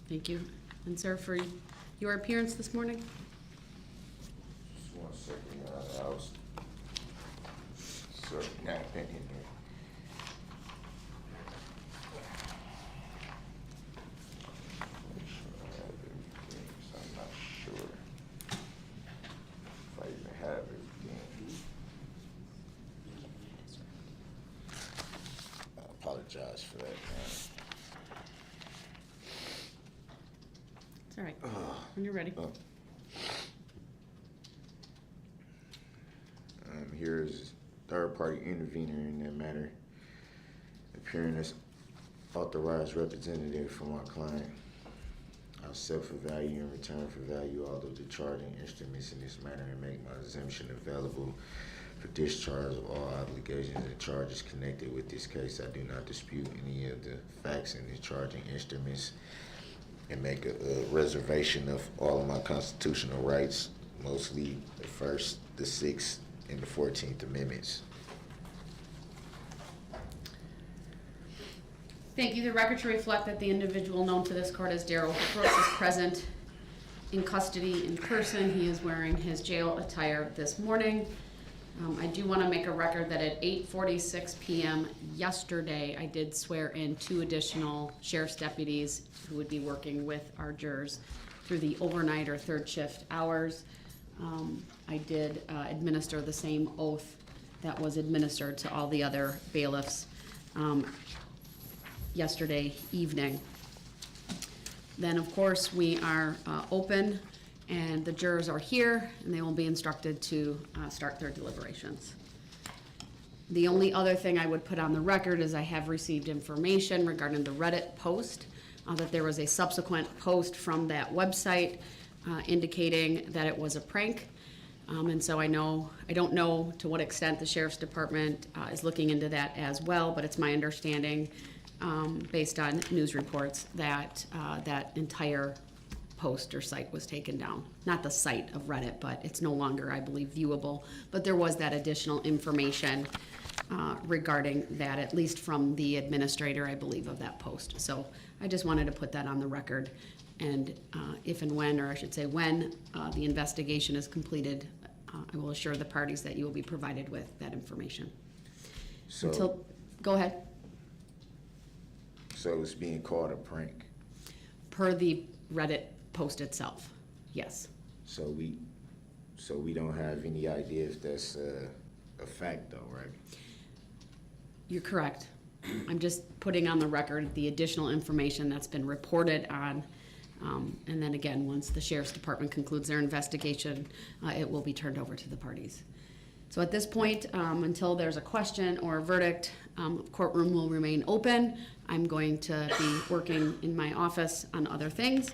Thank you. And sir, for your appearance this morning? Just 1 second, I was certainly not been in there. Make sure I have everything, 'cause I'm not sure if I even have everything. I apologize for that, man. It's all right. When you're ready. Here is third-party intervener in that matter, appearing as authorized representative for my client. I'll self-evaluate in return for value all of the charging instruments in this matter and make my exemption available for discharge of all obligations and charges connected with this case. I do not dispute any of the facts in the charging instruments and make a reservation of all of my constitutional rights, mostly the First, the Sixth, and the 14th Amendments. Thank you. The record should reflect that the individual known to this court as Darrell Brooks is present in custody in person. He is wearing his jail attire this morning. I do want to make a record that at 8:46 p.m. yesterday, I did swear in 2 additional sheriff's deputies who would be working with our jurors through the overnight or third shift hours. I did administer the same oath that was administered to all the other bailiffs yesterday evening. Then, of course, we are open and the jurors are here and they will be instructed to start their deliberations. The only other thing I would put on the record is I have received information regarding the Reddit post, that there was a subsequent post from that website indicating that it was a prank. And so I don't know to what extent the Sheriff's Department is looking into that as well, but it's my understanding, based on news reports, that that entire post or site was taken down. Not the site of Reddit, but it's no longer, I believe, viewable. But there was that additional information regarding that, at least from the administrator, I believe, of that post. So I just wanted to put that on the record. And if and when, or I should say when, the investigation is completed, I will assure the parties that you will be provided with that information. So, go ahead. So it's being called a prank. Per the Reddit post itself, yes. So we don't have any idea if that's a fact, though, right? You're correct. I'm just putting on the record the additional information that's been reported on. And then again, once the Sheriff's Department concludes their investigation, it will be turned over to the parties. So at this point, until there's a question or a verdict, courtroom will remain open. I'm going to be working in my office on other things,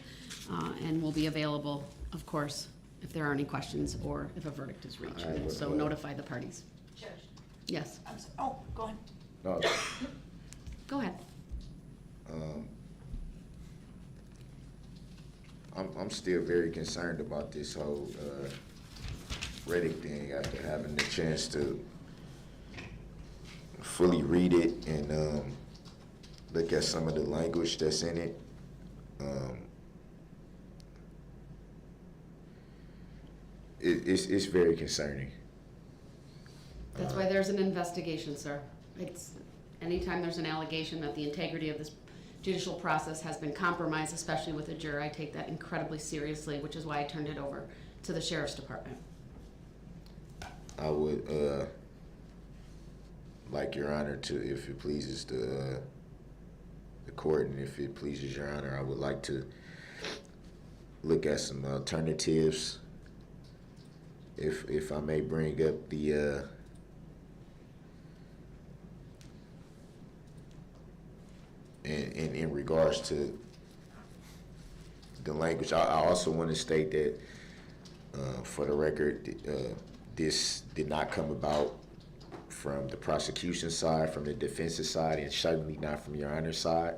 and will be available, of course, if there are any questions or if a verdict is reached. So notify the parties. Judge. Yes. Oh, go ahead. No. Go ahead. I'm still very concerned about this whole Reddit thing after having the chance to fully read it and look at some of the language that's in it. It's very concerning. That's why there's an investigation, sir. It's anytime there's an allegation that the integrity of this judicial process has been compromised, especially with a juror, I take that incredibly seriously, which is why I turned it over to the Sheriff's Department. I would like Your Honor to, if it pleases the court and if it pleases Your Honor, I would like to look at some alternatives. If I may bring up the in regards to the language, I also want to state that for the record, this did not come about from the prosecution side, from the defense's side, and certainly not from Your Honor's side.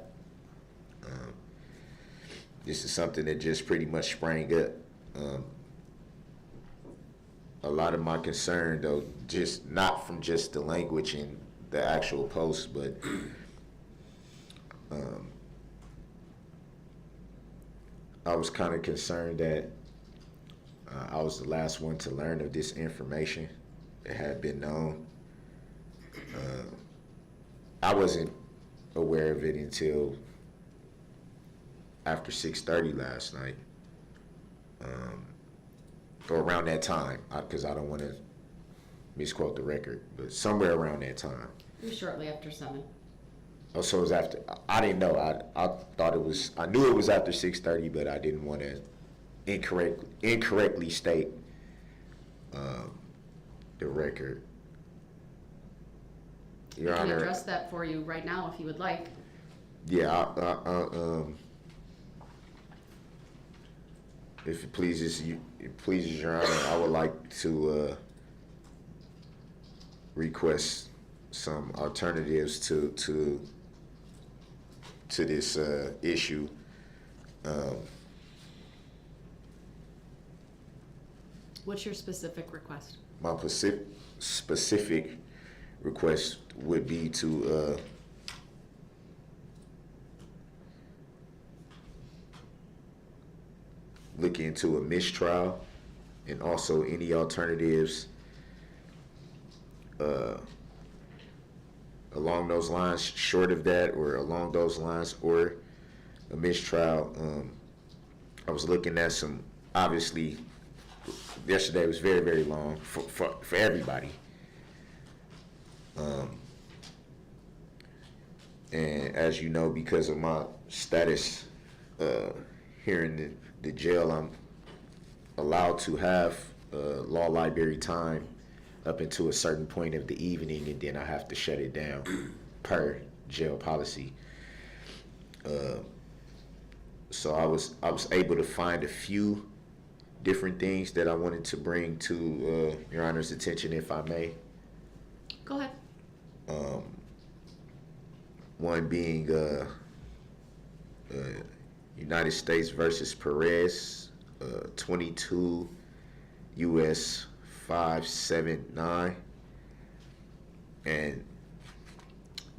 This is something that just pretty much sprang up. A lot of my concern, though, just not from just the language in the actual post, but I was kind of concerned that I was the last one to learn of this information. It had been known. I wasn't aware of it until after 6:30 last night, or around that time, because I don't want to misquote the record, but somewhere around that time. It was shortly after 7. Oh, so it was after. I didn't know. I thought it was. I knew it was after 6:30, but I didn't want to incorrectly state the record. Your I can Honor, address that for you right now if you would like. yeah. If it pleases you, Your Honor, I would like to request some alternatives to this issue. What's your specific request? My specific request would be to look into a mistrial, and also any alternatives along those lines, short of that, or along those lines, or a mistrial. I was looking at some, obviously, yesterday was very, very long for everybody. And as you know, because of my status here in the jail, I'm allowed to have law library time up until a certain point of the evening, and then I have to shut it down per jail policy. So I was able to find a few different things that I wanted to bring to Your Honor's attention, if I may. Go ahead. One being United States versus Perez, 22 U.S. 579, and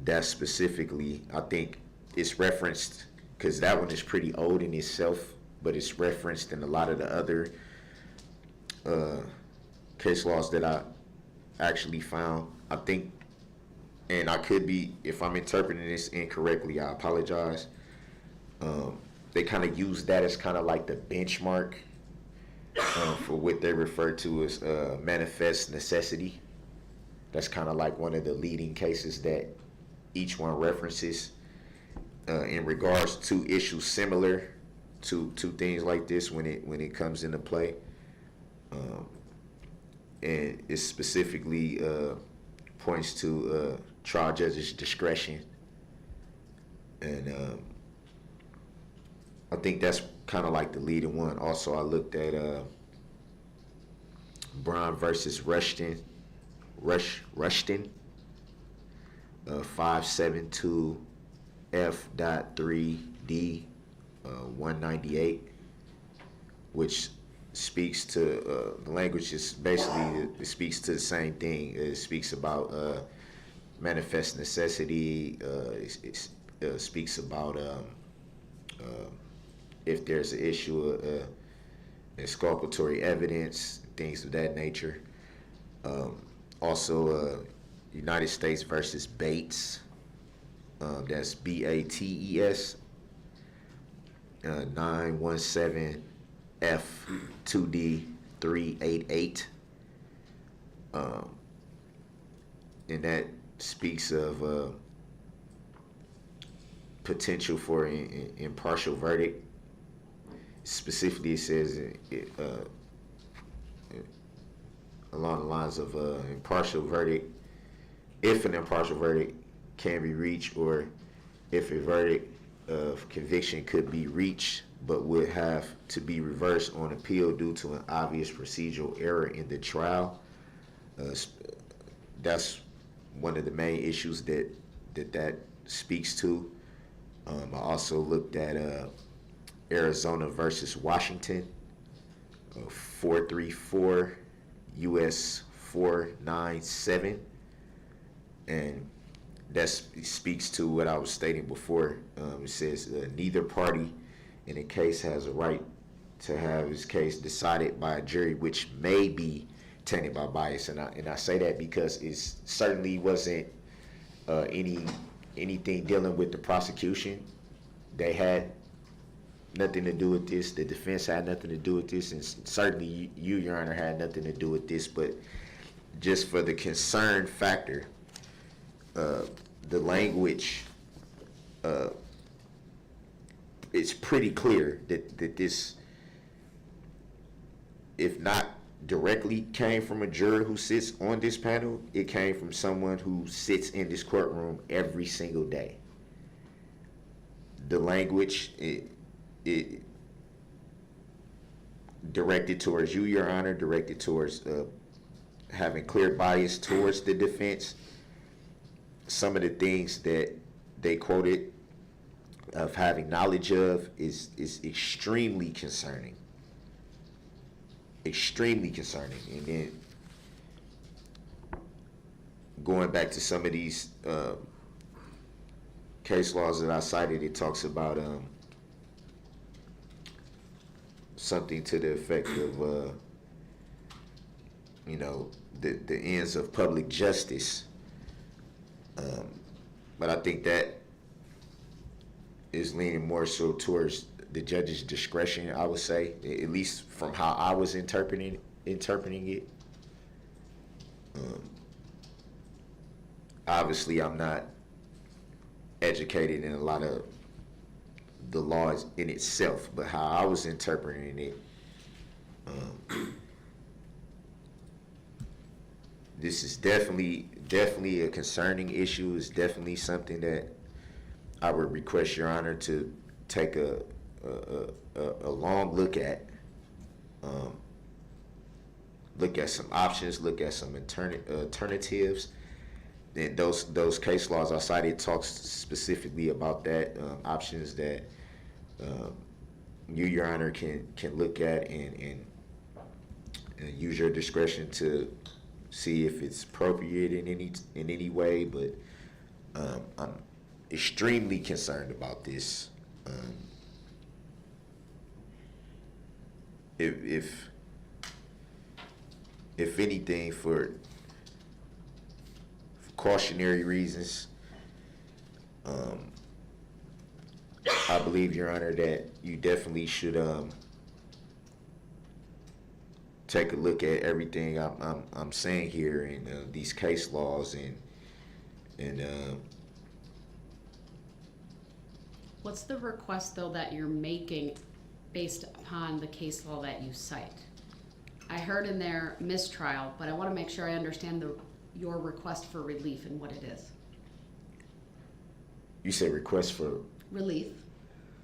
that specifically, I think it's referenced, because that one is pretty old in itself, but it's referenced in a lot of the other case laws that I actually found. I think, and I could be, if I'm interpreting this incorrectly, I apologize. They kind of use that as kind of like the benchmark for what they refer to as manifest necessity. That's kind of like one of the leading cases that each one references in regards to issues similar to things like this when it comes into play. And it specifically points to trial judge's discretion, and I think that's kind of like the leading one. Also, I looked at Brown versus Rushton, 572 F.3D 198, which speaks to the language is basically, it speaks to the same thing. It speaks about manifest necessity. It speaks about if there's an issue of exculpatory evidence, things of that nature. Also, United States versus Bates. That's BATES. 917 F2D 388. And that speaks of potential for an impartial verdict. Specifically, it says along the lines of impartial verdict, if an impartial verdict can be reached, or if a verdict of conviction could be reached but would have to be reversed on appeal due to an obvious procedural error in the trial. That's one of the main issues that speaks to. I also looked at Arizona versus Washington, 434 U.S. 497, and that speaks to what I was stating before. It says neither party in a case has a right to have his case decided by a jury, which may be tainted by bias. And I say that because it certainly wasn't anything dealing with the prosecution. They had nothing to do with this. The defense had nothing to do with this, and certainly you, Your Honor, had nothing to do with this. But just for the concern factor, the language, it's pretty clear that this, if not directly came from a juror who sits on this panel, it came from someone who sits in this courtroom every single day. The language, it directed towards you, Your Honor, directed towards having clear bias towards the defense. Some of the things that they quoted of having knowledge of is extremely concerning. Extremely concerning. And then going back to some of these case laws that I cited, it talks about something to the effect of the ends of public justice. But I think that is leaning more so towards the judge's discretion, I would say, at least from how I was interpreting it. Obviously, I'm not educated in a lot of the laws in itself, but how I was interpreting it, this is definitely a concerning issue. It's definitely something that I would request Your Honor to take a long look at. Look at some options. Look at some alternatives. And those case laws I cited talks specifically about that, options that you, Your Honor, can look at and use your discretion to see if it's appropriate in any way. But I'm extremely concerned about this. If anything, for cautionary reasons, I believe, Your Honor, that you definitely should take a look at everything I'm saying here in these case laws and What's the request, though, that you're making based upon the case law that you cite? I heard in there mistrial, but I want to make sure I understand your request for relief and what it is. You say request for Relief.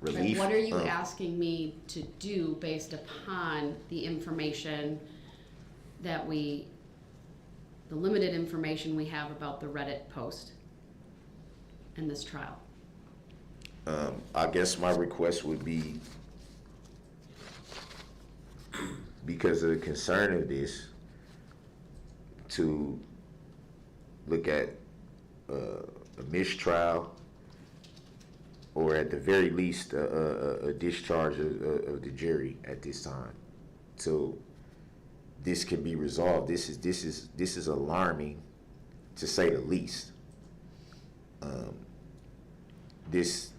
relief? Like, what are you asking me to do based upon the information that the limited information we have about the Reddit post and this trial? I guess my request would be, because of the concern of this, to look at a mistrial, or at the very least a discharge of the jury at this time, so this can be resolved. This is alarming, to say the least. This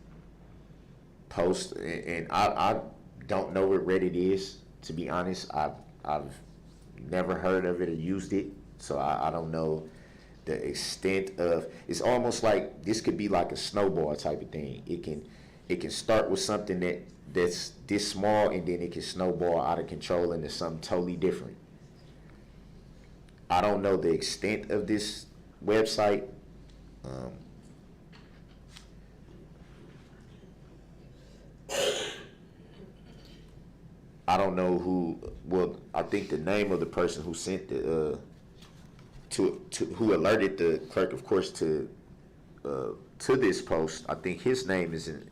post, and I don't know what Reddit is, to be honest. I've never heard of it or used it, so I don't know the extent of. It's almost like this could be like a snowball type of thing. It can start with something that's this small, and then it can snowball out of control into something totally different. I don't know the extent of this website. I don't know who. Well, I think the name of the person who sent the who alerted the clerk, of course, to this post. I think his name is in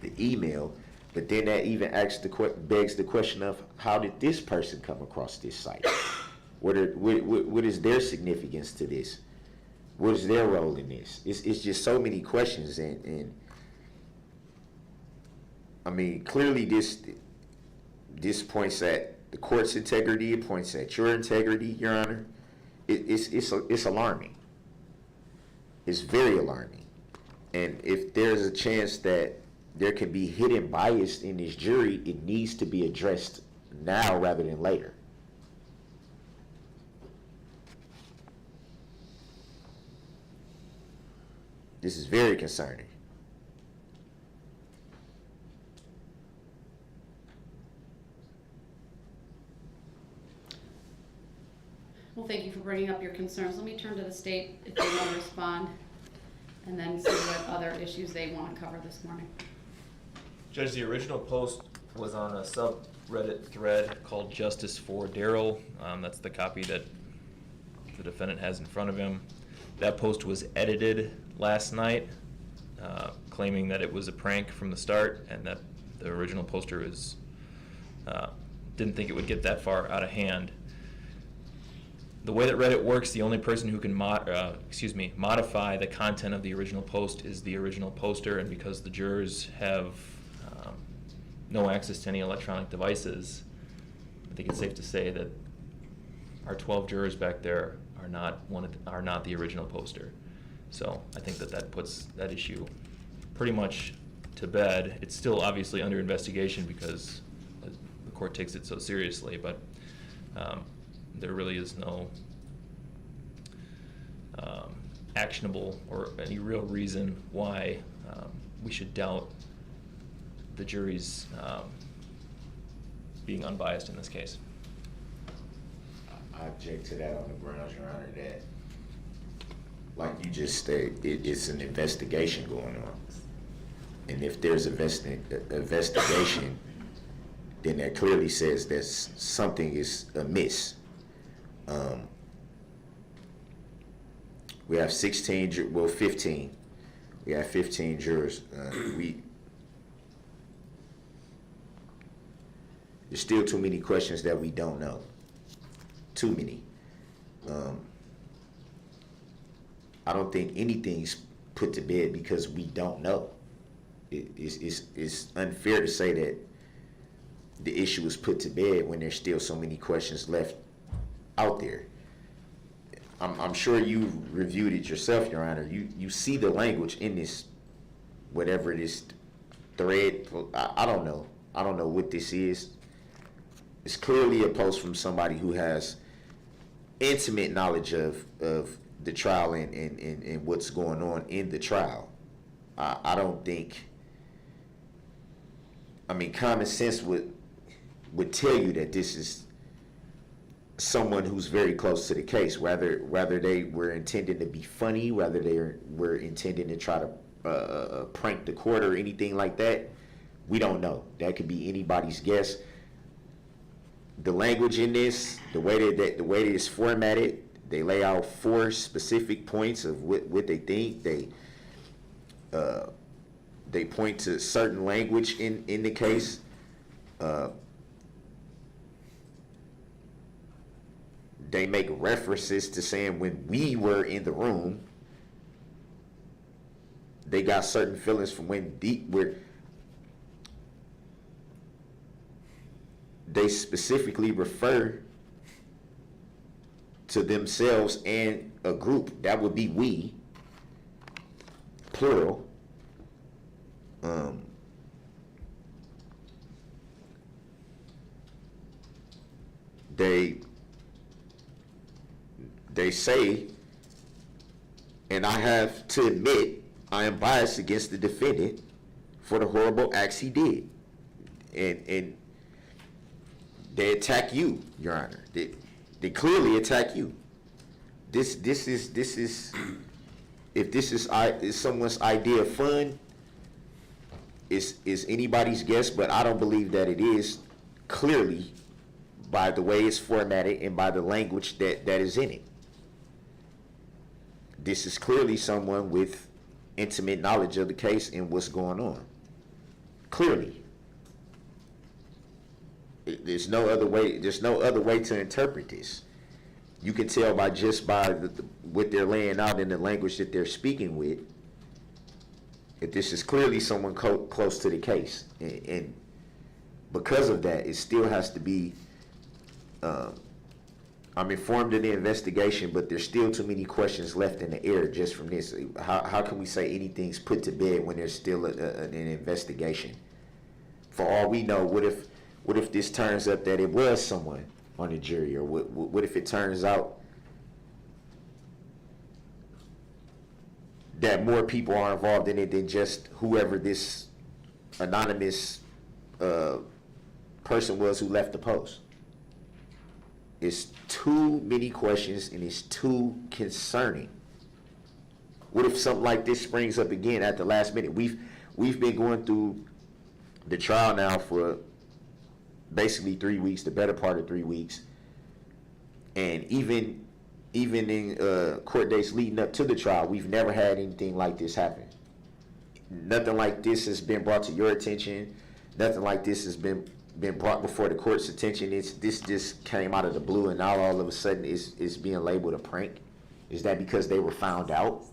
the email. But then that even begs the question of, how did this person come across this site? What is their significance to this? What is their role in this? It's just so many questions, and I mean, clearly this points at the court's integrity. It points at your integrity, Your Honor. It's alarming. It's very alarming. And if there's a chance that there can be hidden bias in this jury, it needs to be addressed now rather than later. This is very concerning. Well, thank you for bringing up your concerns. Let me turn to the state if they want to respond, and then see what other issues they want to cover this morning. Judge, the original post was on a subreddit thread called Justice for Darrell. That's the copy that the defendant has in front of him. That post was edited last night, claiming that it was a prank from the start and that the original poster didn't think it would get that far out of hand. The way that Reddit works, the only person who can modify the content of the original post is the original poster, and because the jurors have no access to any electronic devices, I think it's safe to say that our 12 jurors back there are not the original poster. So I think that puts that issue pretty much to bed. It's still obviously under investigation because the court takes it so seriously, but there really is no actionable or any real reason why we should doubt the jury's being unbiased in this case. I object to that on the grounds, Your Honor, that, like you just stated, it's an investigation going on. And if there's investigation, then that clearly says that something is amiss. We have 15. We have 15 jurors. There's still too many questions that we don't know. Too many. I don't think anything's put to bed because we don't know. It's unfair to say that the issue is put to bed when there's still so many questions left out there. I'm sure you reviewed it yourself, Your Honor. You see the language in this, whatever it is, thread. I don't know. I don't know what this is. It's clearly a post from somebody who has intimate knowledge of the trial and what's going on in the trial. I don't think, I mean, common sense would tell you that this is someone who's very close to the case, whether they were intending to be funny, whether they were intending to try to prank the court or anything like that. We don't know. That could be anybody's guess. The language in this, the way that it's formatted, they lay out 4 specific points of what they think. They point to certain language in the case. They make references to saying when we were in the room. They got certain feelings from when they specifically refer to themselves and a group. That would be we, plural. They say, and I have to admit, I am biased against the defendant for the horrible acts he did. And they attack you, Your Honor. They clearly attack you. This is if this is someone's idea of fun, is anybody's guess, but I don't believe that it is, clearly by the way it's formatted and by the language that is in it. This is clearly someone with intimate knowledge of the case and what's going on. Clearly. There's no other way to interpret this. You can tell by what they're laying out in the language that they're speaking with. If this is clearly someone close to the case, and because of that, it still has to be, I'm informed of the investigation, but there's still too many questions left in the air just from this. How can we say anything's put to bed when there's still an investigation? For all we know, what if this turns up that it was someone on the jury, or what if it turns out that more people are involved in it than just whoever this anonymous person was who left the post? It's too many questions, and it's too concerning. What if something like this springs up again at the last minute? We've been going through the trial now for basically 3 weeks, the better part of 3 weeks, and even in court days leading up to the trial, we've never had anything like this happen. Nothing like this has been brought to your attention. Nothing like this has been brought before the court's attention. This just came out of the blue, and now all of a sudden it's being labeled a prank. Is that because they were found out?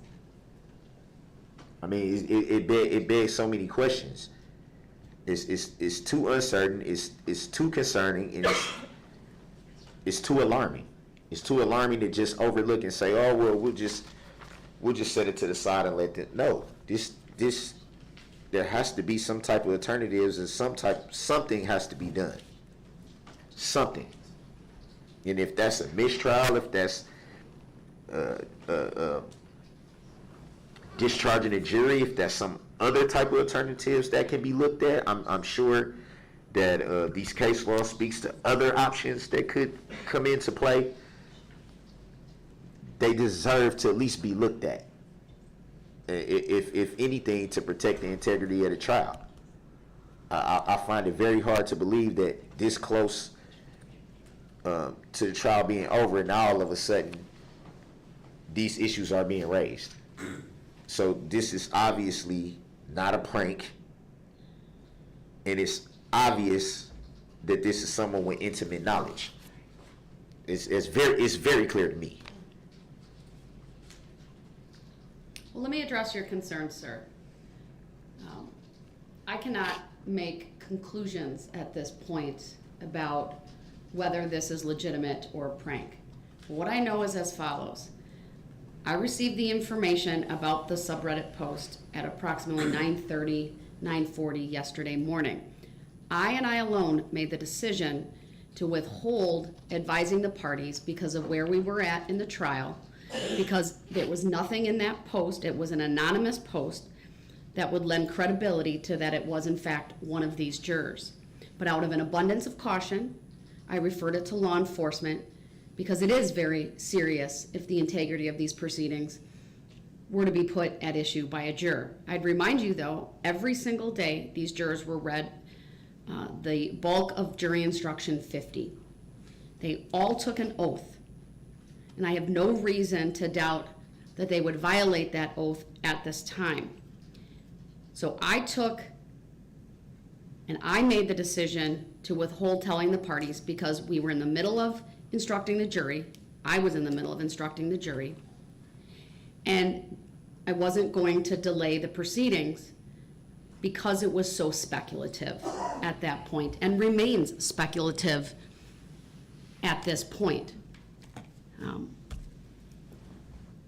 I mean, it begs so many questions. It's too uncertain. It's too concerning, and it's too alarming. It's too alarming to just overlook and say, "Oh well, we'll just set it to the side and let them." No, this there has to be some type of alternatives, and something has to be done. Something. And if that's a mistrial, if that's discharging a jury, if that's some other type of alternatives that can be looked at, I'm sure that these case law speaks to other options that could come into play. They deserve to at least be looked at, if anything, to protect the integrity of the trial. I find it very hard to believe that this close to the trial being over, and now all of a sudden these issues are being raised. So this is obviously not a prank, and it's obvious that this is someone with intimate knowledge. It's very clear to me. Well, let me address your concerns, sir. I cannot make conclusions at this point about whether this is legitimate or a prank. What I know is as follows. I received the information about the subreddit post at approximately 9:30, 9:40 yesterday morning. I alone made the decision to withhold advising the parties because of where we were at in the trial, because there was nothing in that post. It was an anonymous post that would lend credibility to that it was in fact one of these jurors. But out of an abundance of caution, I referred it to law enforcement, because it is very serious if the integrity of these proceedings were to be put at issue by a juror. I'd remind you though, every single day these jurors were read the bulk of jury instruction 50. They all took an oath, and I have no reason to doubt that they would violate that oath at this time. So I took and I made the decision to withhold telling the parties because we were in the middle of instructing the jury. I was in the middle of instructing the jury, and I wasn't going to delay the proceedings because it was so speculative at that point and remains speculative at this point.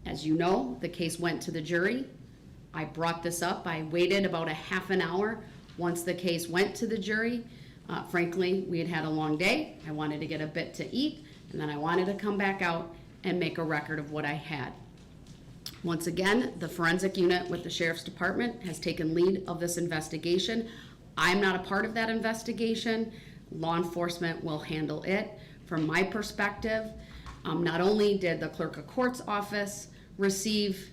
As you know, the case went to the jury. I brought this up. I waited about a half an hour once the case went to the jury. Frankly, we had had a long day. I wanted to get a bit to eat, and then I wanted to come back out and make a record of what I had. Once again, the forensic unit with the Sheriff's Department has taken lead of this investigation. I'm not a part of that investigation. Law enforcement will handle it. From my perspective, not only did the Clerk of Court's office receive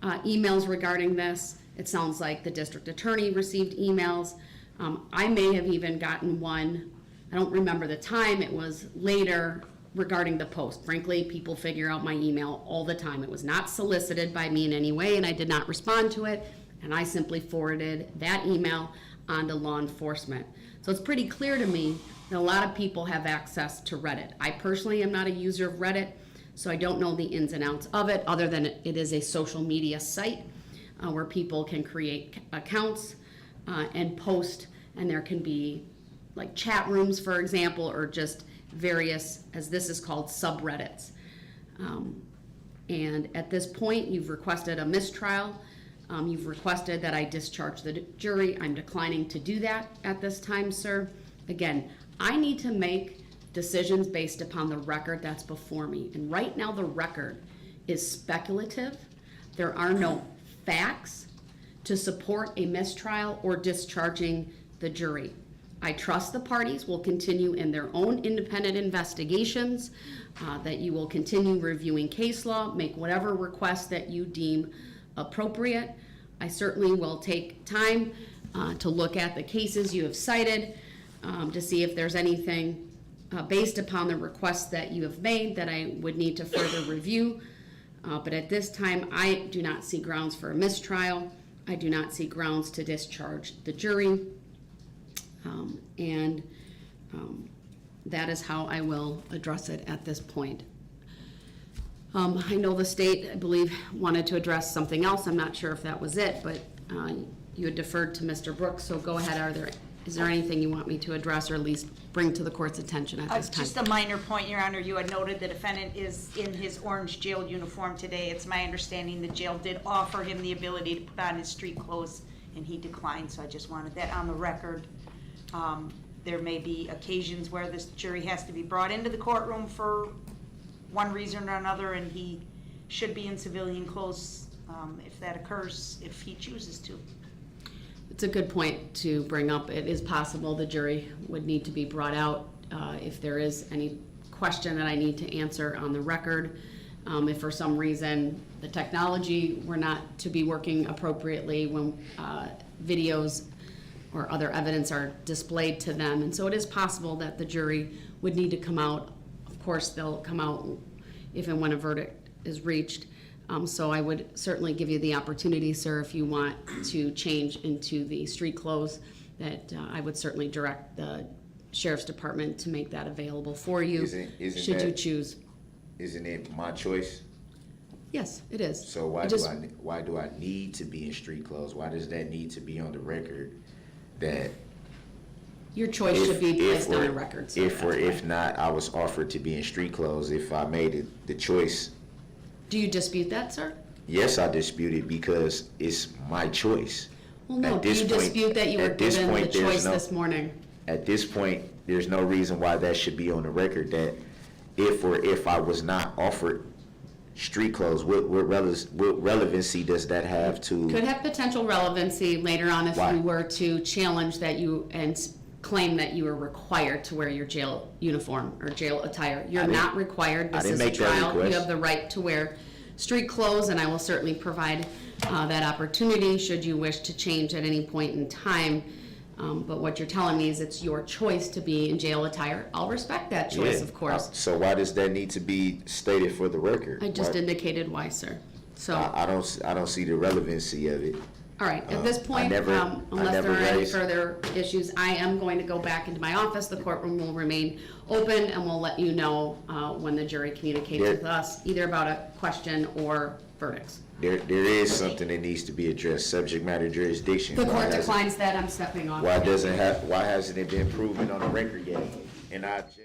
emails regarding this, it sounds like the district attorney received emails. I may have even gotten one, I don't remember the time, it was later, regarding the post. Frankly, people figure out my email all the time. It was not solicited by me in any way, and I did not respond to it, and I simply forwarded that email onto law enforcement. So it's pretty clear to me that a lot of people have access to Reddit. I personally am not a user of Reddit, so I don't know the ins and outs of it, other than it is a social media site. where people can create accounts and post, and there can be like chat rooms, for example, or just various, as this is called, subreddits. And at this point, you've requested a mistrial. You've requested that I discharge the jury. I'm declining to do that at this time, sir. Again, I need to make decisions based upon the record that's before me. And right now, the record is speculative. There are no facts to support a mistrial or discharging the jury. I trust the parties will continue in their own independent investigations, that you will continue reviewing case law, make whatever requests that you deem appropriate. I certainly will take time to look at the cases you have cited, to see if there's anything based upon the requests that you have made that I would need to further review. But at this time, I do not see grounds for a mistrial. I do not see grounds to discharge the jury. That is how I will address it at this point. I know the state, I believe, wanted to address something else. I'm not sure if that was it, but you had deferred to Mr. Brooks, so go ahead. Is there anything you want me to address or at least bring to the court's attention at this time? Just a minor point, Your Honor. You had noted the defendant is in his orange jail uniform today. It's my understanding the jail did offer him the ability to put on his street clothes, and he declined, so I just wanted that on the record. There may be occasions where this jury has to be brought into the courtroom for one reason or another, and he should be in civilian clothes if that occurs, if he chooses to. It's a good point to bring up. It is possible the jury would need to be brought out if there is any question that I need to answer on the record. If for some reason the technology were not to be working appropriately when videos or other evidence are displayed to them. And so it is possible that the jury would need to come out. Of course, they'll come out if and when a verdict is reached. So I would certainly give you the opportunity, sir, if you want to change into the street clothes, that I would certainly direct the Sheriff's Department to make that available for you, should you choose. Isn't it my choice? Yes, it is. So why do I need to be in street clothes? Why does that need to be on the record? That your choice should be placed on the record, sir. If or if not, I was offered to be in street clothes. If I made the choice. Do you dispute that, sir? Yes, I dispute it because it's my choice. Well, no. Do you dispute that you were given the choice this morning? At this point, there's no reason why that should be on the record. That if I was not offered street clothes, what relevancy does that have to? Could have potential relevancy later on if Why? you were to challenge that you and claim that you were required to wear your jail uniform or jail attire. You're not required. This is a trial. You have the right to wear street clothes, and I will certainly provide that opportunity should you wish to change at any point in time. But what you're telling me is it's your choice to be in jail attire. I'll respect that choice, of course. So why does that need to be stated for the record? I just indicated why, sir. So I don't see the relevancy of it. all right, at this point, unless there are any further issues, I am going to go back into my office. The courtroom will remain open, and we'll let you know when the jury communicates with us, either about a question or verdicts. There is something that needs to be addressed, subject matter jurisdiction. The court declines that. I'm stepping off. Why hasn't it been proven on the record yet? And I object.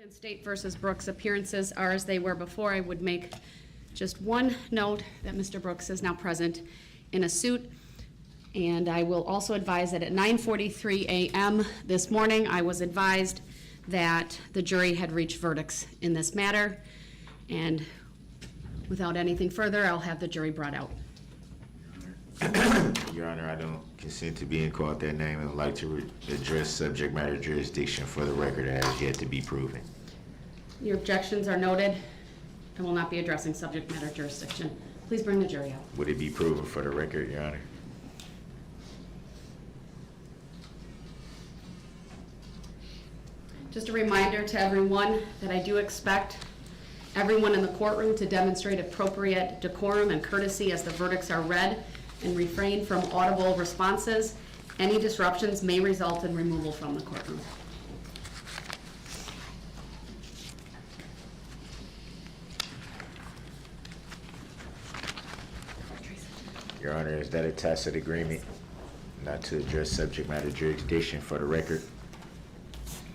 In State versus Brooks, appearances are as they were before. I would make just one note that Mr. Brooks is now present in a suit. And I will also advise that at 9:43 a.m. this morning, I was advised that the jury had reached verdicts in this matter. And without anything further, I'll have the jury brought out. Your Honor, I don't consent to being called that name and would like to address subject matter jurisdiction for the record that has yet to be proven. Your objections are noted. I will not be addressing subject matter jurisdiction. Please bring the jury out. Would it be proven for the record, Your Honor? Just a reminder to everyone that I do expect everyone in the courtroom to demonstrate appropriate decorum and courtesy as the verdicts are read and refrain from audible responses. Any disruptions may result in removal from the courtroom. Your Honor, is that a tacit agreement not to address subject matter jurisdiction for the record?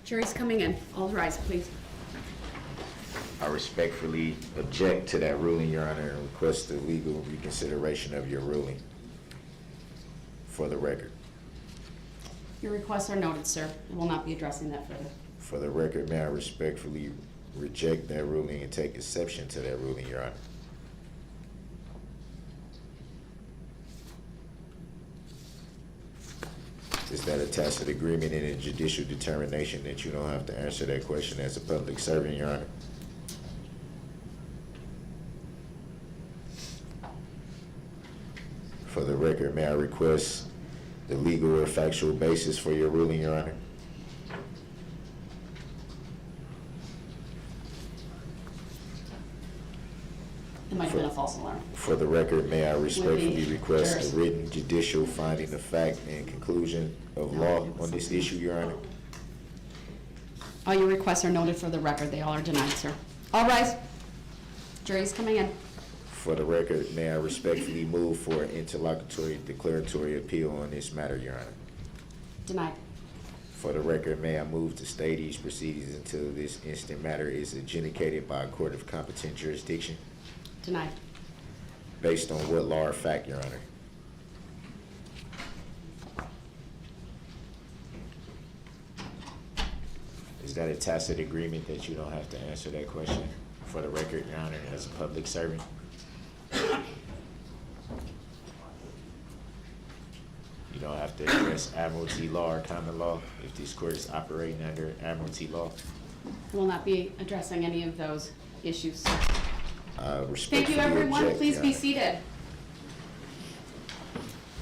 Jury's coming in. All rise, please. I respectfully object to that ruling, Your Honor, and request the legal reconsideration of your ruling for the record. Your requests are noted, sir. I will not be addressing that further. For the record, may I respectfully reject that ruling and take exception to that ruling, Your Honor? Is that a tacit agreement and a judicial determination that you don't have to answer that question as a public servant, Your Honor? For the record, may I request the legal or factual basis for your ruling, Your Honor? It might have been a false alarm. For the record, may I respectfully With the request jurors. a written judicial finding of fact and conclusion of law on this issue, Your Honor? All your requests are noted for the record. They all are denied, sir. All rise. Jury's coming in. For the record, may I respectfully move for an interlocutory declaratory appeal on this matter, Your Honor? Denied. For the record, may I move to stay these proceedings until this instant matter is adjudicated by a court of competent jurisdiction? Denied. Based on what law or fact, Your Honor? Is that a tacit agreement that you don't have to answer that question for the record, Your Honor, as a public servant? You don't have to address admiralty law or common law if this court is operating under admiralty law? I will not be addressing any of those issues, sir. Thank Respectfully you, everyone. object, Please Your be Honor. seated.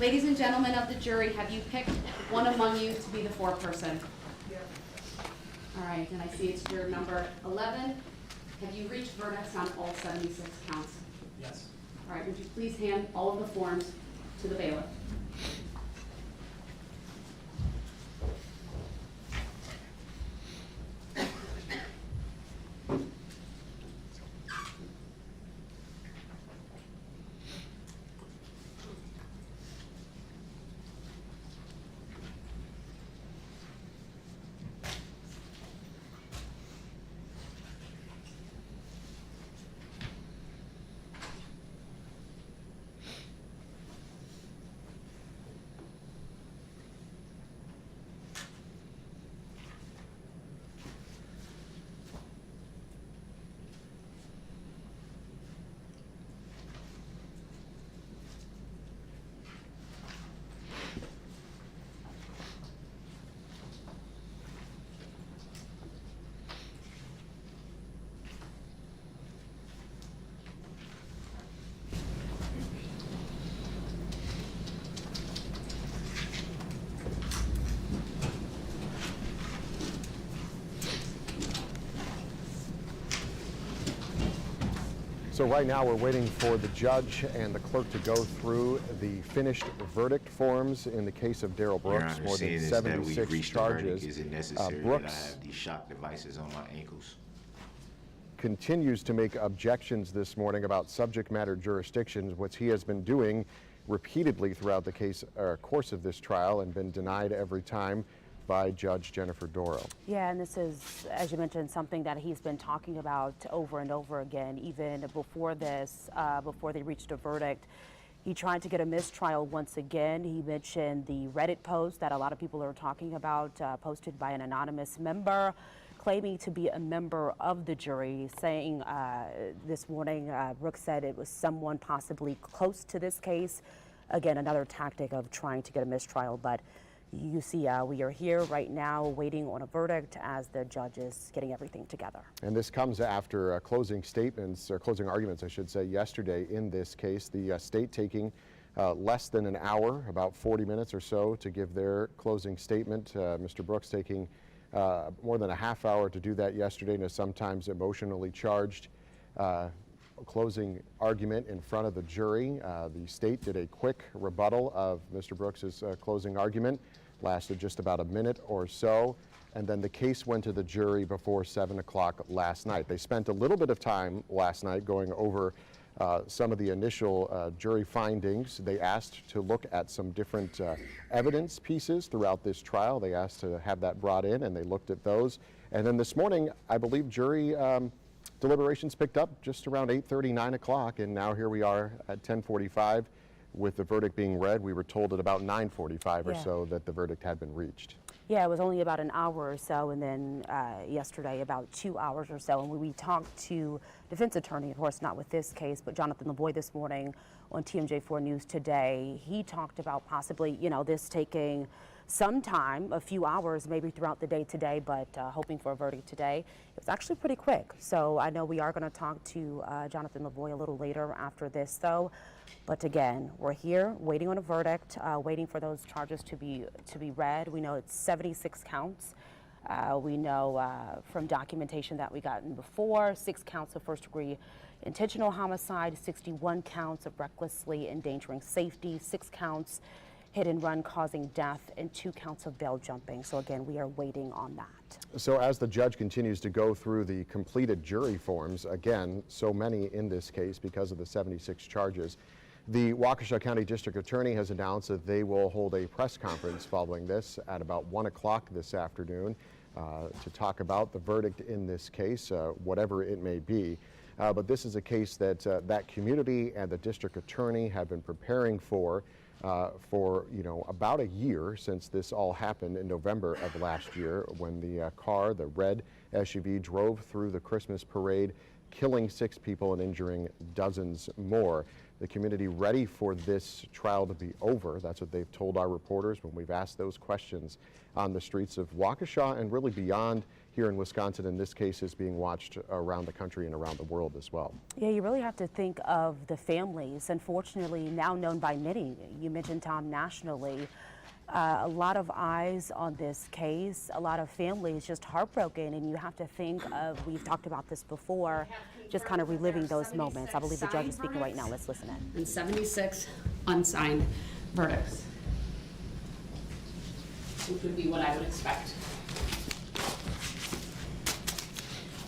Ladies and gentlemen of the jury, have you picked one among you to be the foreperson? All right, and I see it's your number 11. Have you reached verdicts on all 76 counts? Yes. All right, would you please hand all of the forms to the bailiff? So right now we're waiting for the judge and the clerk to go through the finished verdict forms in the case of Darrell Your Brooks, Honor, more than seeing as that we've 76 reached the verdict, charges. is it necessary that I Brooks have these shock devices on my ankles? continues to make objections this morning about subject matter jurisdictions, which he has been doing repeatedly throughout the course of this trial and been denied every time. by Judge Jennifer Darrell. Yeah, and this is, as you mentioned, something that he's been talking about over and over again, even before this, before they reached a verdict. He tried to get a mistrial once again. He mentioned the Reddit post that a lot of people are talking about, posted by an anonymous member, claiming to be a member of the jury, saying this morning, Brooks said it was someone possibly close to this case. Again, another tactic of trying to get a mistrial, but you see, we are here right now waiting on a verdict as the judge is getting everything together. And this comes after closing statements, or closing arguments, I should say, yesterday in this case. The state taking less than an hour, about 40 minutes or so, to give their closing statement. Mr. Brooks taking more than a half hour to do that yesterday in a sometimes emotionally charged closing argument in front of the jury. The state did a quick rebuttal of Mr. Brooks's closing argument, lasted just about a minute or so, and then the case went to the jury before 7 o'clock last night. They spent a little bit of time last night going over some of the initial jury findings. They asked to look at some different evidence pieces throughout this trial. They asked to have that brought in, and they looked at those. And then this morning, I believe jury deliberations picked up just around 8:30, 9 o'clock, and now here we are at 10:45 with the verdict being read. We were told at about 9:45 or so that the verdict had been reached. Yeah, it was only about an hour or so, and then yesterday about 2 hours or so. And when we talked to defense attorney, of course not with this case, but Jonathan Lavoie this morning on TMJ4 News Today, he talked about possibly, this taking some time, a few hours maybe throughout the day today, but hoping for a verdict today. It was actually pretty quick. So I know we are going to talk to Jonathan Lavoie a little later after this, though. But again, we're here waiting on a verdict, waiting for those charges to be read. We know it's 76 counts. We know from documentation that we gotten before, 6 counts of first-degree intentional homicide, 61 counts of recklessly endangering safety, 6 counts hit and run causing death, and 2 counts of bail jumping. So again, we are waiting on that. So as the judge continues to go through the completed jury forms, again, so many in this case because of the 76 charges, the Waukesha County District Attorney has announced that they will hold a press conference following this at about 1 o'clock this afternoon to talk about the verdict in this case, whatever it may be. But this is a case that that community and the district attorney have been preparing for about a year, since this all happened in November of last year, when the car, the red SUV, drove through the Christmas parade, killing 6 people and injuring dozens more. The community ready for this trial to be over. That's what they've told our reporters when we've asked those questions on the streets of Waukesha and really beyond here in Wisconsin. And this case is being watched around the country and around the world as well. Yeah, you really have to think of the families, unfortunately now known by many. You mentioned, Tom, nationally. A lot of eyes on this case, a lot of families just heartbroken, and you have to think of, we've talked about this before, just kind of reliving those moments. I believe the judge is speaking right now. Let's listen in. And 76 unsigned verdicts, which would be what I would expect.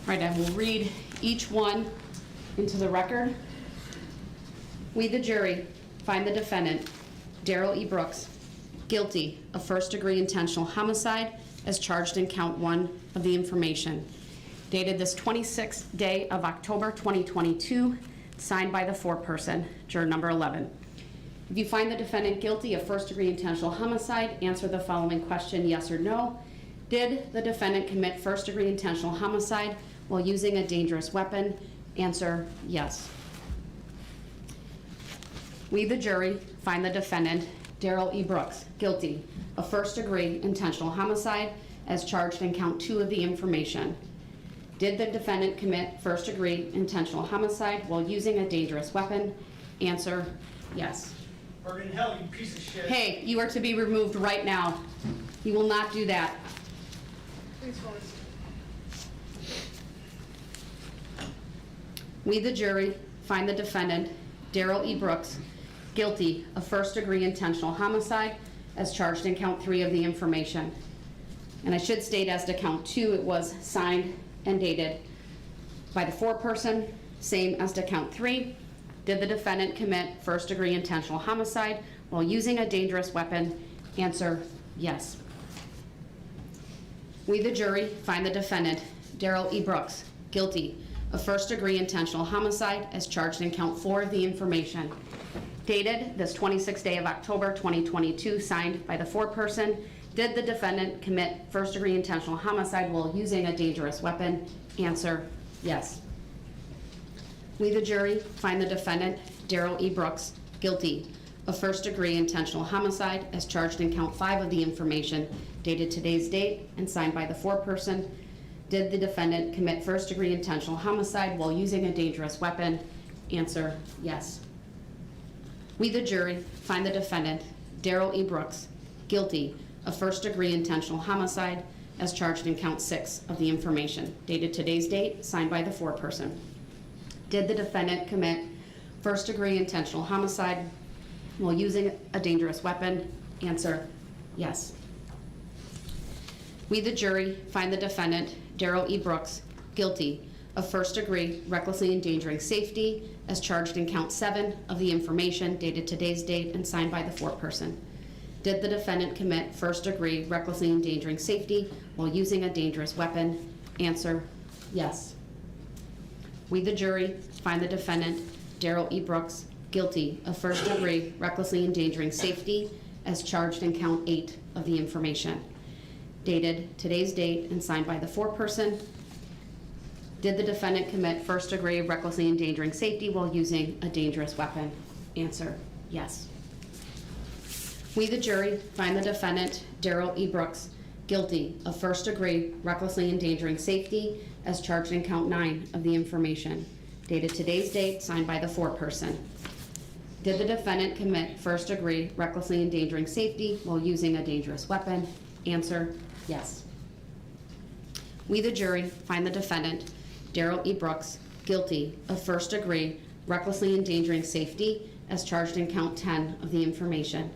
Right, I will read each one into the record. We, the jury, find the defendant, Darrell E. Brooks, guilty of first-degree intentional homicide as charged in count 1 of the information, dated this 26th day of October 2022, signed by the foreperson, juror number 11. If you find the defendant guilty of first-degree intentional homicide, answer the following question, yes or no. Did the defendant commit first-degree intentional homicide while using a dangerous weapon? Answer yes. We, the jury, find the defendant, Darrell E. Brooks, guilty of first-degree intentional homicide as charged in count 2 of the information. Did the defendant commit first-degree intentional homicide while using a dangerous weapon? Answer yes. Burn in hell, you piece of shit. Hey, you are to be removed right now. You will not do that. Please, boys. We, the jury, find the defendant, Darrell E. Brooks, guilty of first-degree intentional homicide as charged in count 3 of the information. And I should state, as to count 2, it was signed and dated by the foreperson, same as to count 3. Did the defendant commit first-degree intentional homicide while using a dangerous weapon? Answer yes. We, the jury, find the defendant, Darrell E. Brooks, guilty of first-degree intentional homicide as charged in count 4 of the information. Dated this 26th day of October 2022, signed by the foreperson. Did the defendant commit first-degree intentional homicide while using a dangerous weapon? Answer, yes. We, the jury, find the defendant, Darrell E. Brooks, guilty of first-degree intentional homicide as charged in count 5 of the information, dated today's date and signed by the foreperson. Did the defendant commit first-degree intentional homicide while using a dangerous weapon? Answer, yes. We, the jury, find the defendant, Darrell E. Brooks, guilty of first-degree intentional homicide as charged in count 6 of the information, dated today's date, signed by the foreperson. Did the defendant commit first-degree intentional homicide while using a dangerous weapon? Answer, yes. We, the jury, find the defendant, Darrell E. Brooks, guilty of first-degree recklessly endangering safety as charged in count 7 of the information, dated today's date and signed by the foreperson. Did the defendant commit first-degree recklessly endangering safety while using a dangerous weapon? Answer, yes. We, the jury, find the defendant, Darrell E. Brooks, guilty of first-degree recklessly endangering safety as charged in count 8 of the information, dated today's date and signed by the foreperson. Did the defendant commit first-degree recklessly endangering safety while using a dangerous weapon? Answer, yes. We, the jury, find the defendant, Darrell E. Brooks, guilty of first-degree recklessly endangering safety as charged in count 9 of the information, dated today's date, signed by the foreperson. Did the defendant commit first-degree recklessly endangering safety while using a dangerous weapon? Answer, yes. We, the jury, find the defendant, Darrell E. Brooks, guilty of first-degree recklessly endangering safety as charged in count 10 of the information,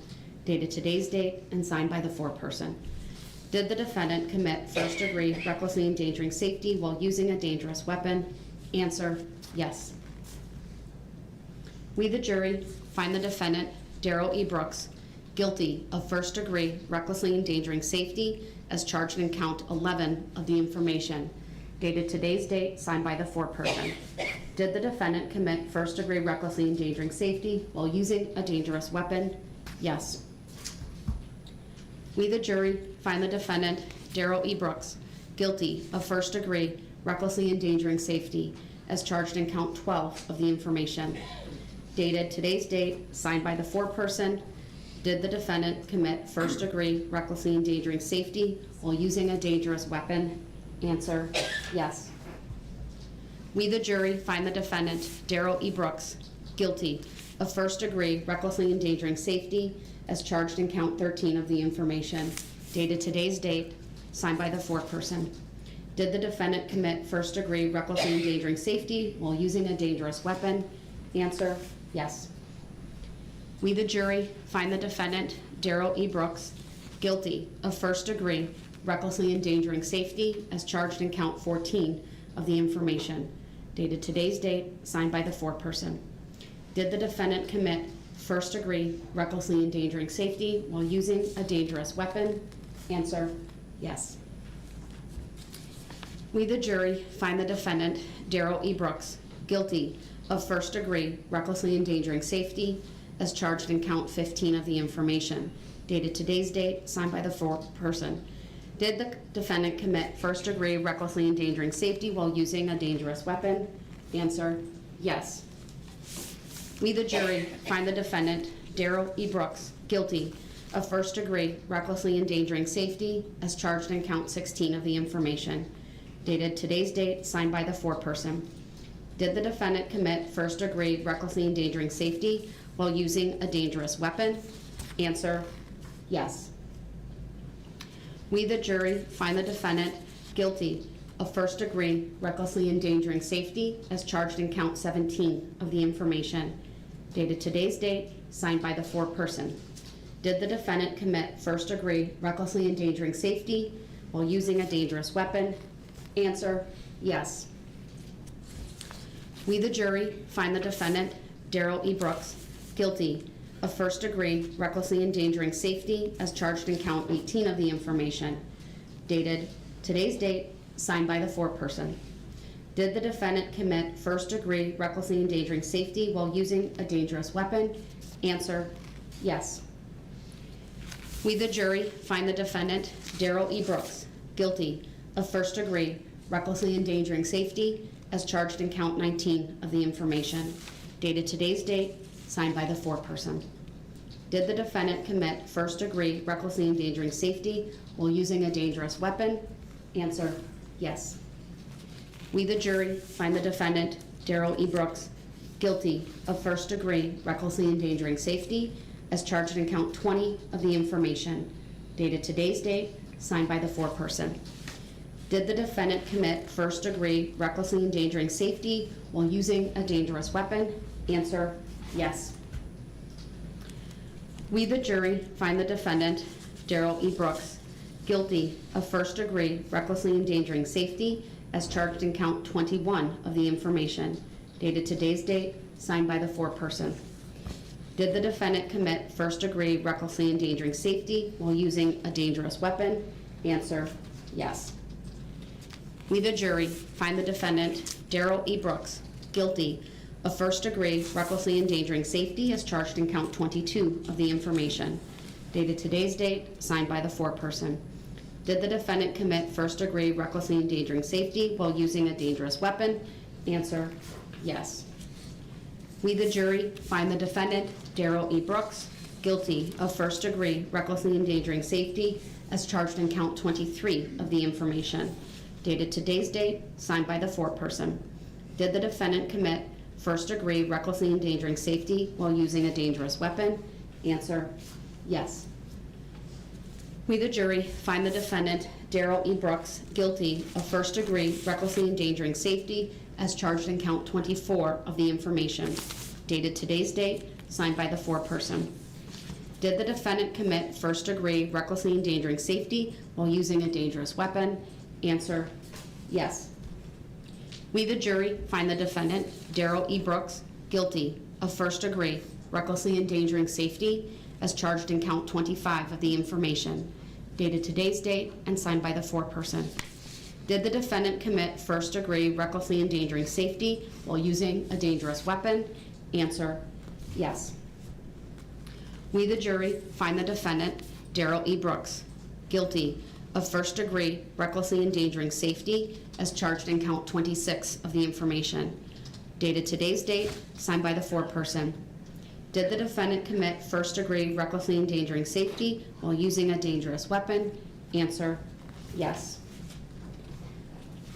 dated today's date and signed by the foreperson. Did the defendant commit first-degree recklessly endangering safety while using a dangerous weapon? Answer, yes. We, the jury, find the defendant, Darrell E. Brooks, guilty of first-degree recklessly endangering safety as charged in count 11 of the information, dated today's date, signed by the foreperson. Did the defendant commit first-degree recklessly endangering safety while using a dangerous weapon? Yes. We, the jury, find the defendant, Darrell E. Brooks, guilty of first-degree recklessly endangering safety as charged in count 12 of the information, dated today's date, signed by the foreperson. Did the defendant commit first-degree recklessly endangering safety while using a dangerous weapon? Answer, yes. We, the jury, find the defendant, Darrell E. Brooks, guilty of first-degree recklessly endangering safety as charged in count 13 of the information, dated today's date, signed by the foreperson. Did the defendant commit first-degree recklessly endangering safety while using a dangerous weapon? Answer, yes. We, the jury, find the defendant, Darrell E. Brooks, guilty of first-degree recklessly endangering safety as charged in count 14 of the information, dated today's date, signed by the foreperson. Did the defendant commit first-degree recklessly endangering safety while using a dangerous weapon? Answer, yes. We, the jury, find the defendant, Darrell E. Brooks, guilty of first-degree recklessly endangering safety as charged in count 15 of the information, dated today's date, signed by the foreperson. Did the defendant commit first-degree recklessly endangering safety while using a dangerous weapon? Answer, yes. We, the jury, find the defendant, Darrell E. Brooks, guilty of first-degree recklessly endangering safety as charged in count 16 of the information, dated today's date, signed by the foreperson. Did the defendant commit first-degree recklessly endangering safety while using a dangerous weapon? Answer, yes. We, the jury, find the defendant guilty of first-degree recklessly endangering safety as charged in count 17 of the information, dated today's date, signed by the foreperson. Did the defendant commit first-degree recklessly endangering safety while using a dangerous weapon? Answer, yes. We, the jury, find the defendant, Darrell E. Brooks, guilty of first-degree recklessly endangering safety as charged in count 18 of the information, dated today's date, signed by the foreperson. Did the defendant commit first-degree recklessly endangering safety while using a dangerous weapon? Answer, yes. We, the jury, find the defendant, Darrell E. Brooks, guilty of first-degree recklessly endangering safety as charged in count 19 of the information, dated today's date, signed by the foreperson. Did the defendant commit first-degree recklessly endangering safety while using a dangerous weapon? Answer, yes. We, the jury, find the defendant, Darrell E. Brooks, guilty of first-degree recklessly endangering safety as charged in count 20 of the information, dated today's date, signed by the foreperson. Did the defendant commit first-degree recklessly endangering safety while using a dangerous weapon? Answer, yes. We, the jury, find the defendant, Darrell E. Brooks, guilty of first-degree recklessly endangering safety as charged in count 21 of the information, dated today's date, signed by the foreperson. Did the defendant commit first-degree recklessly endangering safety while using a dangerous weapon? Answer, yes. We, the jury, find the defendant, Darrell E. Brooks, guilty of first-degree recklessly endangering safety as charged in count 22 of the information, dated today's date, signed by the foreperson. Did the defendant commit first-degree recklessly endangering safety while using a dangerous weapon? Answer, yes. We, the jury, find the defendant, Darrell E. Brooks, guilty of first-degree recklessly endangering safety as charged in count 23 of the information, dated today's date, signed by the foreperson. Did the defendant commit first-degree recklessly endangering safety while using a dangerous weapon? Answer, yes. We, the jury, find the defendant, Darrell E. Brooks, guilty of first-degree recklessly endangering safety as charged in count 24 of the information, dated today's date, signed by the foreperson. Did the defendant commit first-degree recklessly endangering safety while using a dangerous weapon? Answer, yes. We, the jury, find the defendant, Darrell E. Brooks, guilty of first-degree recklessly endangering safety as charged in count 25 of the information, dated today's date and signed by the foreperson. Did the defendant commit first-degree recklessly endangering safety while using a dangerous weapon? Answer, yes. We, the jury, find the defendant, Darrell E. Brooks, guilty of first-degree recklessly endangering safety as charged in count 26 of the information, dated today's date, signed by the foreperson. Did the defendant commit first-degree recklessly endangering safety while using a dangerous weapon? Answer, yes.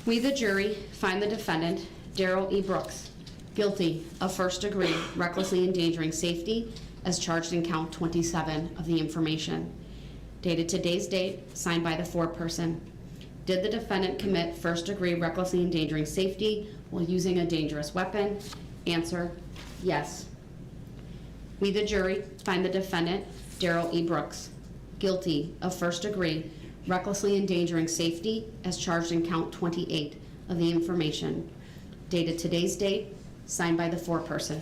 We, the jury, find the defendant, Darrell E. Brooks, guilty of first-degree recklessly endangering safety as charged in count 27 of the information, dated today's date, signed by the foreperson. Did the defendant commit first-degree recklessly endangering safety while using a dangerous weapon? Answer, yes. We, the jury, find the defendant, Darrell E. Brooks, guilty of first-degree recklessly endangering safety as charged in count 28 of the information, dated today's date, signed by the foreperson.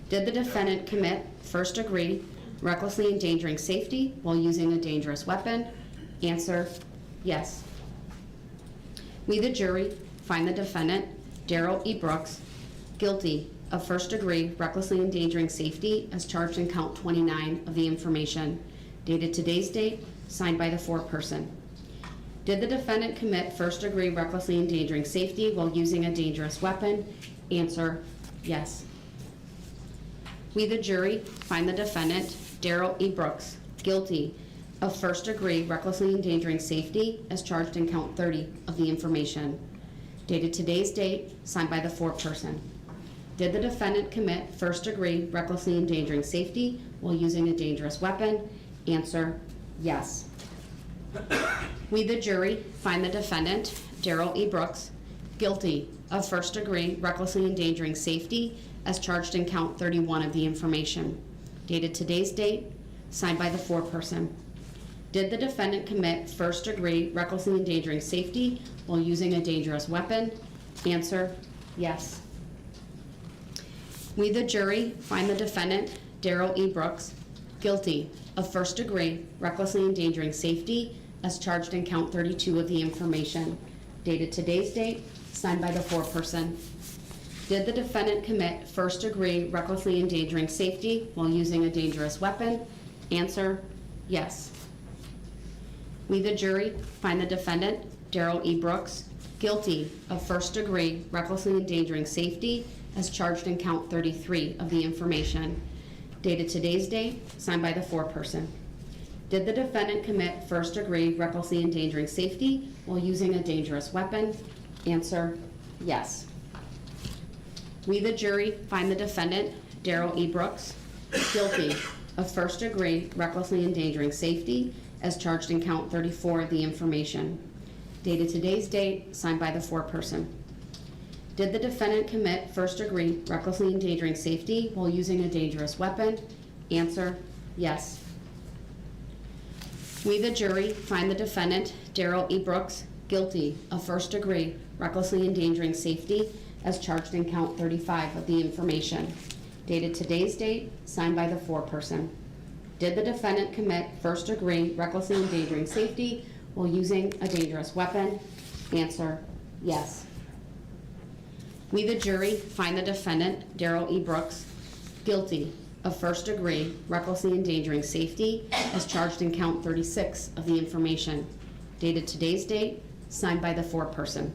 Did the defendant commit first-degree recklessly endangering safety while using a dangerous weapon? Answer, yes. We, the jury, find the defendant, Darrell E. Brooks, guilty of first-degree recklessly endangering safety as charged in count 29 of the information, dated today's date, signed by the foreperson. Did the defendant commit first-degree recklessly endangering safety while using a dangerous weapon? Answer, yes. We, the jury, find the defendant, Darrell E. Brooks, guilty of first-degree recklessly endangering safety as charged in count 30 of the information, dated today's date, signed by the foreperson. Did the defendant commit first-degree recklessly endangering safety while using a dangerous weapon? Answer, yes. We, the jury, find the defendant, Darrell E. Brooks, guilty of first-degree recklessly endangering safety as charged in count 31 of the information, dated today's date, signed by the foreperson. Did the defendant commit first-degree recklessly endangering safety while using a dangerous weapon? Answer, yes. We, the jury, find the defendant, Darrell E. Brooks, guilty of first-degree recklessly endangering safety as charged in count 32 of the information, dated today's date, signed by the foreperson. Did the defendant commit first-degree recklessly endangering safety while using a dangerous weapon? Answer, yes. We, the jury, find the defendant, Darrell E. Brooks, guilty of first-degree recklessly endangering safety as charged in count 33 of the information, dated today's date, signed by the foreperson. Did the defendant commit first-degree recklessly endangering safety while using a dangerous weapon? Answer, yes. We, the jury, find the defendant, Darrell E. Brooks, guilty of first-degree recklessly endangering safety as charged in count 34 of the information, dated today's date, signed by the foreperson. Did the defendant commit first-degree recklessly endangering safety while using a dangerous weapon? Answer, yes. We, the jury, find the defendant, Darrell E. Brooks, guilty of first-degree recklessly endangering safety as charged in count 35 of the information, dated today's date, signed by the foreperson. Did the defendant commit first-degree recklessly endangering safety while using a dangerous weapon? Answer, yes. We, the jury, find the defendant, Darrell E. Brooks, guilty of first-degree recklessly endangering safety as charged in count 36 of the information, dated today's date, signed by the foreperson.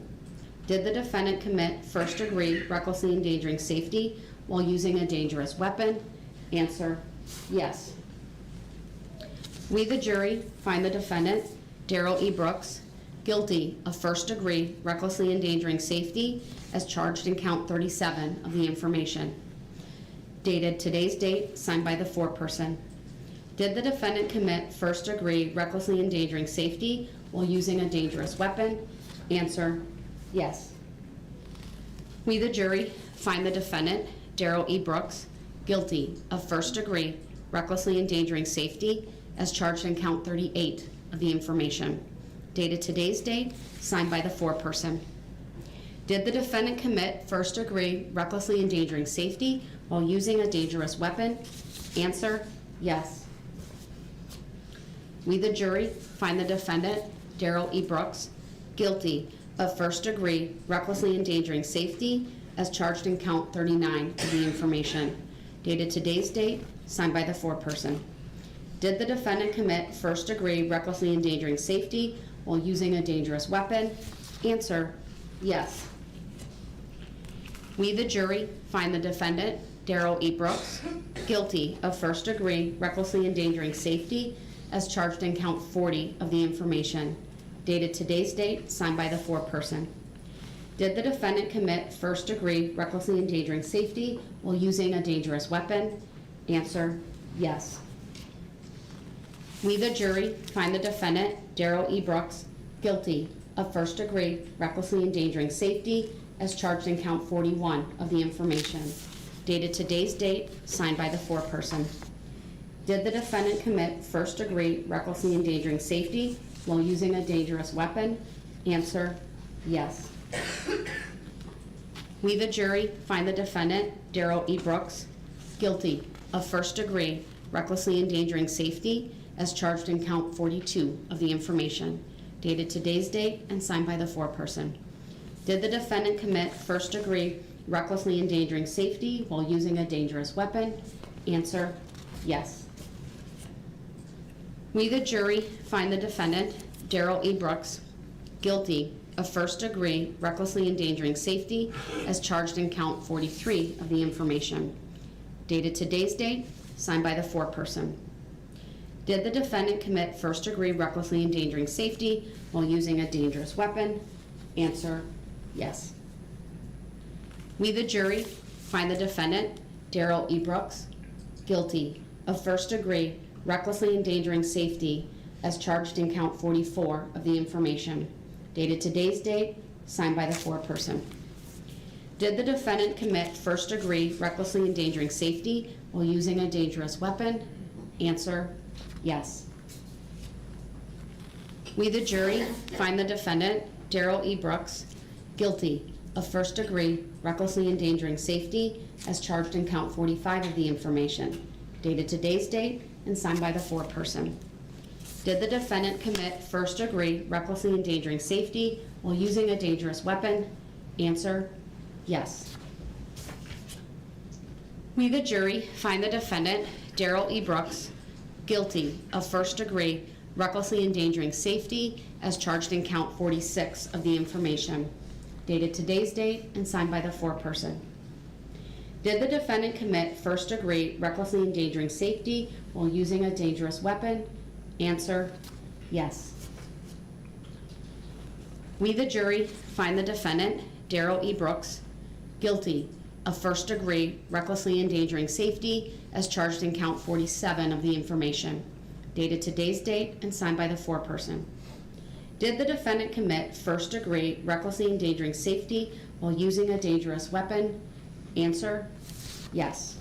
Did the defendant commit first-degree recklessly endangering safety while using a dangerous weapon? Answer, yes. We, the jury, find the defendant, Darrell E. Brooks, guilty of first-degree recklessly endangering safety as charged in count 37 of the information, dated today's date, signed by the foreperson. Did the defendant commit first-degree recklessly endangering safety while using a dangerous weapon? Answer, yes. We, the jury, find the defendant, Darrell E. Brooks, guilty of first-degree recklessly endangering safety as charged in count 38 of the information, dated today's date, signed by the foreperson. Did the defendant commit first-degree recklessly endangering safety while using a dangerous weapon? Answer, yes. We, the jury, find the defendant, Darrell E. Brooks, guilty of first-degree recklessly endangering safety as charged in count 39 of the information, dated today's date, signed by the foreperson. Did the defendant commit first-degree recklessly endangering safety while using a dangerous weapon? Answer, yes. We, the jury, find the defendant, Darrell E. Brooks, guilty of first-degree recklessly endangering safety as charged in count 40 of the information, dated today's date, signed by the foreperson. Did the defendant commit first-degree recklessly endangering safety while using a dangerous weapon? Answer, yes. We, the jury, find the defendant, Darrell E. Brooks, guilty of first-degree recklessly endangering safety as charged in count 41 of the information, dated today's date, signed by the foreperson. Did the defendant commit first-degree recklessly endangering safety while using a dangerous weapon? Answer, yes. We, the jury, find the defendant, Darrell E. Brooks, guilty of first-degree recklessly endangering safety as charged in count 42 of the information, dated today's date and signed by the foreperson. Did the defendant commit first-degree recklessly endangering safety while using a dangerous weapon? Answer, yes. We, the jury, find the defendant, Darrell E. Brooks, guilty of first-degree recklessly endangering safety as charged in count 43 of the information, dated today's date, signed by the foreperson. Did the defendant commit first-degree recklessly endangering safety while using a dangerous weapon? Answer, yes. We, the jury, find the defendant, Darrell E. Brooks, guilty of first-degree recklessly endangering safety as charged in count 44 of the information, dated today's date, signed by the foreperson. Did the defendant commit first-degree recklessly endangering safety while using a dangerous weapon? Answer, yes. We, the jury, find the defendant, Darrell E. Brooks, guilty of first-degree recklessly endangering safety as charged in count 45 of the information, dated today's date and signed by the foreperson. Did the defendant commit first-degree recklessly endangering safety while using a dangerous weapon? Answer, yes. We, the jury, find the defendant, Darrell E. Brooks, guilty of first-degree recklessly endangering safety as charged in count 46 of the information, dated today's date and signed by the foreperson. Did the defendant commit first-degree recklessly endangering safety while using a dangerous weapon? Answer, yes. We, the jury, find the defendant, Darrell E. Brooks, guilty of first-degree recklessly endangering safety as charged in count 47 of the information, dated today's date and signed by the foreperson. Did the defendant commit first-degree recklessly endangering safety while using a dangerous weapon? Answer, yes.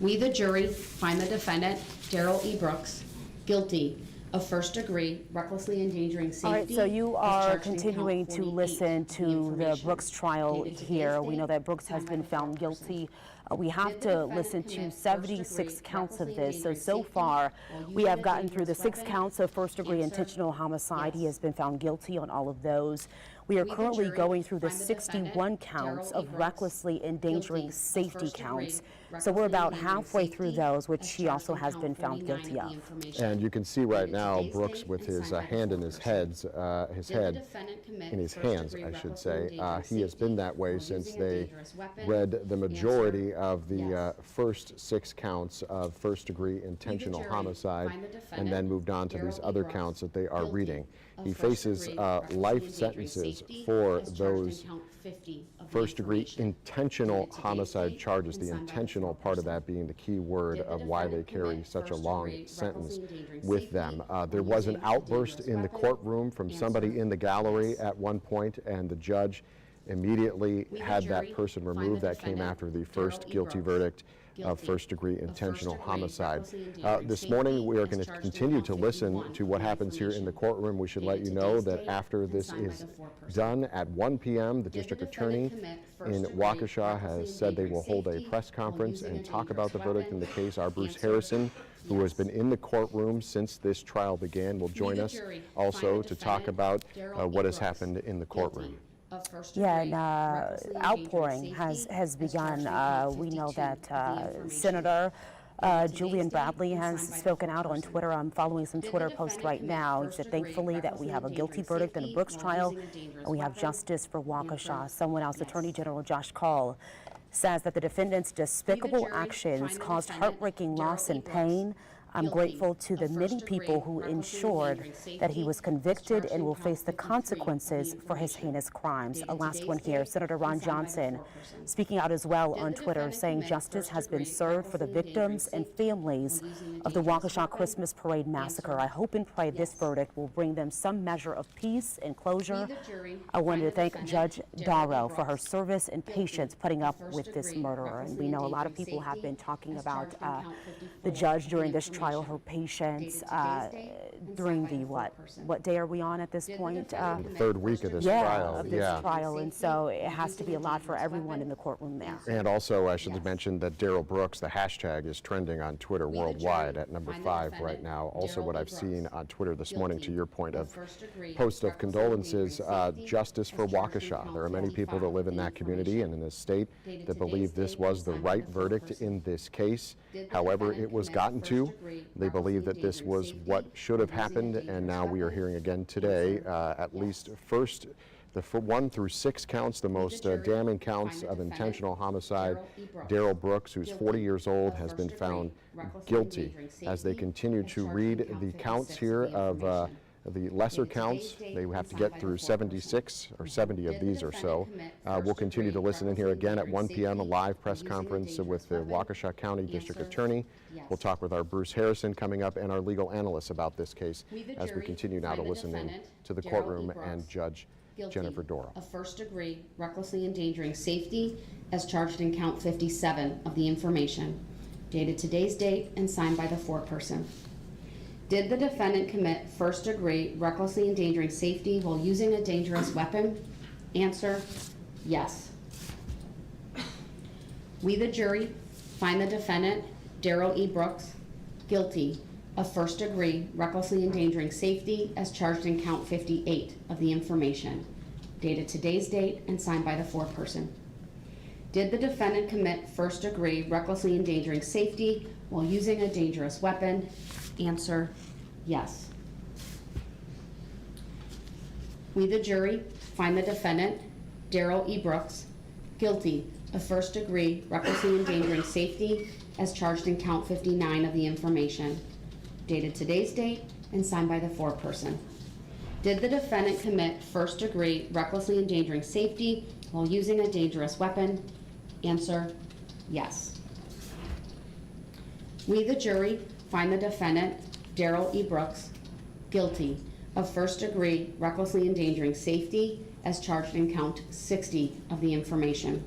We, the jury, find the defendant, Darrell E. Brooks, guilty of first-degree recklessly endangering safety. All right, so you as are charged in count continuing to 48 listen of the to the information, Brooks trial dated today's here. We know date, that Brooks has signed by been the found foreperson. guilty. We have Did the to defendant listen to commit 76 first-degree counts of recklessly this. So endangering far, safety we while have using a gotten through the dangerous 6 weapon? counts of first-degree Answer, intentional homicide. He yes. has been found guilty on all of those. We are We, the currently jury, going through the find the defendant, 61 counts Darrell E. of Brooks, recklessly endangering guilty of safety first-degree counts. So we're recklessly about endangering halfway through safety those, which as he charged also in has count been found 49 guilty of the of. information, And you can see right dated now today's Brooks date with and his signed by the hand in his foreperson. his Did the head, defendant commit in his hands, first-degree I should recklessly say. endangering He has been safety that way while since using a they dangerous weapon? read the majority Answer, of the yes. first 6 counts of first-degree intentional jury, homicide, find the and defendant, then moved on to these Darrell E. other Brooks, counts that they are guilty reading. of He faces first-degree recklessly life endangering sentences safety for as charged in those count 50 of the first-degree information, intentional dated today's homicide date charges, and the signed by the intentional part of foreperson. that being the key word Did the of why they defendant carry commit such a long first-degree sentence recklessly endangering with safety them. while There was an using a outburst dangerous in the weapon? courtroom from somebody Answer, in the gallery yes. at one point, and the judge immediately We, the had jury, that person find removed. the That came defendant, after the Darrell first E. guilty Brooks, verdict of guilty first-degree of intentional first-degree homicide. recklessly endangering This safety morning, we are as going to charged in continue count to listen 51 to of what the happens here in the information, courtroom. We should dated let you know today's that date after and this signed by is the foreperson. done at 1 p.m., the Did the district defendant attorney commit in first-degree Waukesha has recklessly said they will endangering hold a safety press while conference using a and talk about the dangerous verdict in the weapon? case. Our Bruce Answer, Harrison, who has yes. been in the courtroom since this trial began, will join the us jury, also find the to talk defendant, about Darrell E. what has Brooks, happened in the courtroom. guilty of first-degree Yeah, and recklessly endangering outpouring safety has as begun. charged in count We know 52 that of the information, Senator dated today's Julian date Bradley and has signed by the spoken out on foreperson. Twitter. I'm following some Did the Twitter posts defendant right commit now. He said, first-degree thankfully, that we recklessly have a guilty endangering verdict in the safety Brooks while trial, using a dangerous and we have weapon? justice for Waukesha. Answer, Someone else, yes. Attorney General Josh Call, says that the defendant's despicable jury, actions find the caused defendant, heartbreaking Darrell loss E. and Brooks, pain. I'm guilty grateful to of the many first-degree people who recklessly ensured endangering that he safety was as convicted charged and in will count face the 53 of the consequences for his information, heinous crimes. A dated last today's one here, date Senator and Ron signed by the Johnson, foreperson. speaking out as well Did on the Twitter, defendant saying commit justice has been first-degree served for the recklessly endangering victims and safety families while using a of the dangerous Waukesha weapon? Christmas Parade massacre. I hope and pray this yes. verdict will bring them some measure of peace and closure. We, the jury, I wanted to find the thank Judge defendant, Darrell E. Darrell for her Brooks, service and guilty patience putting of up with this first-degree murderer. And we recklessly know a lot of endangering people have safety been talking as about charged in count the 54 judge of during the this trial, her information, patience. dated today's date and During signed by the the what? foreperson. What day are we on at this Did the point? defendant The commit third week of this first-degree trial, Of this yeah. trial, and so it Safety has to be a while lot for using a dangerous everyone in the weapon? courtroom there. Answer. And also, I should Yes. mention that Darrell Brooks, the hashtag, is trending on Twitter We, the worldwide jury, at number find the 5 right defendant, now. Also, Darrell what E. I've seen Brooks, on Twitter this morning, to guilty your point of first-degree post of recklessly condolences, endangering safety justice for as charged in Waukesha. count There are many people that 45 live in of the that community and in information, this state dated that believe today's this date was and the signed by right the verdict foreperson. in this case. Did the However, defendant it was commit gotten to. first-degree They believe that recklessly this was endangering what safety should have while using a happened, and dangerous now we are weapon? hearing again today, Answer. at Yes. least first, the 1 through 6 counts, the most jury, damning counts find the of defendant, intentional homicide. Darrell E. Brooks, Darrell Brooks, who's 40 guilty years old, of has been first-degree found recklessly guilty endangering as they safety continue as to charged in read count the 56 counts of here the of information, the lesser dated counts. today's date They and have to signed get by the through foreperson. 76 or 70 of Did the these or so. defendant commit We'll continue to first-degree listen in here again at 1 p.m. a recklessly live press endangering conference safety with the using a dangerous Waukesha County District Answer, Attorney. yes. We'll talk with our Bruce Harrison coming up and our legal analysts about this case We, the as we jury, continue now to find the listen in defendant, to the Darrell E. courtroom Brooks, and Judge guilty Jennifer Dora. of first-degree recklessly endangering safety as charged in count 57 of the information, dated today's date and signed by the foreperson. Did the defendant commit first-degree recklessly endangering safety while using a dangerous weapon? Answer, yes. We, the jury, find the defendant, Darrell E. Brooks, guilty of first-degree recklessly endangering safety as charged in count 58 of the information, dated today's date and signed by the foreperson. Did the defendant commit first-degree recklessly endangering safety while using a dangerous weapon? Answer, yes. We, the jury, find the defendant, Darrell E. Brooks, guilty of first-degree recklessly endangering safety as charged in count 59 of the information, dated today's date and signed by the foreperson. Did the defendant commit first-degree recklessly endangering safety while using a dangerous weapon? Answer, yes. We, the jury, find the defendant, Darrell E. Brooks, guilty of first-degree recklessly endangering safety as charged in count 60 of the information,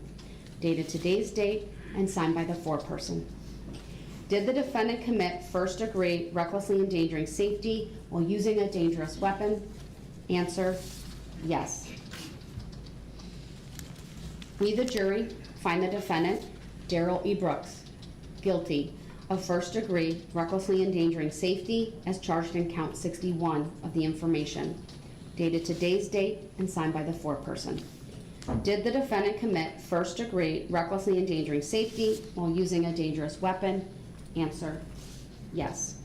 dated today's date and signed by the foreperson. Did the defendant commit first-degree recklessly endangering safety while using a dangerous weapon? Answer, yes. We, the jury, find the defendant, Darrell E. Brooks, guilty of first-degree recklessly endangering safety as charged in count 61 of the information, dated today's date and signed by the foreperson. Did the defendant commit first-degree recklessly endangering safety while using a dangerous weapon? Answer, yes.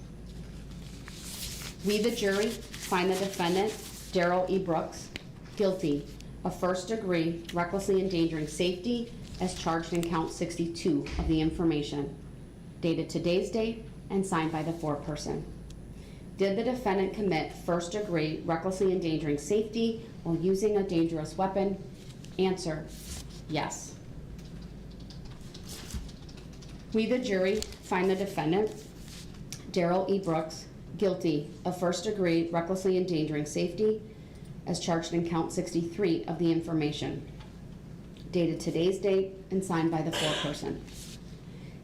We, the jury, find the defendant, Darrell E. Brooks, guilty of first-degree recklessly endangering safety as charged in count 62 of the information, dated today's date and signed by the foreperson. Did the defendant commit first-degree recklessly endangering safety while using a dangerous weapon? Answer, yes. We, the jury, find the defendant, Darrell E. Brooks, guilty of first-degree recklessly endangering safety as charged in count 63 of the information, dated today's date and signed by the foreperson.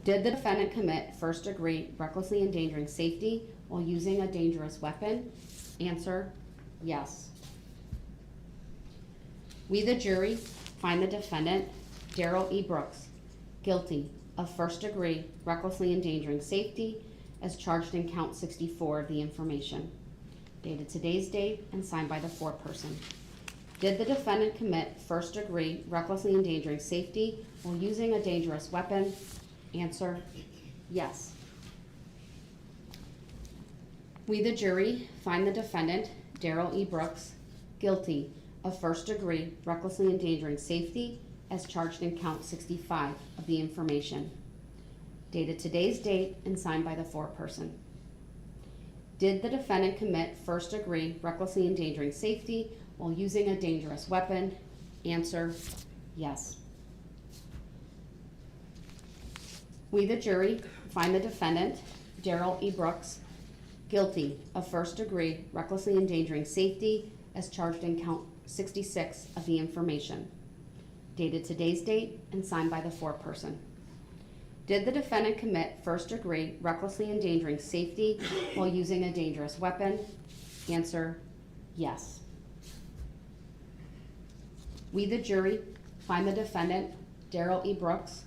Did the defendant commit first-degree recklessly endangering safety while using a dangerous weapon? Answer, yes. We, the jury, find the defendant, Darrell E. Brooks, guilty of first-degree recklessly endangering safety as charged in count 64 of the information, dated today's date and signed by the foreperson. Did the defendant commit first-degree recklessly endangering safety while using a dangerous weapon? Answer, yes. We, the jury, find the defendant, Darrell E. Brooks, guilty of first-degree recklessly endangering safety as charged in count 65 of the information, dated today's date and signed by the foreperson. Did the defendant commit first-degree recklessly endangering safety while using a dangerous weapon? Answer, yes. We, the jury, find the defendant, Darrell E. Brooks, guilty of first-degree recklessly endangering safety as charged in count 66 of the information, dated today's date and signed by the foreperson. Did the defendant commit first-degree recklessly endangering safety while using a dangerous weapon? Answer, yes. We, the jury, find the defendant, Darrell E. Brooks,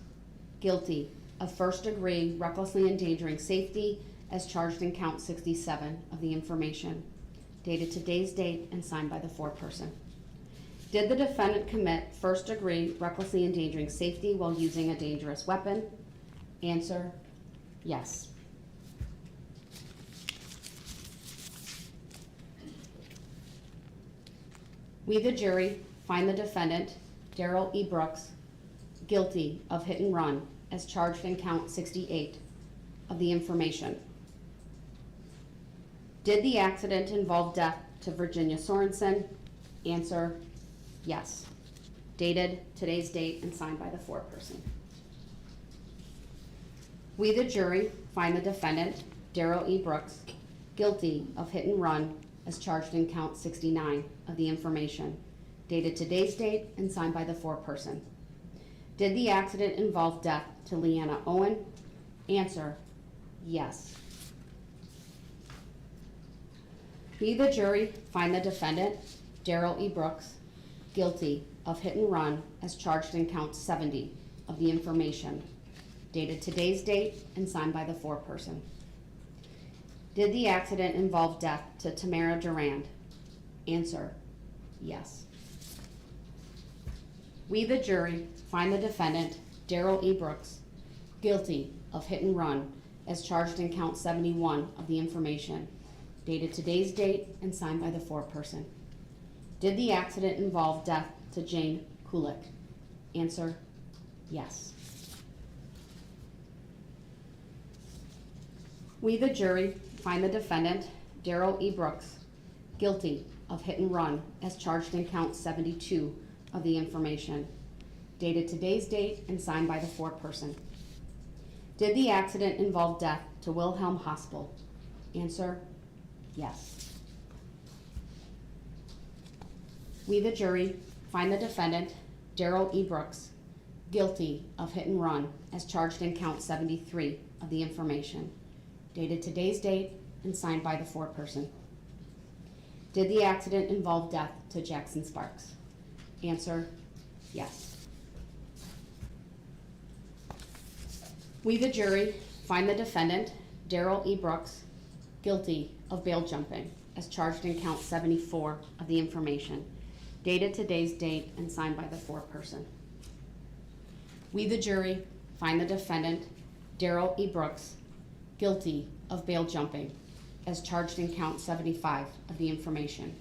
guilty of first-degree recklessly endangering safety as charged in count 67 of the information, dated today's date and signed by the foreperson. Did the defendant commit first-degree recklessly endangering safety while using a dangerous weapon? Answer, yes. We, the jury, find the defendant, Darrell E. Brooks, guilty of hit and run as charged in count 68 of the information. Did the accident involve death to Virginia Sorensen? Answer, yes. Dated today's date and signed by the foreperson. We, the jury, find the defendant, Darrell E. Brooks, guilty of hit and run as charged in count 69 of the information, dated today's date and signed by the foreperson. Did the accident involve death to Leanna Owen? Answer, yes. We, the jury, find the defendant, Darrell E. Brooks, guilty of hit and run as charged in count 70 of the information, dated today's date and signed by the foreperson. Did the accident involve death to Tamara Durand? Answer, yes. We, the jury, find the defendant, Darrell E. Brooks, guilty of hit and run as charged in count 71 of the information, dated today's date and signed by the foreperson. Did the accident involve death to Jane Kulik? Answer, yes. We, the jury, find the defendant, Darrell E. Brooks, guilty of hit and run as charged in count 72 of the information, dated today's date and signed by the foreperson. Did the accident involve death to Wilhelm Hospital? Answer, yes. We, the jury, find the defendant, Darrell E. Brooks, guilty of hit and run as charged in count 73 of the information, dated today's date and signed by the foreperson. Did the accident involve death to Jackson Sparks? Answer, yes. We, the jury, find the defendant, Darrell E. Brooks, guilty of bail jumping as charged in count 74 of the information, dated today's date and signed by the foreperson. We, the jury, find the defendant, Darrell E. Brooks, guilty of bail jumping as charged in count 75 of the information,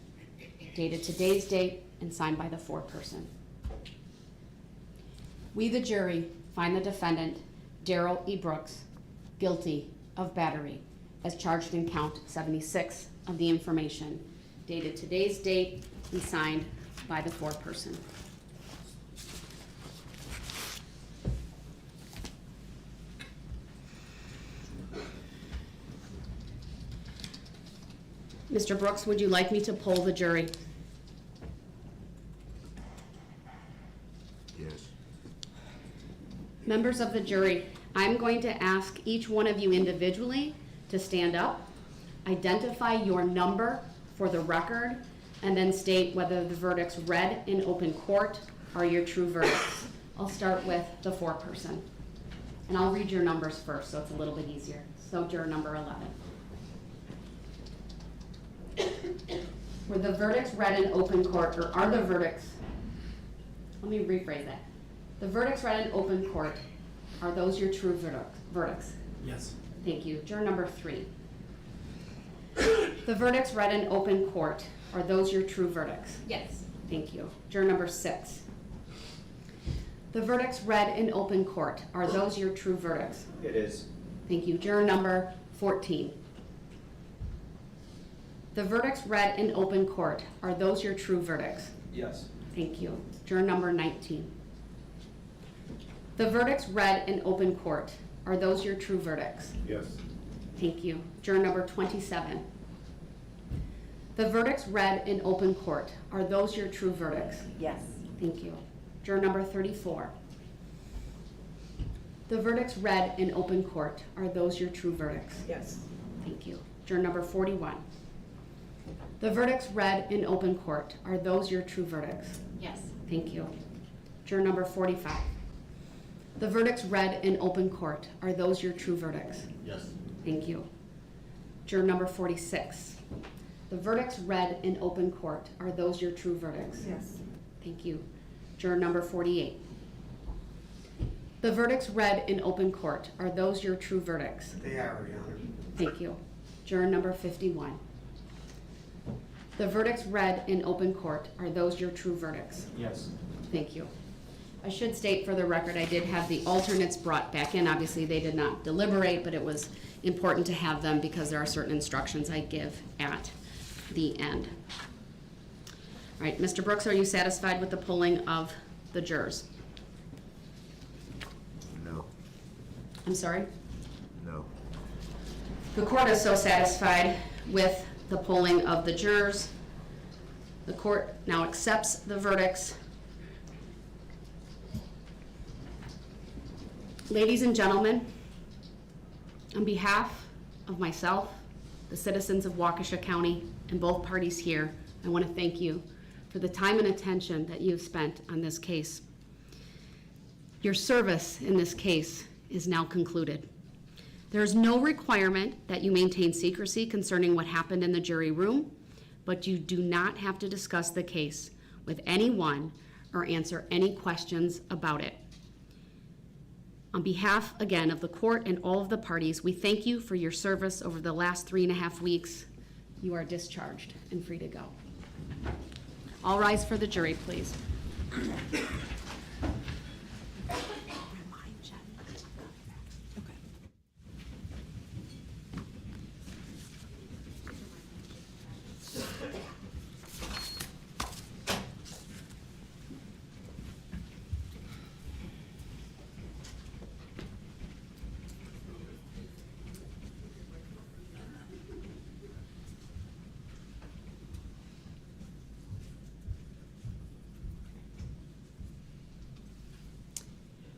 dated today's date and signed by the foreperson. We, the jury, find the defendant, Darrell E. Brooks, guilty of battery as charged in count 76 of the information, dated today's date and signed by the foreperson. Mr. Brooks, would you like me to poll the jury? Yes. Members of the jury, I'm going to ask each one of you individually to stand up, identify your number for the record, and then state whether the verdicts read in open court are your true verdicts. I'll start with the foreperson. And I'll read your numbers first so it's a little bit easier. So juror number 11. Were the verdicts read in open court, or are the verdicts, let me rephrase that. The verdicts read in open court, are those your true verdicts? Yes. Thank you. Juror number 3. The verdicts read in open court, are those your true verdicts? Yes. Thank you. Juror number 6. The verdicts read in open court, are those your true verdicts? It is. Thank you. Juror number 14. The verdicts read in open court, are those your true verdicts? Yes. Thank you. Juror number 19. The verdicts read in open court, are those your true verdicts? Yes. Thank you. Juror number 27. The verdicts read in open court, are those your true verdicts? Yes. Thank you. Juror number 34. The verdicts read in open court, are those your true verdicts? Yes. Thank you. Juror number 41. The verdicts read in open court, are those your true verdicts? Yes. Thank you. Juror number 45. The verdicts read in open court, are those your true verdicts? Yes. Thank you. Juror number 46. The verdicts read in open court, are those your true verdicts? Yes. Thank you. Juror number 48. The verdicts read in open court, are those your true verdicts? They are, Your Honor. Thank you. Juror number 51. The verdicts read in open court, are those your true verdicts? Yes. Thank you. I should state for the record, I did have the alternates brought back in. Obviously, they did not deliberate, but it was important to have them because there are certain instructions I give at the end. All right, Mr. Brooks, are you satisfied with the polling of the jurors? No. I'm sorry? No. The court is so satisfied with the polling of the jurors. The court now accepts the verdicts. Ladies and gentlemen, on behalf of myself, the citizens of Waukesha County, and both parties here, I want to thank you for the time and attention that you've spent on this case. Your service in this case is now concluded. There is no requirement that you maintain secrecy concerning what happened in the jury room, but you do not have to discuss the case with anyone or answer any questions about it. On behalf, again, of the court and all of the parties, we thank you for your service over the last 3.5 weeks. You are discharged and free to go. All rise for the jury, please.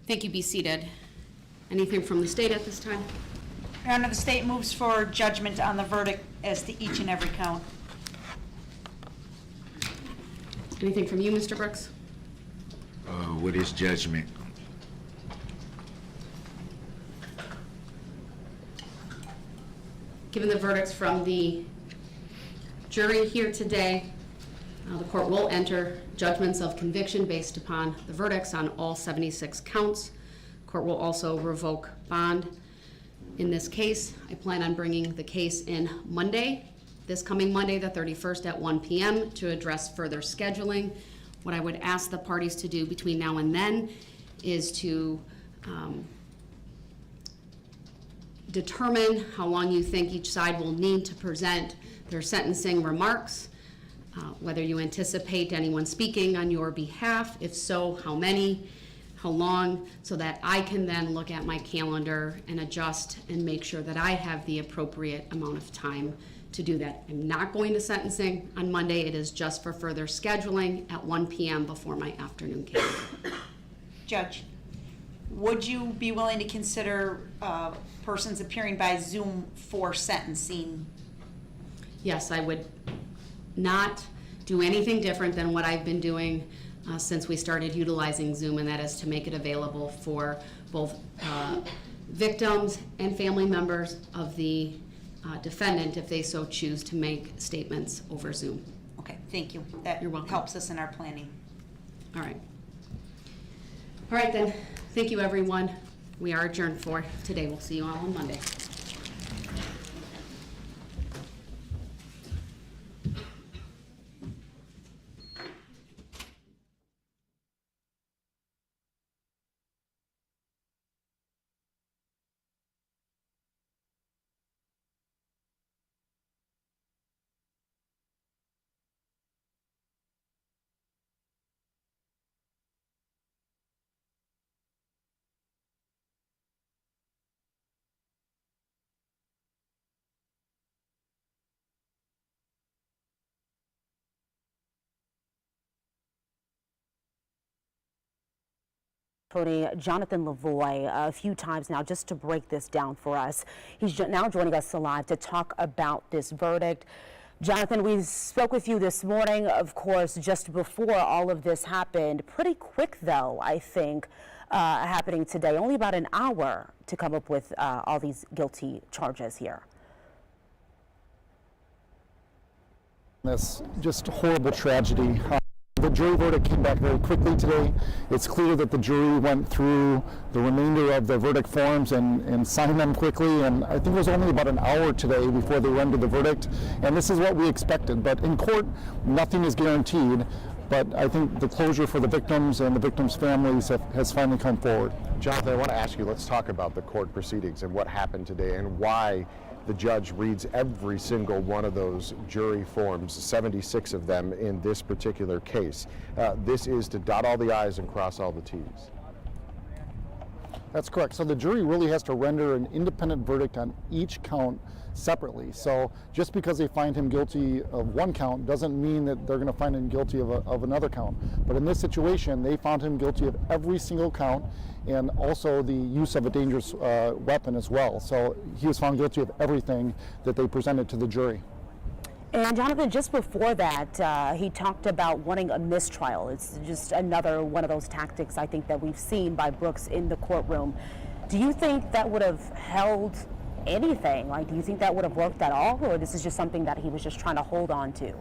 Thank you. Be seated. Anything from the state at this time? Your Honor, the state moves for judgment on the verdict as to each and every count. Anything from you, Mr. Brooks? What is judgment? Given the verdicts from the jury here today, the court will enter judgments of conviction based upon the verdicts on all 76 counts. Court will also revoke bond. In this case, I plan on bringing the case in Monday, this coming Monday, the 31st at 1 p.m. to address further scheduling. What I would ask the parties to do between now and then is to determine how long you think each side will need to present their sentencing remarks, whether you anticipate anyone speaking on your behalf. If so, how many, how long, so that I can then look at my calendar and adjust and make sure that I have the appropriate amount of time to do that. I'm not going to sentencing on Monday. It is just for further scheduling at 1 p.m. before my afternoon calendar. Judge, would you be willing to consider persons appearing by Zoom for sentencing? Yes, I would not do anything different than what I've been doing since we started utilizing Zoom, and that is to make it available for both victims and family members of the defendant if they so choose to make statements over Zoom. Okay, thank you. That You're welcome. helps us in our planning. All right. All right then, thank you everyone. We are adjourned for today. We'll see you all on Monday. Attorney Jonathan Lavoie a few times now just to break this down for us. He's now joining us live to talk about this verdict. Jonathan, we spoke with you this morning, of course, just before all of this happened. Pretty quick, though, I think, happening today. Only about an hour to come up with all these guilty charges here. This just horrible tragedy. The jury verdict came back very quickly today. It's clear that the jury went through the remainder of the verdict forms and signed them quickly, and I think it was only about an hour today before they rendered the verdict, and this is what we expected. But in court, nothing is guaranteed, but I think the closure for the victims and the victims' families has finally come forward. Jonathan, I want to ask you, let's talk about the court proceedings and what happened today and why the judge reads every single one of those jury forms, 76 of them in this particular case. This is to dot all the I's and cross all the T's. That's correct. So the jury really has to render an independent verdict on each count separately. So just because they find him guilty of one count doesn't mean that they're going to find him guilty of another count. But in this situation, they found him guilty of every single count and also the use of a dangerous weapon as well. So he was found guilty of everything that they presented to the jury. And Jonathan, just before that, he talked about wanting a mistrial. It's just another one of those tactics I think that we've seen by Brooks in the courtroom. Do you think that would have held anything? Like, do you think that would have worked at all, or this is just something that he was just trying to hold on to?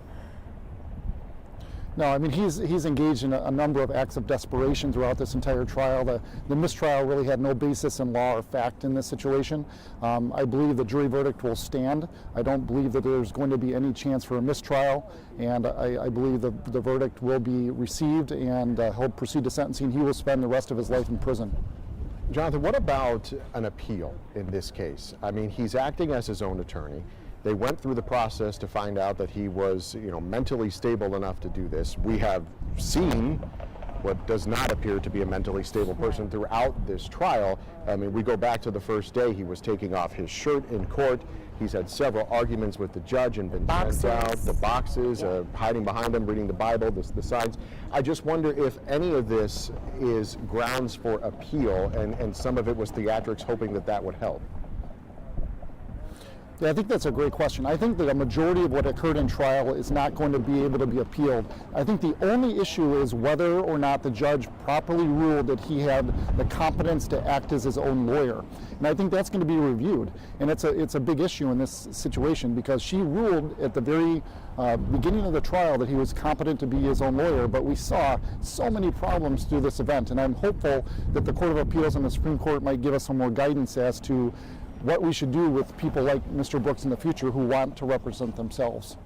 No, I mean, he's engaged in a number of acts of desperation throughout this entire trial. The mistrial really had no basis in law or fact in this situation. I believe the jury verdict will stand. I don't believe that there's going to be any chance for a mistrial, and I believe the verdict will be received, and he'll proceed to sentencing. He will spend the rest of his life in prison. Jonathan, what about an appeal in this case? I mean, he's acting as his own attorney. They went through the process to find out that he was, mentally stable enough to do this. We have seen what does not appear to be a mentally stable person throughout this trial. I mean, we go back to the first day, he was taking off his shirt in court. He's had several arguments with the judge and been sent out. The boxes, hiding behind him, reading the Bible, the signs. I just wonder if any of this is grounds for appeal, and some of it was theatrics hoping that would help. Yeah, I think that's a great question. I think that a majority of what occurred in trial is not going to be able to be appealed. I think the only issue is whether or not the judge properly ruled that he had the competence to act as his own lawyer. And I think that's going to be reviewed. And it's a big issue in this situation because she ruled at the very beginning of the trial that he was competent to be his own lawyer, but we saw so many problems through this event. And I'm hopeful that the Court of Appeals and the Supreme Court might give us some more guidance as to what we should do with people like Mr. Brooks in the future who want to represent themselves.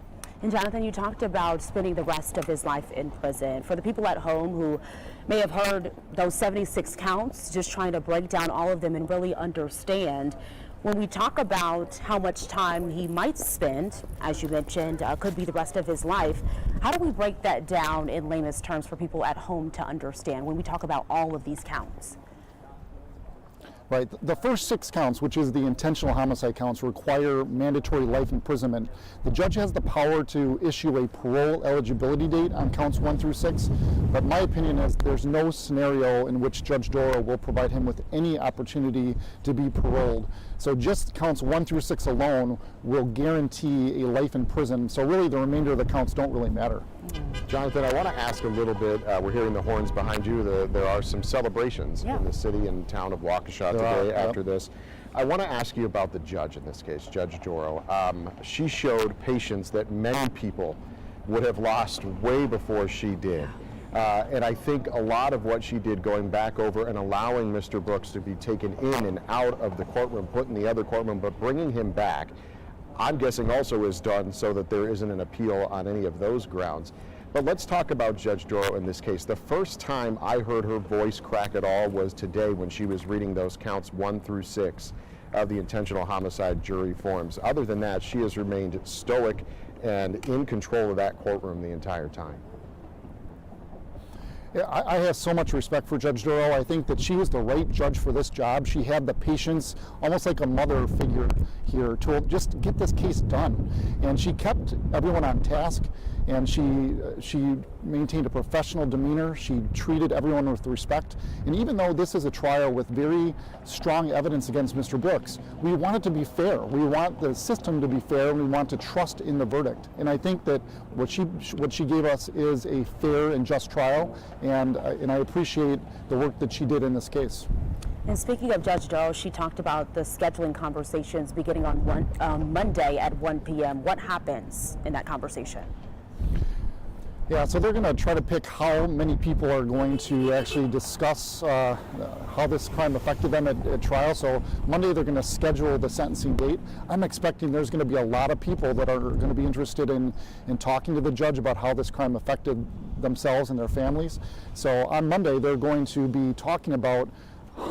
And Jonathan, you talked about spending the rest of his life in prison. For the people at home who may have heard those 76 counts, just trying to break down all of them and really understand, when we talk about how much time he might spend, as you mentioned, could be the rest of his life, how do we break that down in layman's terms for people at home to understand when we talk about all of these counts? Right. The first 6 counts, which is the intentional homicide counts, require mandatory life imprisonment. The judge has the power to issue a parole eligibility date on counts 1 through 6, but my opinion is there's no scenario in which Judge Darrell will provide him with any opportunity to be paroled. So just counts 1 through 6 alone will guarantee a life in prison. So really the remainder of the counts don't really matter. Jonathan, I want to ask a little bit, we're hearing the horns behind you. There are some celebrations in the city and town of Waukesha today after this. I want to ask you about the judge in this case, Judge Darrell. She showed patience that many people would have lost way before she did. And I think a lot of what she did going back over and allowing Mr. Brooks to be taken in and out of the courtroom, put in the other courtroom, but bringing him back, I'm guessing also is done so that there isn't an appeal on any of those grounds. But let's talk about Judge Darrell in this case. The first time I heard her voice crack at all was today when she was reading those counts 1 through 6 of the intentional homicide jury forms. Other than that, she has remained stoic and in control of that courtroom the entire time. Yeah, I have so much respect for Judge Darrell. I think that she was the right judge for this job. She had the patience, almost like a mother figure here, to just get this case done. And she kept everyone on task, and she maintained a professional demeanor. She treated everyone with respect. And even though this is a trial with very strong evidence against Mr. Brooks, we want it to be fair. We want the system to be fair, and we want to trust in the verdict. And I think that what she gave us is a fair and just trial. And I appreciate the work that she did in this case. And speaking of Judge Darrell, she talked about the scheduling conversations beginning on Monday at 1 p.m. What happens in that conversation? Yeah, so they're going to try to pick how many people are going to actually discuss how this crime affected them at trial. So Monday they're going to schedule the sentencing date. I'm expecting there's going to be a lot of people that are going to be interested in talking to the judge about how this crime affected themselves and their families. So on Monday they're going to be talking about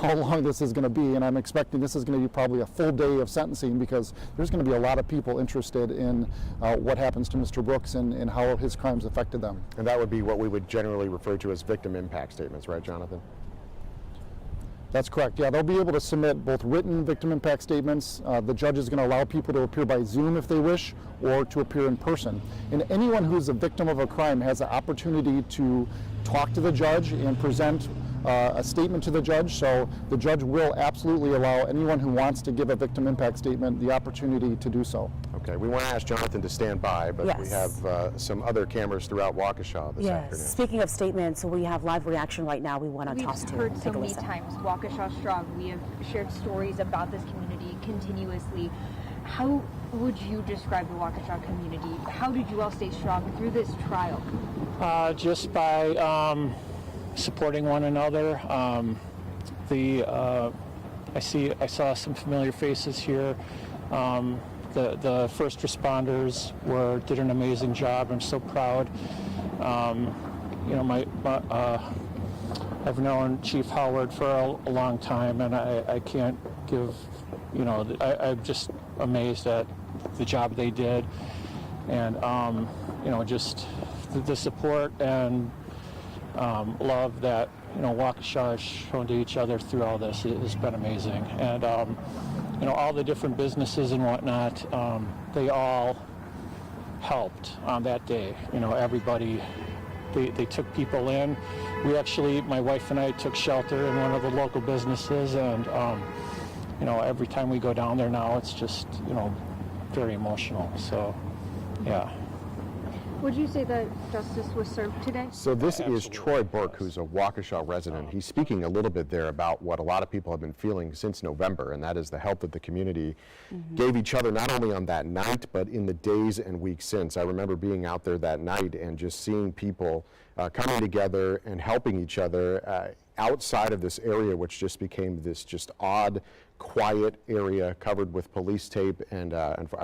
how long this is going to be, and I'm expecting this is going to be probably a full day of sentencing because there's going to be a lot of people interested in what happens to Mr. Brooks and how his crimes affected them. And that would be what we would generally refer to as victim impact statements, right, Jonathan? That's correct. Yeah, they'll be able to submit both written victim impact statements. The judge is going to allow people to appear by Zoom if they wish, or to appear in person. And anyone who's a victim of a crime has the opportunity to talk to the judge and present a statement to the judge. So the judge will absolutely allow anyone who wants to give a victim impact statement the opportunity to do so. Okay, we want to ask Jonathan to stand by, but we have some other cameras throughout Waukesha this afternoon. Speaking of statements, we have live reaction right now we want to toss to. We've heard so many times, Waukesha Strong. We have shared stories about this community continuously. How would you describe the Waukesha community? How did you all stay strong through this trial? Just by supporting one another. I saw some familiar faces here. The first responders did an amazing job. I'm so proud. I've known Chief Howard for a long time, and I can't give, I'm just amazed at the job they did, and just the support and love that Waukesha has shown to each other through all this has been amazing. And all the different businesses and whatnot, they all helped on that day. Everybody, they took people in. My wife and I took shelter in one of the local businesses, and every time we go down there now, it's just very emotional. So, yeah. Would you say that justice was served today? So this is Troy Burke, who's a Waukesha resident. He's speaking a little bit there about what a lot of people have been feeling since November, and that is the help that the community gave each other, not only on that night, but in the days and weeks since. I remember being out there that night and just seeing people coming together and helping each other outside of this area, which just became this just odd, quiet area covered with police tape. And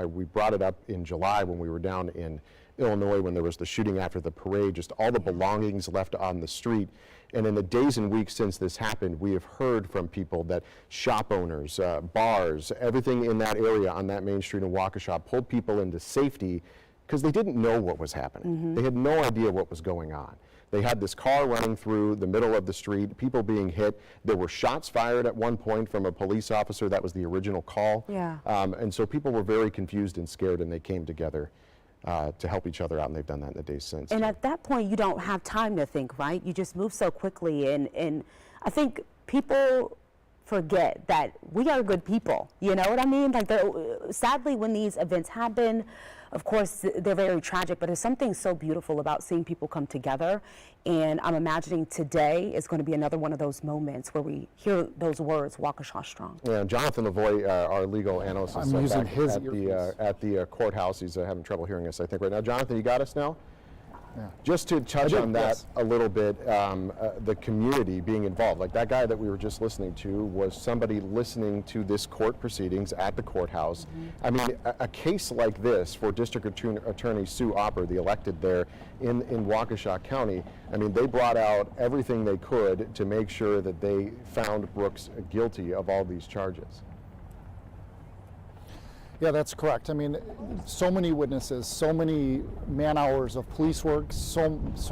we brought it up in July when we were down in Illinois when there was the shooting after the parade, just all the belongings left on the street. And in the days and weeks since this happened, we have heard from people that shop owners, bars, everything in that area on that main street in Waukesha pulled people into safety because they didn't know what was happening. They had no idea what was going on. They had this car running through the middle of the street, people being hit. There were shots fired at one point from a police officer. That was the original call. Yeah. And so people were very confused and scared, and they came together to help each other out, and they've done that in the days since. And at that point, you don't have time to think, right? You just move so quickly, and I think people forget that we are good people. You know what I mean? Like, sadly, when these events happen, of course, they're very tragic, but there's something so beautiful about seeing people come together. And I'm imagining today is going to be another one of those moments where we hear those words, Waukesha strong. Yeah, Jonathan Lavoie, our legal analyst, is I'm using back his at the courthouse. He's having trouble hearing us, I think, right now. Jonathan, you got us now? Yeah. Just to touch on that yes. a little bit, the community being involved. Like that guy that we were just listening to was somebody listening to this court proceedings at the courthouse. I mean, a case like this for District Attorney Sue Opper, the elected there in Waukesha County, I mean, they brought out everything they could to make sure that they found Brooks guilty of all these charges. Yeah, that's correct. I mean, so many witnesses, so many man-hours of police work, so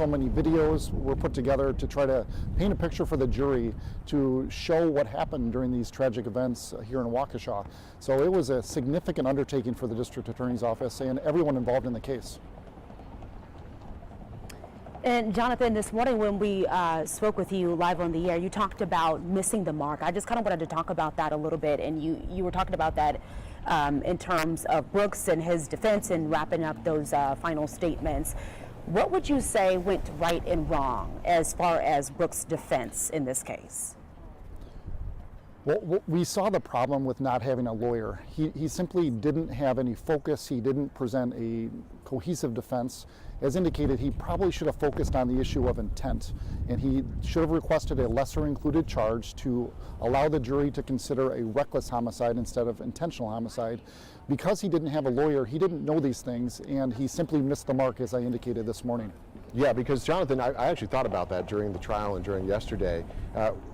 many videos were put together to try to paint a picture for the jury to show what happened during these tragic events here in Waukesha. So it was a significant undertaking for the District Attorney's Office and everyone involved in the case. And Jonathan, this morning when we spoke with you live on the air, you talked about missing the mark. I just kind of wanted to talk about that a little bit, and you were talking about that in terms of Brooks and his defense and wrapping up those final statements. What would you say went right and wrong as far as Brooks' defense in this case? Well, we saw the problem with not having a lawyer. He simply didn't have any focus. He didn't present a cohesive defense. As indicated, he probably should have focused on the issue of intent, and he should have requested a lesser included charge to allow the jury to consider a reckless homicide instead of intentional homicide. Because he didn't have a lawyer, he didn't know these things, and he simply missed the mark, as I indicated this morning. Yeah, because Jonathan, I actually thought about that during the trial and during yesterday.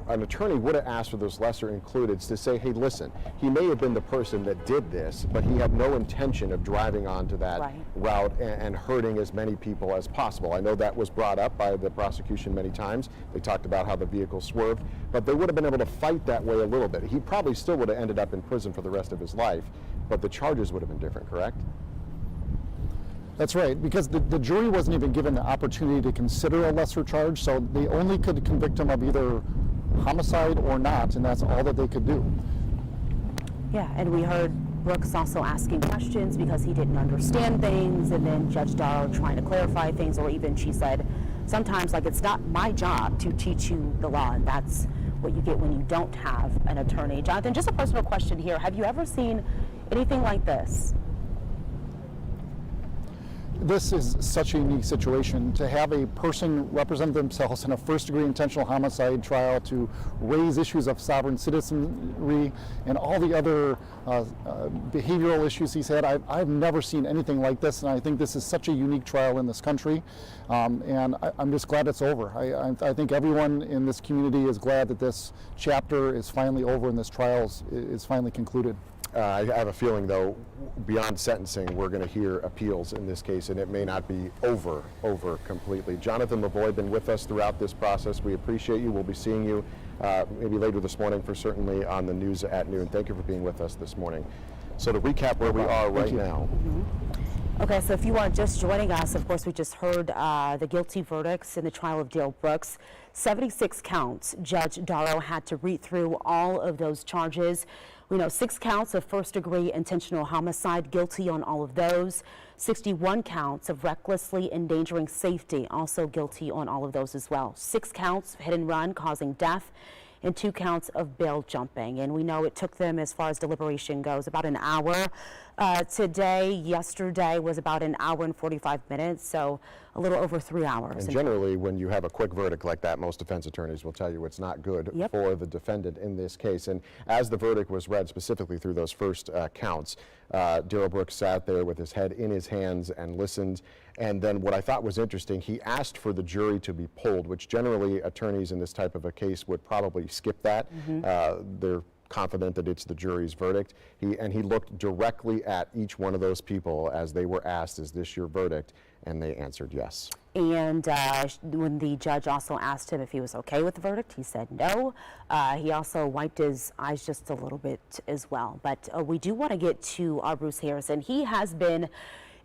An attorney would have asked for those lesser includeds to say, hey, listen, he may have been the person that did this, but he had no intention of driving onto that route and hurting as many people as possible. I know that was brought up by the prosecution many times. They talked about how the vehicle swerved, but they would have been able to fight that way a little bit. He probably still would have ended up in prison for the rest of his life, but the charges would have been different, correct? That's right, because the jury wasn't even given the opportunity to consider a lesser charge, so they only could convict him of either homicide or not, and that's all that they could do. Yeah, and we heard Brooks also asking questions because he didn't understand things, and then Judge Darrell trying to clarify things, or even she said, sometimes, like, it's not my job to teach you the law, and that's what you get when you don't have an attorney. Jonathan, just a personal question here. Have you ever seen anything like this? This is such a unique situation to have a person represent themselves in a first-degree intentional homicide trial, to raise issues of sovereign citizenry and all the other behavioral issues he's had. I've never seen anything like this, and I think this is such a unique trial in this country, and I'm just glad it's over. I think everyone in this community is glad that this chapter is finally over and this trial is finally concluded. I have a feeling, though, beyond sentencing, we're going to hear appeals in this case, and it may not be over completely. Jonathan Lavoie, been with us throughout this process. We appreciate you. We'll be seeing you maybe later this morning for certainly on the news at noon. Thank you for being with us this morning. So to recap where we are right now. Okay, so if you are just joining us, of course, we just heard the guilty verdicts in the trial of Darrell Brooks. 76 counts. Judge Darrow had to read through all of those charges. We know 6 counts of first-degree intentional homicide, guilty on all of those. 61 counts of recklessly endangering safety, also guilty on all of those as well. 6 counts of hit and run causing death, and 2 counts of bail jumping. And we know it took them, as far as deliberation goes, about an hour. Yesterday was about an hour and 45 minutes, so a little over 3 hours. And generally, when you have a quick verdict like that, most defense attorneys will tell you it's not good for the defendant in this case. And as the verdict was read specifically through those first counts, Darrell Brooks sat there with his head in his hands and listened. And then what I thought was interesting, he asked for the jury to be polled, which generally attorneys in this type of a case would probably skip that. They're confident that it's the jury's verdict. He looked directly at each one of those people as they were asked, is this your verdict? And they answered yes. And when the judge also asked him if he was okay with the verdict, he said no. He also wiped his eyes just a little bit as well. But we do want to get to our Bruce Harrison. He has been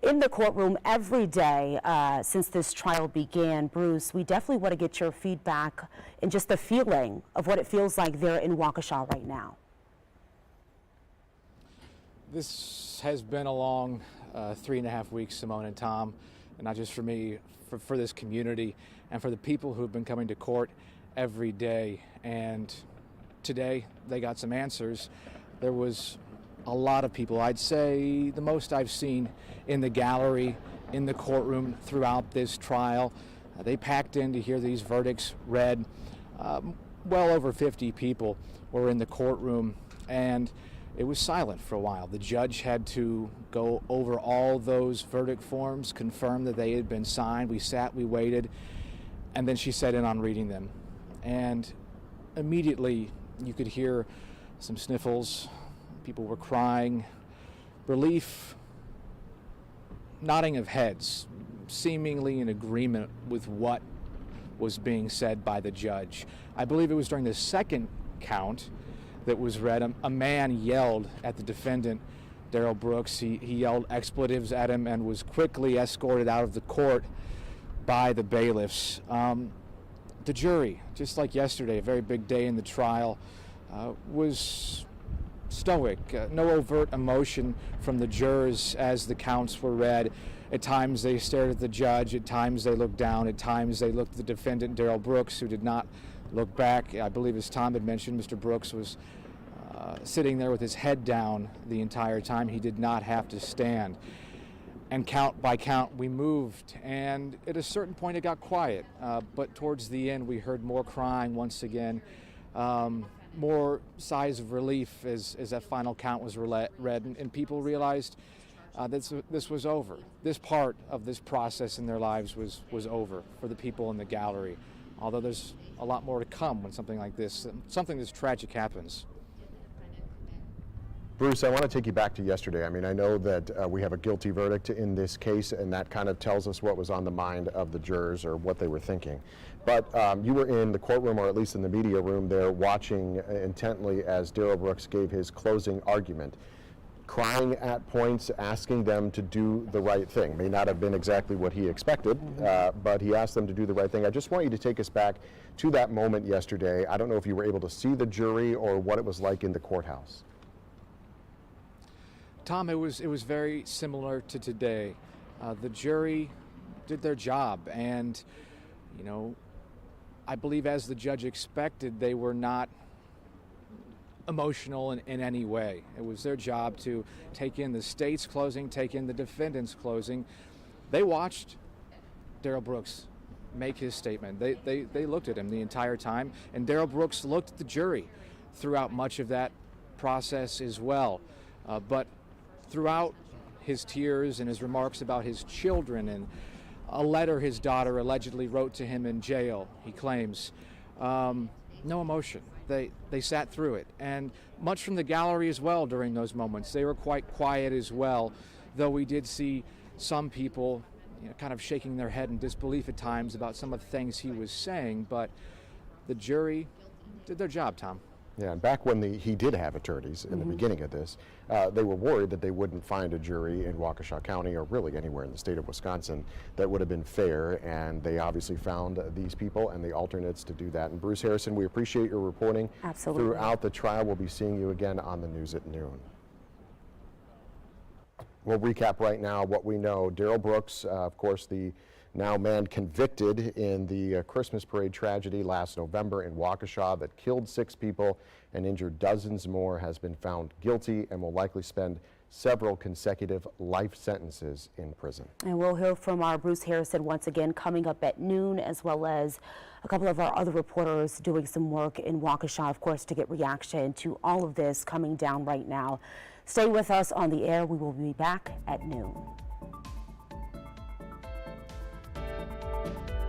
in the courtroom every day since this trial began. Bruce, we definitely want to get your feedback and just the feeling of what it feels like there in Waukesha right now. This has been a long 3.5 weeks, Simone and Tom, and not just for me, for this community and for the people who've been coming to court every day. And today they got some answers. There was a lot of people, I'd say the most I've seen in the gallery, in the courtroom throughout this trial. They packed in to hear these verdicts read. Well over 50 people were in the courtroom, and it was silent for a while. The judge had to go over all those verdict forms, confirm that they had been signed. We sat, we waited, and then she set in on reading them. And immediately you could hear some sniffles. People were crying, relief, nodding of heads, seemingly in agreement with what was being said by the judge. I believe it was during the second count that was read, a man yelled at the defendant, Darrell Brooks. He yelled expletives at him and was quickly escorted out of the court by the bailiffs. The jury, just like yesterday, a very big day in the trial, was stoic, no overt emotion from the jurors as the counts were read. At times they stared at the judge, at times they looked down, at times they looked at the defendant, Darrell Brooks, who did not look back. I believe, as Tom had mentioned, Mr. Brooks was sitting there with his head down the entire time. He did not have to stand. And count by count we moved, and at a certain point it got quiet, but towards the end we heard more crying once again, more sighs of relief as that final count was read, and people realized this was over. This part of this process in their lives was over for the people in the gallery, although there's a lot more to come when something like this, something this tragic happens. Bruce, I want to take you back to yesterday. I mean, I know that we have a guilty verdict in this case, and that kind of tells us what was on the mind of the jurors or what they were thinking. But you were in the courtroom, or at least in the media room there, watching intently as Darrell Brooks gave his closing argument, crying at points, asking them to do the right thing. May not have been exactly what he expected, but he asked them to do the right thing. I just want you to take us back to that moment yesterday. I don't know if you were able to see the jury or what it was like in the courthouse. Tom, it was very similar to today. The jury did their job, and I believe, as the judge expected, they were not emotional in any way. It was their job to take in the state's closing, take in the defendant's closing. They watched Darrell Brooks make his statement. They looked at him the entire time, and Darrell Brooks looked at the jury throughout much of that process as well. But throughout his tears and his remarks about his children and a letter his daughter allegedly wrote to him in jail, he claims, no emotion. They sat through it, and much from the gallery as well during those moments. They were quite quiet as well, though we did see some people kind of shaking their head in disbelief at times about some of the things he was saying, but the jury did their job, Tom. Yeah, and back when he did have attorneys in the beginning of this, they were worried that they wouldn't find a jury in Waukesha County or really anywhere in the state of Wisconsin that would have been fair, and they obviously found these people and the alternates to do that. And Bruce Harrison, we appreciate your reporting. Absolutely. Throughout the trial. We'll be seeing you again on the news at noon. We'll recap right now what we know. Darrell Brooks, of course, the now man convicted in the Christmas parade tragedy last November in Waukesha that killed 6 people and injured dozens more, has been found guilty and will likely spend several consecutive life sentences in prison. And we'll hear from our Bruce Harrison once again coming up at noon, as well as a couple of our other reporters doing some work in Waukesha, of course, to get reaction to all of this coming down right now. Stay with us on the air. We will be back at noon. Evers is still really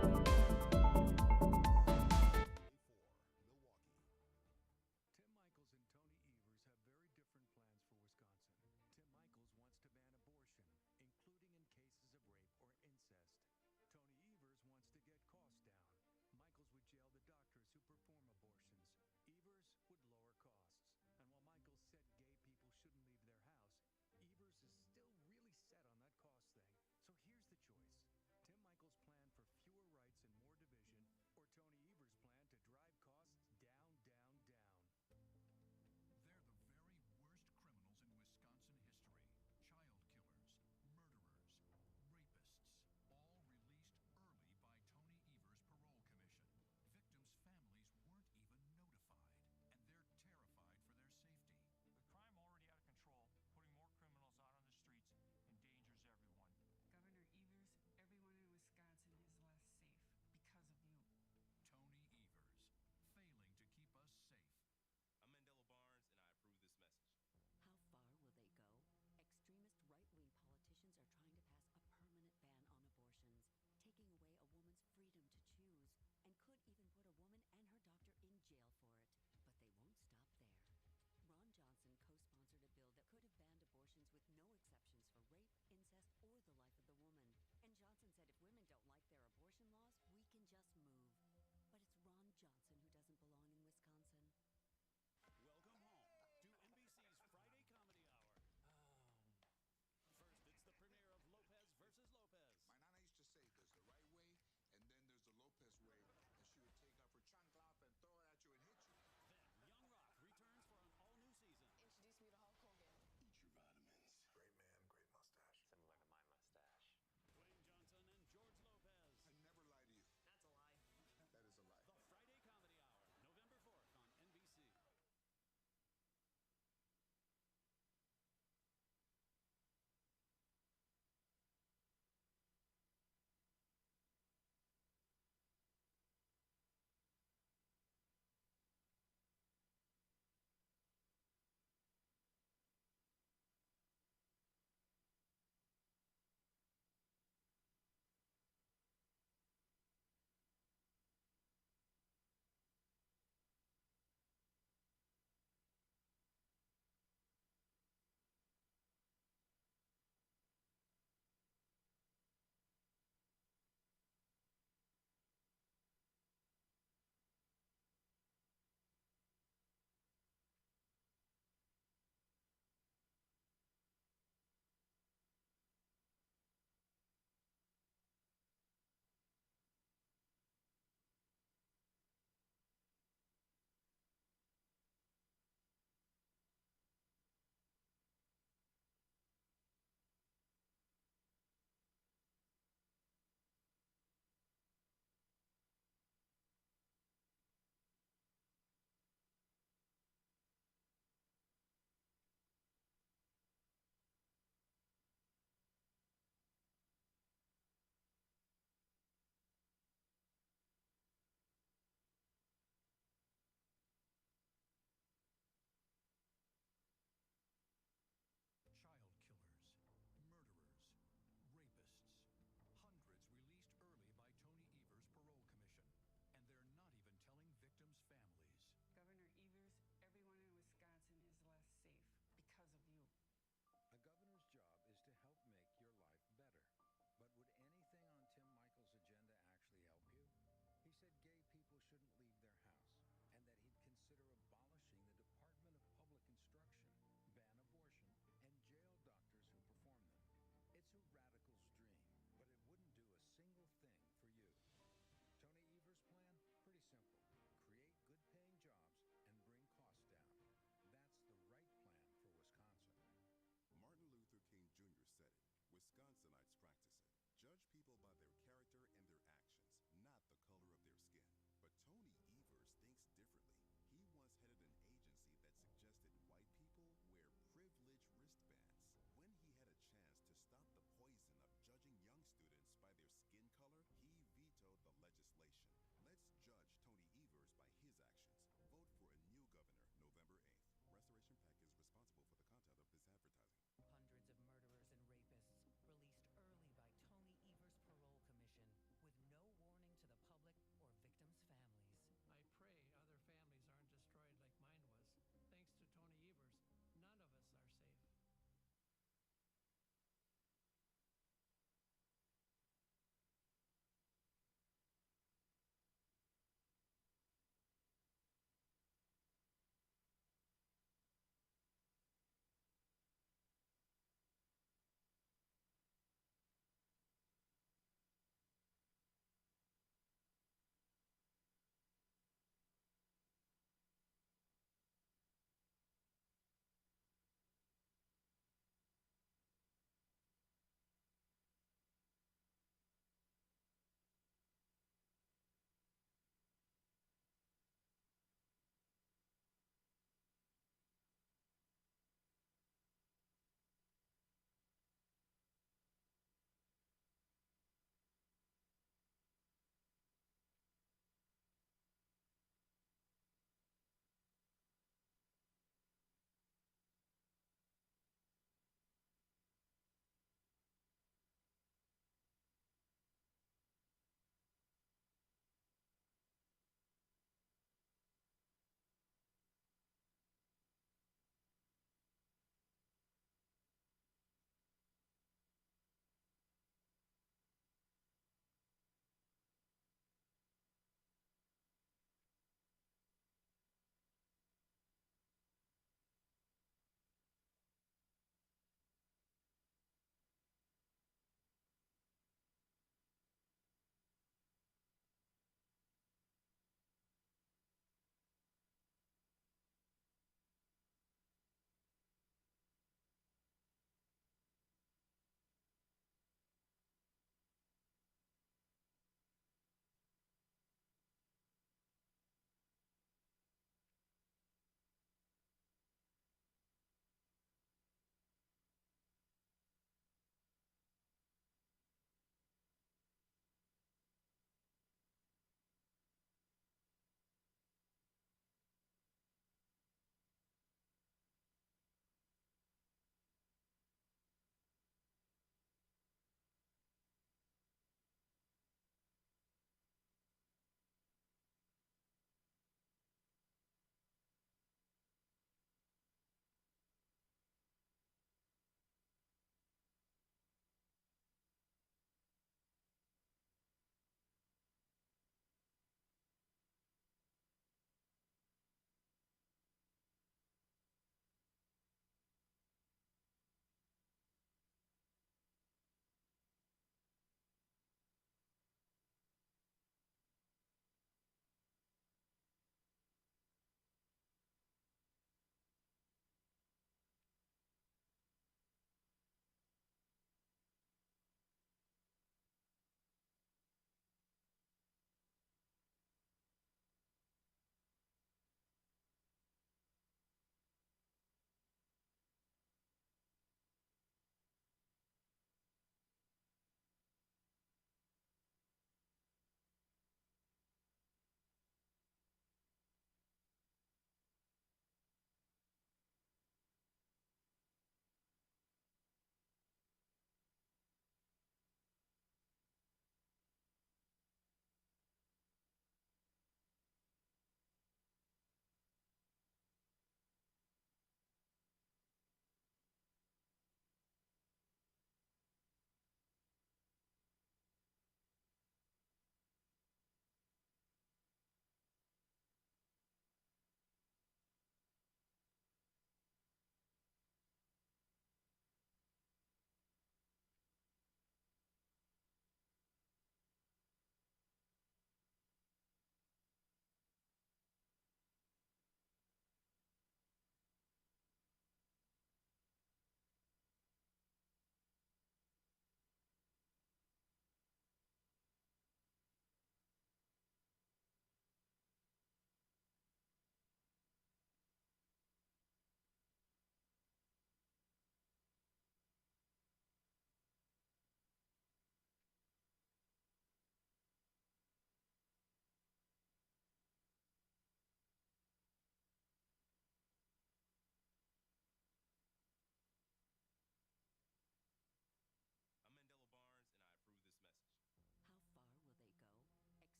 set on that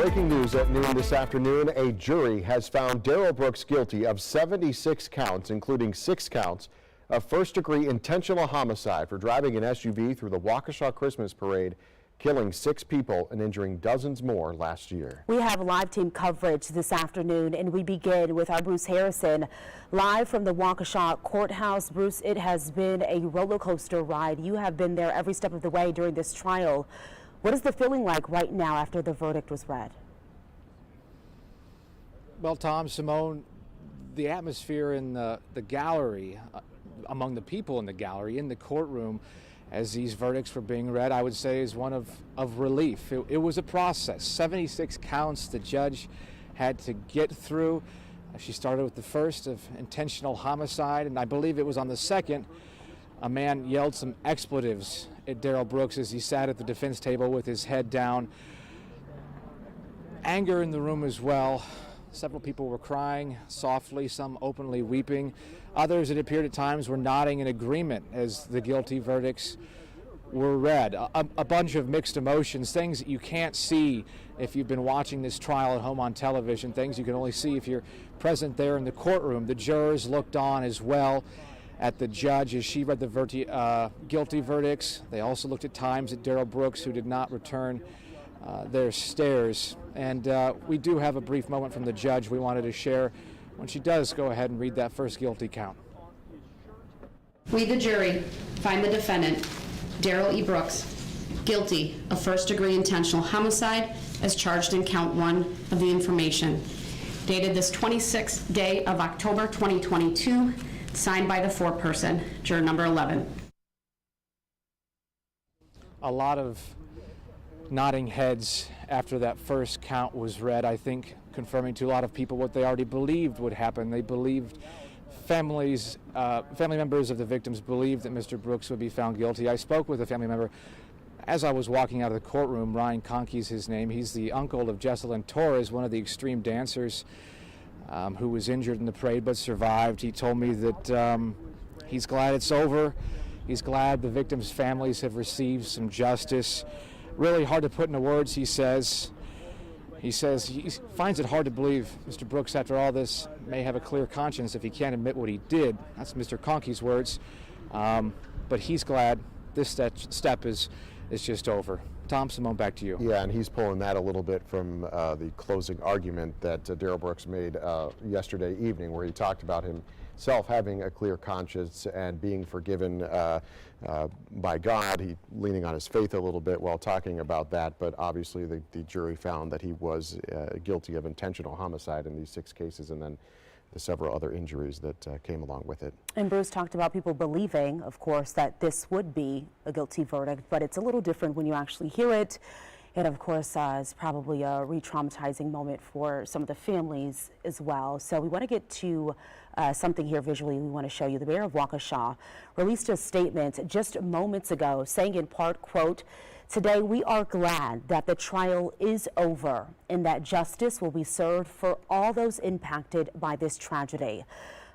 Breaking news at noon this afternoon, a jury has found Darrell Brooks guilty of 76 counts, including 6 counts of first-degree intentional homicide for driving an SUV through the Waukesha Christmas parade, killing 6 people and injuring dozens more last year. We have live team coverage this afternoon, and we begin with our Bruce Harrison live from the Waukesha courthouse. Bruce, it has been a roller coaster ride. You have been there every step of the way during this trial. What is the feeling like right now after the verdict was read? Well, Tom, Simone, the atmosphere in the gallery, among the people in the gallery, in the courtroom, as these verdicts were being read, I would say is one of relief. It was a process. 76 counts the judge had to get through. She started with the first of intentional homicide, and I believe it was on the second, a man yelled some expletives at Darrell Brooks as he sat at the defense table with his head down. Anger in the room as well. Several people were crying softly, some openly weeping. Others, it appeared at times, were nodding in agreement as the guilty verdicts were read. A bunch of mixed emotions, things that you can't see if you've been watching this trial at home on television, things you can only see if you're present there in the courtroom. The jurors looked on as well at the judge as she read the guilty verdicts. They also looked at times at Darrell Brooks, who did not return their stares. And we do have a brief moment from the judge we wanted to share when she does go ahead and read that first guilty count. We, the jury, find the defendant, Darrell E. Brooks, guilty of first-degree intentional homicide as charged in count 1 of the information, dated this 26th day of October 2022, signed by the foreperson, juror number 11. A lot of nodding heads after that first count was read, I think confirming to a lot of people what they already believed would happen. They believed family members of the victims believed that Mr. Brooks would be found guilty. I spoke with a family member as I was walking out of the courtroom. Ryan Conkey's his name. He's the uncle of Jesselyn Torres, one of the extreme dancers who was injured in the parade but survived. He told me that he's glad it's over. He's glad the victims' families have received some justice. Really hard to put into words, he says. He says he finds it hard to believe Mr. Brooks, after all this, may have a clear conscience if he can't admit what he did. That's Mr. Conkey's words. But he's glad this step is just over. Tom, Simone, back to you. Yeah, and he's pulling that a little bit from the closing argument that Darrell Brooks made yesterday evening, where he talked about himself having a clear conscience and being forgiven by God. He leaning on his faith a little bit while talking about that, but obviously the jury found that he was guilty of intentional homicide in these 6 cases, and then the several other injuries that came along with it. And Bruce talked about people believing, of course, that this would be a guilty verdict, but it's a little different when you actually hear it. It, of course, is probably a re-traumatizing moment for some of the families as well. So we want to get to something here visually we want to show you. The mayor of Waukesha released a statement just moments ago saying in part, quote, "Today we are glad that the trial is over and that justice will be served for all those impacted by this tragedy."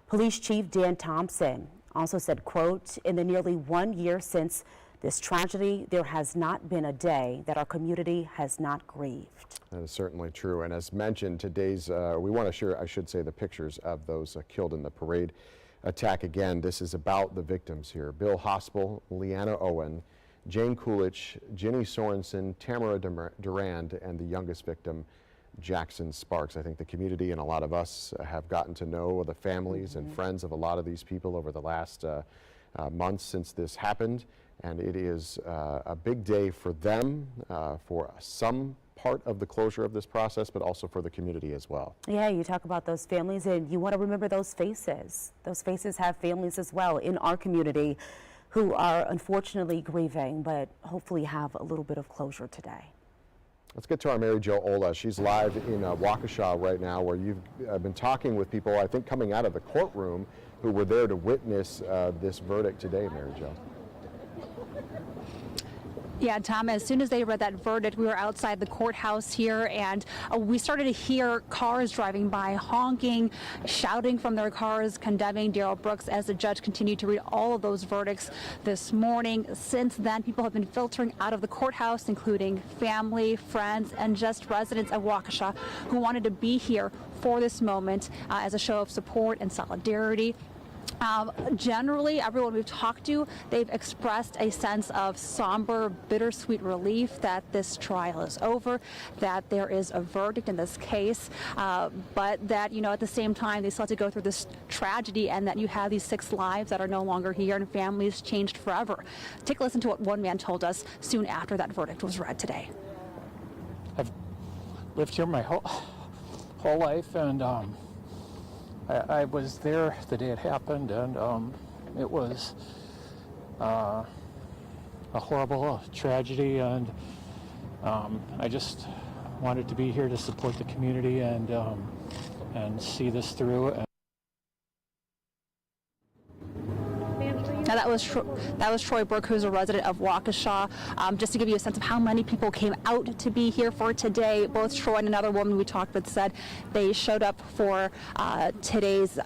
Police Chief Dan Thompson also said, quote, "In the nearly 1 year since this tragedy, there has not been a day that our community has not grieved." That is certainly true. And as mentioned, today's, we want to share, I should say, the pictures of those killed in the parade attack. Again, this is about the victims here. Bill Hospital, Leanna Owen, Jane Coolidge, Ginny Sorensen, Tamara Durand, and the youngest victim, Jackson Sparks. I think the community and a lot of us have gotten to know the families and friends of a lot of these people over the last months since this happened. And it is a big day for them, for some part of the closure of this process, but also for the community as well. Yeah, you talk about those families, and you want to remember those faces. Those faces have families as well in our community who are unfortunately grieving, but hopefully have a little bit of closure today. Let's get to our Mary Jo Ola. She's live in Waukesha right now, where you've been talking with people, I think, coming out of the courtroom who were there to witness this verdict today, Mary Jo. Yeah, Tom, as soon as they read that verdict, we were outside the courthouse here, and we started to hear cars driving by, honking, shouting from their cars, condemning Darrell Brooks as the judge continued to read all of those verdicts this morning. Since then, people have been filtering out of the courthouse, including family, friends, and just residents of Waukesha who wanted to be here for this moment as a show of support and solidarity. Generally, everyone we've talked to, they've expressed a sense of somber, bittersweet relief that this trial is over, that there is a verdict in this case, but that, you know, at the same time, they still have to go through this tragedy, and that you have these 6 lives that are no longer here and families changed forever. Take a listen to what one man told us soon after that verdict was read today. I've lived here my whole life, and I was there the day it happened, and it was a horrible tragedy, and I just wanted to be here to support the community and see this through. Now that was Troy Burke, who's a resident of Waukesha. Just to give you a sense of how many people came out to be here for today, both Troy and another woman we talked with said they showed up for today's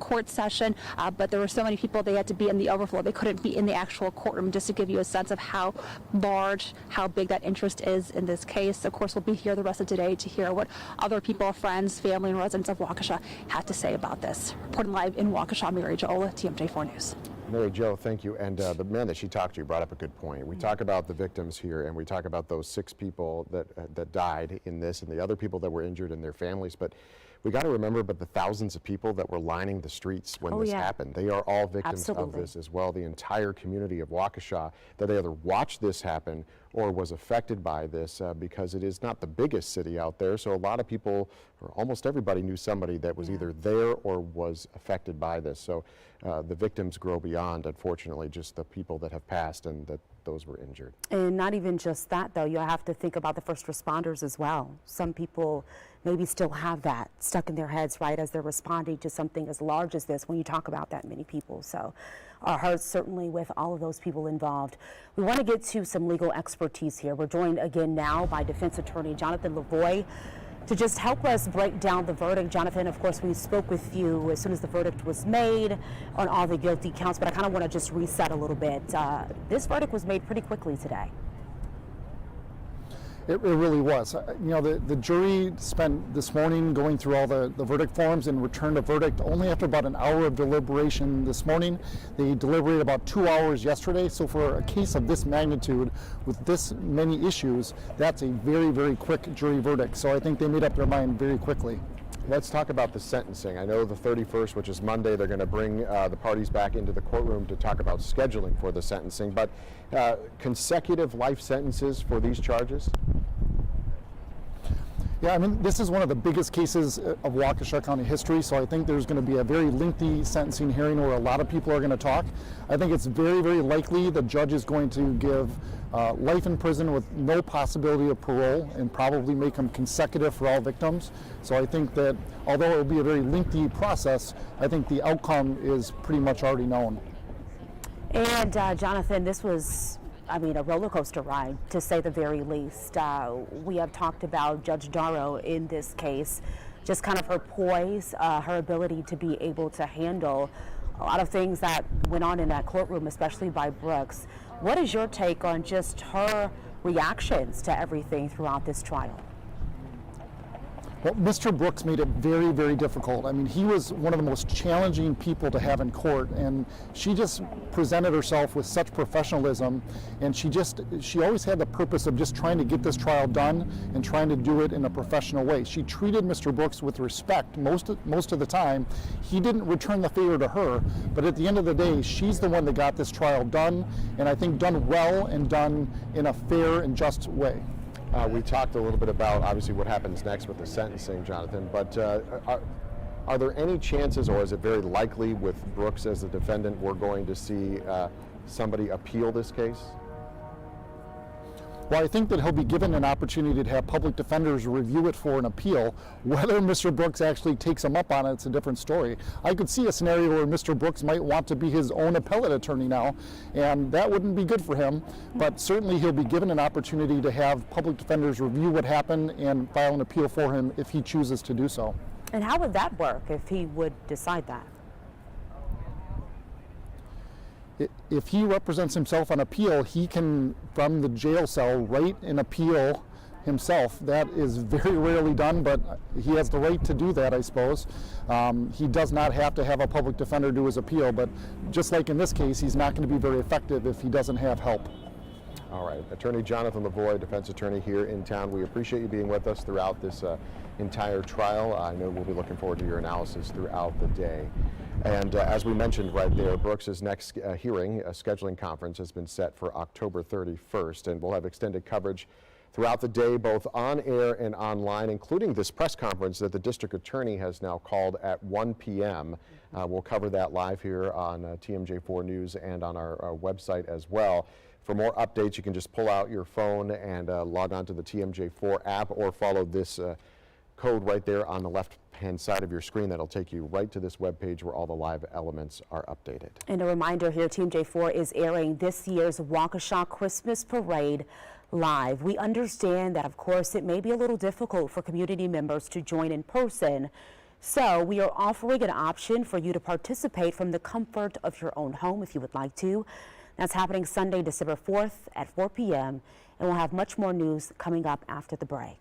court session, but there were so many people they had to be in the overflow. They couldn't be in the actual courtroom, just to give you a sense of how large, how big that interest is in this case. Of course, we'll be here the rest of today to hear what other people, friends, family, and residents of Waukesha had to say about this. Reporting live in Waukesha, Mary Jo Ola, TMJ4 News. Mary Jo, thank you. And the man that she talked to brought up a good point. We talk about the victims here, and we talk about those 6 people that died in this, and the other people that were injured and their families. But we got to remember, but the thousands of people that were lining the streets when this happened, they are all victims of this as well. The entire community of Waukesha that either watched this happen or was affected by this, because it is not the biggest city out there. So a lot of people, or almost everybody, knew somebody that was either there or was affected by this. So the victims grow beyond, unfortunately, just the people that have passed and that those were injured. And not even just that, though. You have to think about the first responders as well. Some people maybe still have that stuck in their heads, right, as they're responding to something as large as this when you talk about that many people. So our hearts certainly with all of those people involved. We want to get to some legal expertise here. We're joined again now by defense attorney Jonathan Lavoie to just help us break down the verdict. Jonathan, of course, we spoke with you as soon as the verdict was made on all the guilty counts, but I kind of want to just reset a little bit. This verdict was made pretty quickly today. It really was. You know, the jury spent this morning going through all the verdict forms and returned a verdict only after about an hour of deliberation this morning. They deliberated about 2 hours yesterday. So for a case of this magnitude with this many issues, that's a very, very quick jury verdict. So I think they made up their mind very quickly. Let's talk about the sentencing. I know the 31st, which is Monday, they're going to bring the parties back into the courtroom to talk about scheduling for the sentencing, but consecutive life sentences for these charges? Yeah, I mean, this is one of the biggest cases of Waukesha County history, so I think there's going to be a very lengthy sentencing hearing where a lot of people are going to talk. I think it's very, very likely the judge is going to give life in prison with no possibility of parole and probably make them consecutive for all victims. So I think that although it will be a very lengthy process, I think the outcome is pretty much already known. And Jonathan, this was, I mean, a roller coaster ride, to say the very least. We have talked about Judge Darrow in this case, just kind of her poise, her ability to be able to handle a lot of things that went on in that courtroom, especially by Brooks. What is your take on just her reactions to everything throughout this trial? Well, Mr. Brooks made it very, very difficult. I mean, he was one of the most challenging people to have in court, and she just presented herself with such professionalism, and she always had the purpose of just trying to get this trial done and trying to do it in a professional way. She treated Mr. Brooks with respect most of the time. He didn't return the favor to her, but at the end of the day, she's the one that got this trial done, and I think done well and done in a fair and just way. We talked a little bit about, obviously, what happens next with the sentencing, Jonathan, but are there any chances, or is it very likely with Brooks as the defendant, we're going to see somebody appeal this case? Well, I think that he'll be given an opportunity to have public defenders review it for an appeal. Whether Mr. Brooks actually takes him up on it, it's a different story. I could see a scenario where Mr. Brooks might want to be his own appellate attorney now, and that wouldn't be good for him. But certainly he'll be given an opportunity to have public defenders review what happened and file an appeal for him if he chooses to do so. And how would that work if he would decide that? If he represents himself on appeal, he can, from the jail cell, write an appeal himself. That is very rarely done, but he has the right to do that, I suppose. He does not have to have a public defender do his appeal, but just like in this case, he's not going to be very effective if he doesn't have help. All right, Attorney Jonathan Lavoie, defense attorney here in town. We appreciate you being with us throughout this entire trial. I know we'll be looking forward to your analysis throughout the day. And as we mentioned right there, Brooks's next hearing, a scheduling conference, has been set for October 31st, and we'll have extended coverage throughout the day, both on air and online, including this press conference that the district attorney has now called at 1 p.m. We'll cover that live here on TMJ4 News and on our website as well. For more updates, you can just pull out your phone and log on to the TMJ4 app, or follow this code right there on the left-hand side of your screen. That'll take you right to this webpage where all the live elements are updated. And a reminder here, TMJ4 is airing this year's Waukesha Christmas Parade live. We understand that, of course, it may be a little difficult for community members to join in person. So we are offering an option for you to participate from the comfort of your own home if you would like to. That's happening Sunday, December 4th at 4 p.m. And we'll have much more news coming up after the break.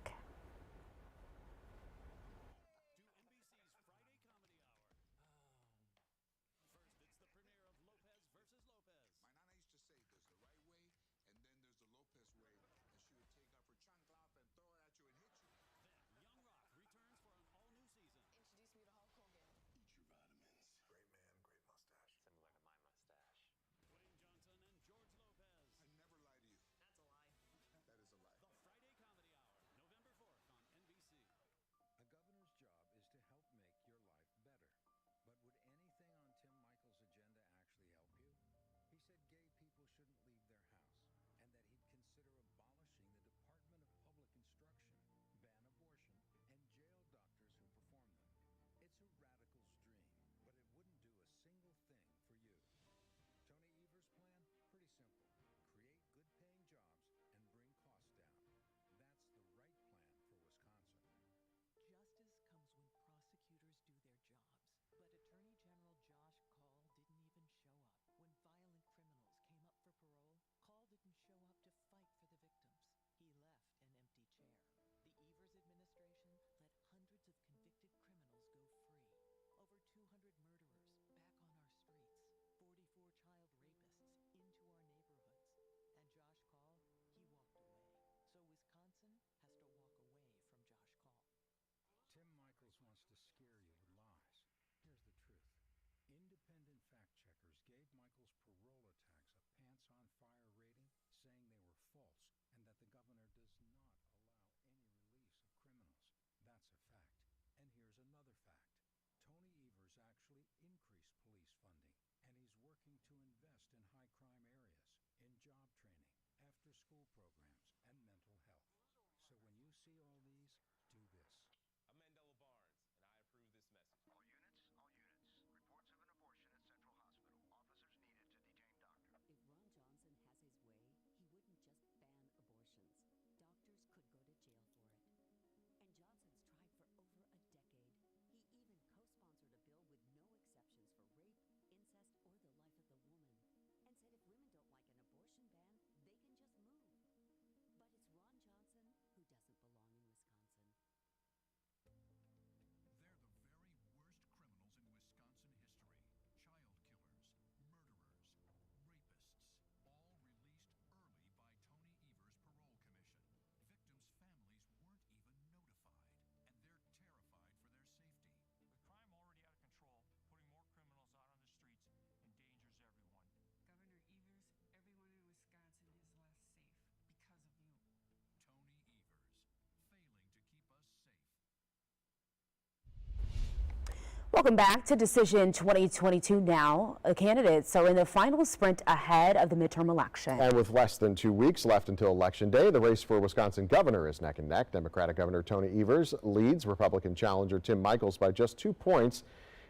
Welcome back to Decision 2022 now. Candidates are in the final sprint ahead of the midterm election. And with less than 2 weeks left until Election Day, the race for Wisconsin governor is neck and neck. Democratic Governor Tony Evers leads Republican challenger Tim Michels by just 2 points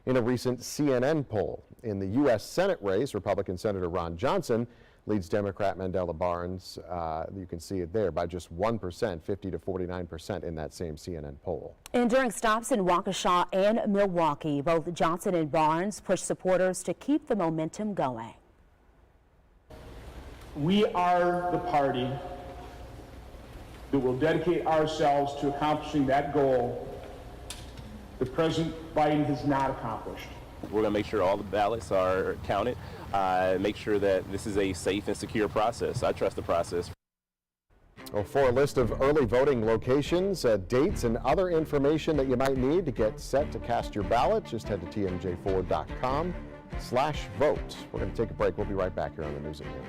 in a recent CNN poll. In the U.S. Senate race, Republican Senator Ron Johnson leads Democrat Mandela Barnes, you can see it there, by just 1%, 50 to 49% in that same CNN poll. And during stops in Waukesha and Milwaukee, both Johnson and Barnes pushed supporters to keep the momentum going. We are the party that will dedicate ourselves to accomplishing that goal that President Biden has not accomplished. We're going to make sure all the ballots are counted, make sure that this is a safe and secure process. I trust the process. Well, for a list of early voting locations, dates, and other information that you might need to get set to cast your ballot, just head to tmj4.com/vote. We're going to take a break. We'll be right back here on the News at Noon.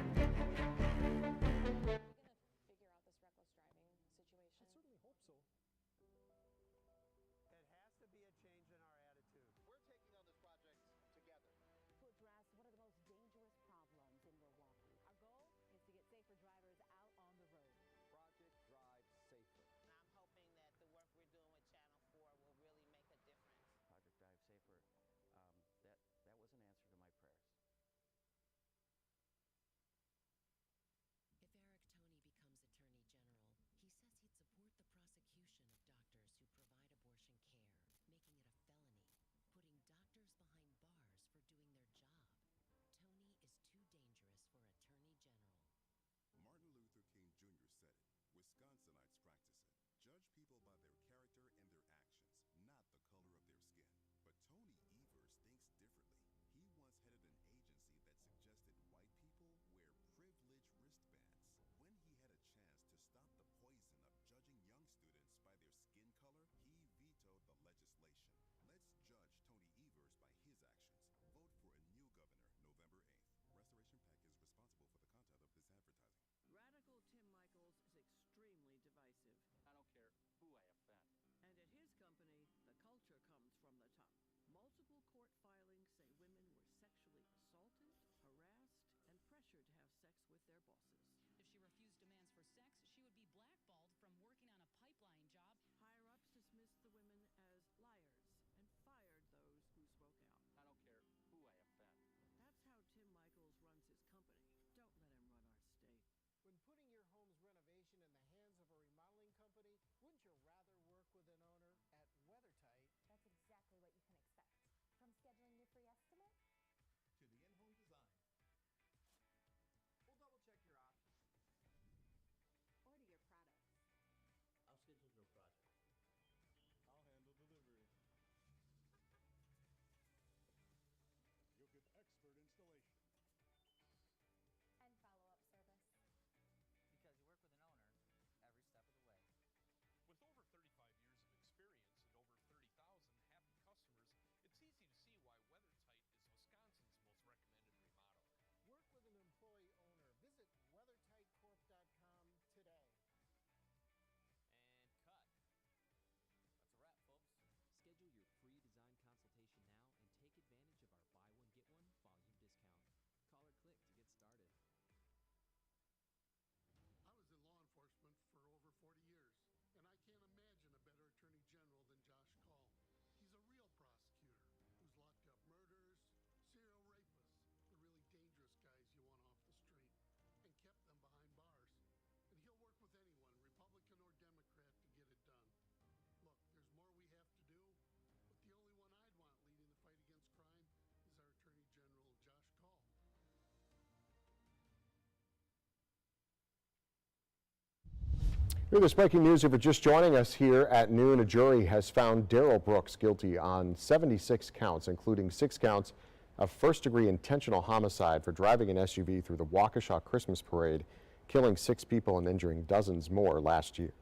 With this breaking news, if you're just joining us here at noon, a jury has found Darrell Brooks guilty on 76 counts, including 6 counts of first-degree intentional homicide for driving an SUV through the Waukesha Christmas parade, killing 6 people and injuring dozens more last year.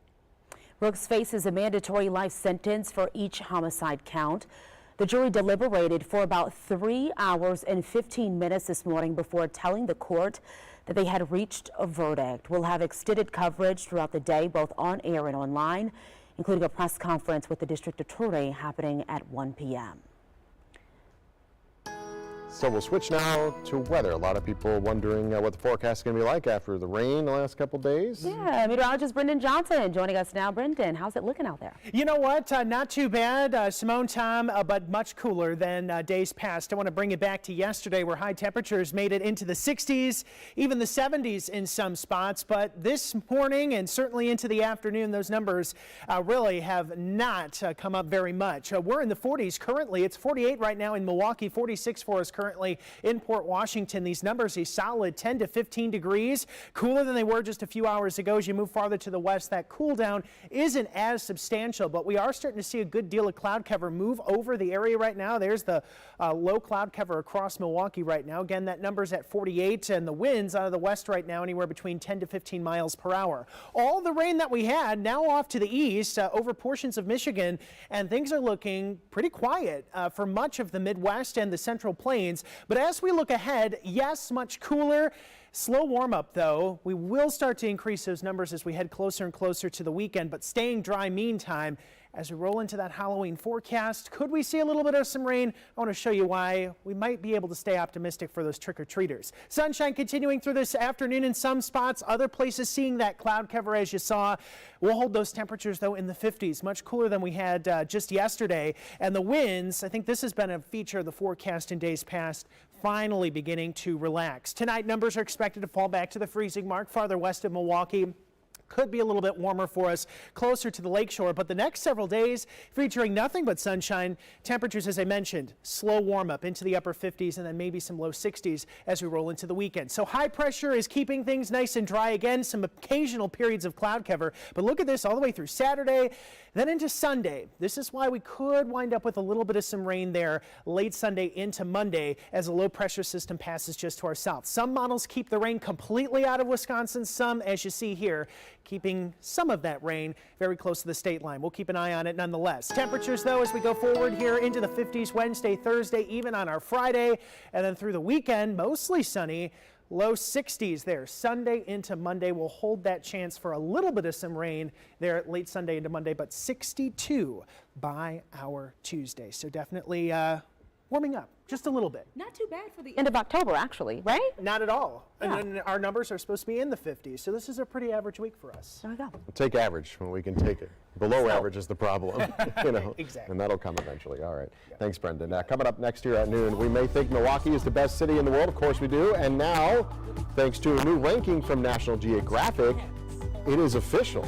Brooks faces a mandatory life sentence for each homicide count. The jury deliberated for about 3 hours and 15 minutes this morning before telling the court that they had reached a verdict. We'll have extended coverage throughout the day, both on air and online, including a press conference with the district attorney happening at 1 p.m. So we'll switch now to weather. A lot of people wondering what the forecast is going to be like after the rain the last couple days. Yeah, meteorologist Brendan Johnson joining us now. Brendan, how's it looking out there? You know what? Not too bad, Simone, Tom, but much cooler than days past. I want to bring it back to yesterday where high temperatures made it into the 60s, even the 70s in some spots. But this morning and certainly into the afternoon, those numbers really have not come up very much. We're in the 40s currently. It's 48 right now in Milwaukee, 46 for us currently in Port Washington. These numbers a solid 10 to 15 degrees, cooler than they were just a few hours ago. As you move farther to the west, that cool down isn't as substantial, but we are starting to see a good deal of cloud cover move over the area right now. There's the low cloud cover across Milwaukee right now. Again, that number's at 48, and the winds out of the west right now anywhere between 10 to 15 miles per hour. All the rain that we had now off to the east over portions of Michigan, and things are looking pretty quiet for much of the Midwest and the Central Plains. But as we look ahead, yes, much cooler. Slow warm up though. We will start to increase those numbers as we head closer and closer to the weekend, but staying dry meantime. As we roll into that Halloween forecast, could we see a little bit of some rain? I want to show you why we might be able to stay optimistic for those trick-or-treaters. Sunshine continuing through this afternoon in some spots. Other places seeing that cloud cover as you saw. We'll hold those temperatures though in the 50s, much cooler than we had just yesterday. And the winds, I think this has been a feature of the forecast in days past, finally beginning to relax. Tonight numbers are expected to fall back to the freezing mark farther west of Milwaukee. Could be a little bit warmer for us closer to the lakeshore, but the next several days featuring nothing but sunshine. Temperatures, as I mentioned, slow warm up into the upper 50s and then maybe some low 60s as we roll into the weekend. So high pressure is keeping things nice and dry again, some occasional periods of cloud cover, but look at this all the way through Saturday, then into Sunday. This is why we could wind up with a little bit of some rain there late Sunday into Monday as a low pressure system passes just to our south. Some models keep the rain completely out of Wisconsin, some, as you see here, keeping some of that rain very close to the state line. We'll keep an eye on it nonetheless. Temperatures, though, as we go forward here into the 50s Wednesday, Thursday, even on our Friday, and then through the weekend, mostly sunny, low 60s there. Sunday into Monday, we'll hold that chance for a little bit of some rain there late Sunday into Monday, but 62 by our Tuesday. So definitely warming up just a little bit. Not too bad for the end of October, actually, right? Not at all. Yeah. And then our numbers are supposed to be in the 50s, so this is a pretty average week for us. There we go. We'll take average when we can take it. Below average is the problem, you know. Exactly. And that'll come eventually. All right. Yeah. Thanks, Brendan. Coming up next year at noon, we may think Milwaukee is the best city in the world. Of course we do. And now, thanks to a new ranking from National Geographic, it is official.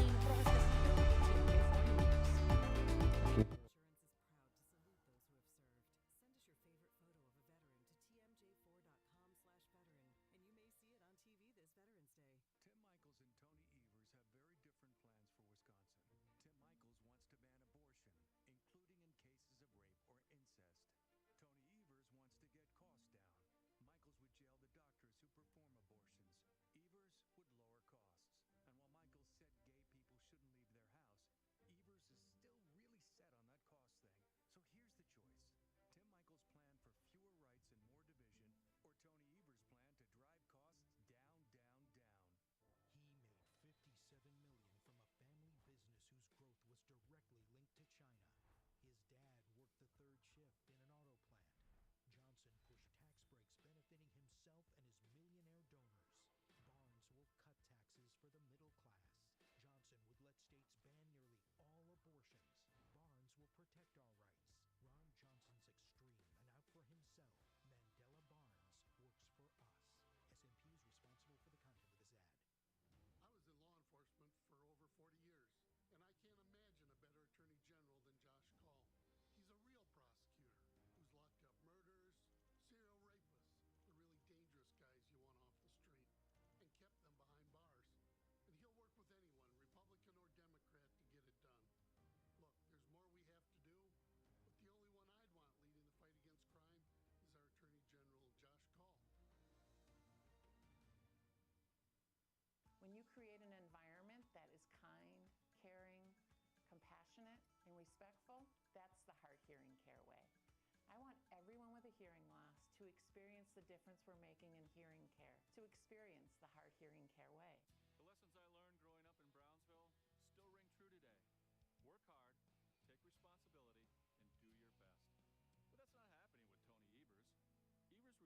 When you create an environment that is kind, caring, compassionate, and respectful, that's the Heart Hearing Care way. I want everyone with a hearing loss to experience the difference we're making in hearing care, to experience the Heart Hearing Care way. The lessons I learned growing up in Brownsville still ring true today. Work hard, take responsibility, and do your best. But that's not happening with Tony Evers. Evers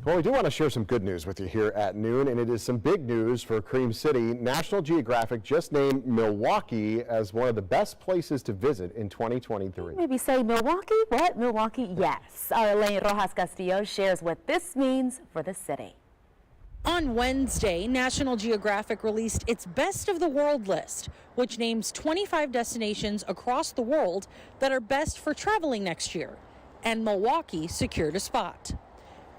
Well, we do want to share some good news with you here at noon, and it is some big news for Cream City. National Geographic just named Milwaukee as one of the best places to visit in 2023. Maybe say Milwaukee? What? Milwaukee? Yes. Our Elaine Rojas Castillo shares what this means for the city. On Wednesday, National Geographic released its Best of the World list, which names 25 destinations across the world that are best for traveling next year. And Milwaukee secured a spot.